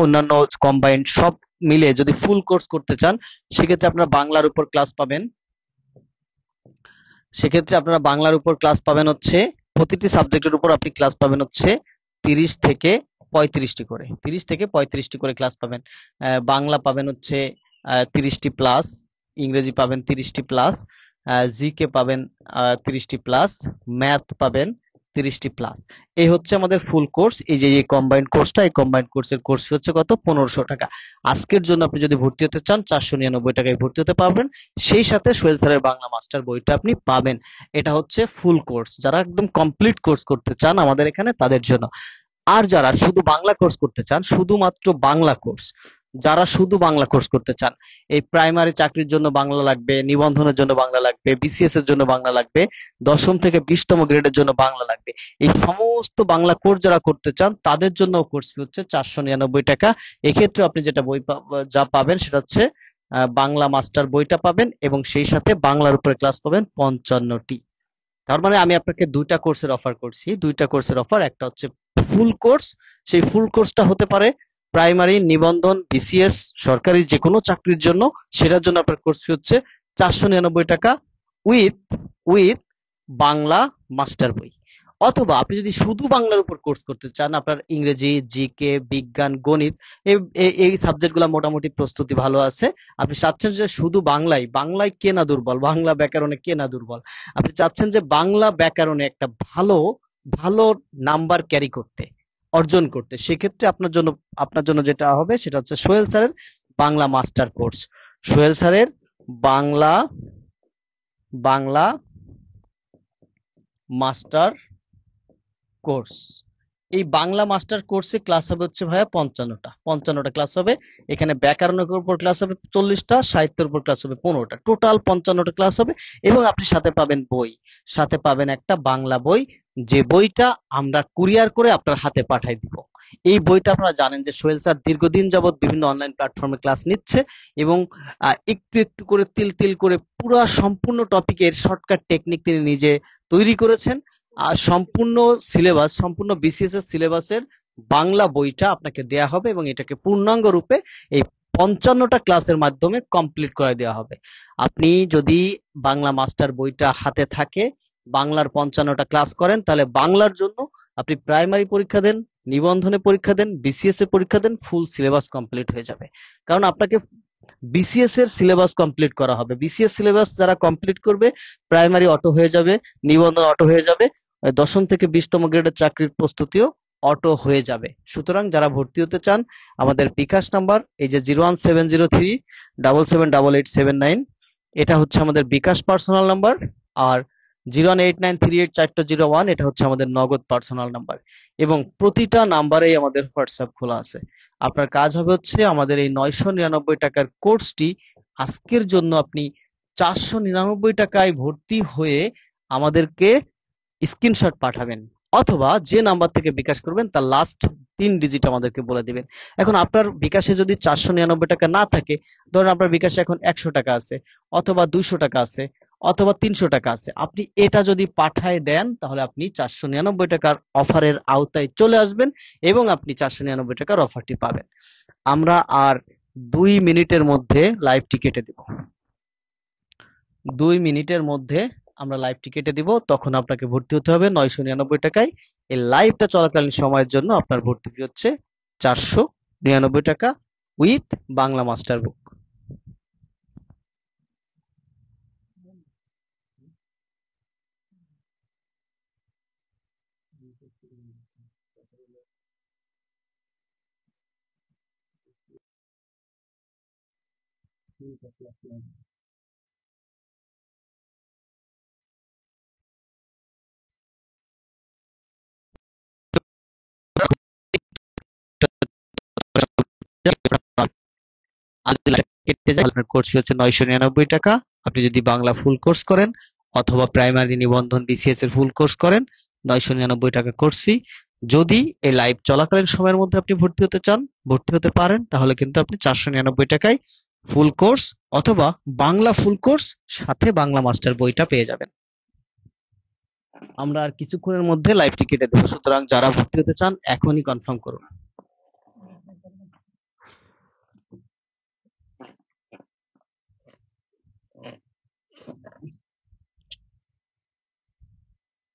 অন্যান্য কম্বাইন্ড সব মিলে যদি ফুল কোর্স করতে চান, সেক্ষেত্রে আপনারা বাংলার উপর ক্লাস পাবেন। সেক্ষেত্রে আপনারা বাংলার উপর ক্লাস পাবেন হচ্ছে, প্রতিটি সাবজেক্টের উপর আপনি ক্লাস পাবেন হচ্ছে 30 থেকে 35টি করে, 30 থেকে 35টি করে ক্লাস পাবেন। বাংলা পাবেন হচ্ছে 30টি প্লাস, ইংরেজি পাবেন 30টি প্লাস, জিকে পাবেন 30টি প্লাস, ম্যাথ পাবেন 30টি প্লাস। এই হচ্ছে আমাদের ফুল কোর্স। এই যে কম্বাইন্ড কোর্সটা, এই কম্বাইন্ড কোর্সের কোর্স হচ্ছে কত? 1500 টাকা। আজকের জন্য আপনি যদি ভর্তি হতে চান 499 টাকায় ভর্তি হতে পারবেন। সেই সাথে সোহেল স্যারের বাংলা মাস্টার বইটা আপনি পাবেন। এটা হচ্ছে ফুল কোর্স। যারা একদম কমপ্লিট কোর্স করতে চান আমাদের এখানে, তাদের জন্য। আর যারা শুধু বাংলা কোর্স করতে চান, শুধুমাত্র বাংলা কোর্স, যারা শুধু বাংলা কোর্স করতে চান, এই প্রাইমারি চাকরির জন্য বাংলা লাগবে, নিবন্ধনের জন্য বাংলা লাগবে, বিসিএস এর জন্য বাংলা লাগবে, 10ম থেকে 20তম গ্রেডের জন্য বাংলা লাগবে, এই সমস্ত বাংলা কোর্স যারা করতে চান তাদের জন্য কোর্স ফি হচ্ছে 499 টাকা। এক্ষেত্রে আপনি যেটা যা পাবেন সেটা হচ্ছে বাংলা মাস্টার বইটা পাবেন এবং সেই সাথে বাংলার উপরে ক্লাস পাবেন 55টি। তার মানে আমি আপনাকে দুইটা কোর্সের অফার করছি। দুইটা কোর্সের অফার, একটা হচ্ছে ফুল কোর্স। সেই ফুল কোর্সটা হতে পারে প্রাইমারি, নিবন্ধন, বিসিএস, সরকারি যে কোনো চাকরির জন্য। সেটার জন্য আপনার কোর্স ফি হচ্ছে 499 টাকা উইথ উইথ বাংলা মাস্টার বই। অথবা আপনি যদি শুধু বাংলার উপর কোর্স করতে চান, আপনার ইংরেজি, জিকে, বিজ্ঞান, গণিত, এই সাবজেক্টগুলো মোটামুটি প্রস্তুতি ভালো আছে, আপনি চাচ্ছেন যে শুধু বাংলায় কে না দুর্বল, বাংলা ব্যাকরণে কে না দুর্বল, আপনি চাচ্ছেন যে বাংলা ব্যাকরণে একটা ভালো ভালো নাম্বার ক্যারি করতে, অর্জন করতে, সেক্ষেত্রে আপনার জন্য যেটা হবে সেটা হচ্ছে সোহেল স্যারের বাংলা মাস্টার কোর্স। সোহেল স্যারের বাংলা বাংলা মাস্টার কোর্স। এই বাংলা মাস্টার কোর্সে ক্লাস হবে হচ্ছে ভাইয়া 55টা ক্লাস হবে। এখানে ব্যাকরণের উপর ক্লাস হবে 40টা, সাহিত্যের উপর ক্লাস হবে 15টা, টোটাল 55টা ক্লাস হবে। এবং আপনি সাথে পাবেন বই, সাথে পাবেন একটা বাংলা বই, যে বইটা আমরা কুরিয়ার করে আপনার হাতে পাঠাই দিব। এই বইটা আপনারা জানেন যে সোহেল স্যার দীর্ঘদিন যাবত বিভিন্ন অনলাইন প্ল্যাটফর্মে ক্লাস নিচ্ছে এবং একটু একটু করে তিল তিল করে পুরো সম্পূর্ণ টপিকের শর্টকাট টেকনিক তিনি নিজে তৈরি করেছেন। আর সম্পূর্ণ বিসিএস এর সিলেবাসের বাংলা বইটা আপনাকে দেয়া হবে এবং এটাকে পূর্ণাঙ্গ রূপে এই 55টা ক্লাসের মাধ্যমে কমপ্লিট করে দেওয়া হবে। আপনি যদি বাংলা মাস্টার বইটা হাতে থাকে, বাংলার 55টা ক্লাস করেন, তাহলে বাংলার জন্য আপনি প্রাইমারি পরীক্ষা দেন, নিবন্ধনে পরীক্ষা দেন, বিসিএস এর পরীক্ষা দেন, ফুল সিলেবাস কমপ্লিট হয়ে যাবে। কারণ আপনাকে বিসিএস এর সিলেবাস কমপ্লিট করা হবে। বিসিএস সিলেবাস যারা কমপ্লিট করবে, প্রাইমারি অটো হয়ে যাবে, নিবন্ধন অটো হয়ে যাবে, দশম থেকে 20তম গ্রেডের চাকরির প্রস্তুতিও অটো হয়ে যাবে। সুতরাং যারা ভর্তি হতে চান, আমাদের বিকাশ নাম্বার এই যে 01703 778879, এটা হচ্ছে আমাদের বিকাশ পার্সোনাল নাম্বার। আর 018938401, এটা হচ্ছে আমাদের নগদ পার্সোনাল নাম্বার। এবং প্রতিটা নাম্বারেই আমাদের হোয়াটসঅ্যাপ খোলা আছে। আপনার কাজ হবে হচ্ছে আমাদের এই 999 টাকার কোর্সটি আজকের জন্য আপনি 499 টাকায় ভর্তি হয়ে আমাদেরকে স্ক্রিনশট পাঠাবেন, অথবা যে নাম্বার থেকে বিকাশ করবেন তার লাস্ট 3 ডিজিট আমাদেরকে বলে দিবেন। এখন আপনার বিকাশে যদি 499 টাকা না থাকে, ধরুন আপনার বিকাশে এখন 100 টাকা আছে, অথবা 200 টাকা আছে, অথবা 300 টাকা আছে, আপনি এটা যদি পাঠায় দেন তাহলে আপনি 499 টাকার অফারের আওতায় চলে আসবেন এবং আপনি 499 টাকার অফারটি পাবেন। আমরা আর 2 মিনিটের মধ্যে লাইভটি কেটে দিব। 2 মিনিটের মধ্যে আমরা লাইভটি কেটে দিব, তখন আপনাকে ভর্তি হতে হবে 999 টাকায়। এই লাইভটা চলাকালীন সময়ের জন্য আপনার ভর্তি ফি হচ্ছে 499 টাকা উইথ বাংলা মাস্টার বুক। আপনার কোর্স ফি হচ্ছে 999 টাকা। আপনি যদি বাংলা ফুল কোর্স করেন, অথবা প্রাইমারি নিবন্ধন বিসিএস এর ফুল কোর্স করেন, 999 টাকা কোর্স ফি। যদি এই লাইভ চলাকালীন সময়ের মধ্যে আপনি ভর্তি হতে চান, ভর্তি হতে পারেন, তাহলে কিন্তু আপনি 499 টাকায় ফুল কোর্স অথবা বাংলা ফুল কোর্স সাথে বাংলা মাস্টার বইটা পেয়ে যাবেন। আমরা আর কিছুক্ষণের মধ্যে লাইভটি কেটে দেবো, সুতরাং যারা ভর্তি হতে চান এখনই কনফার্ম করুন।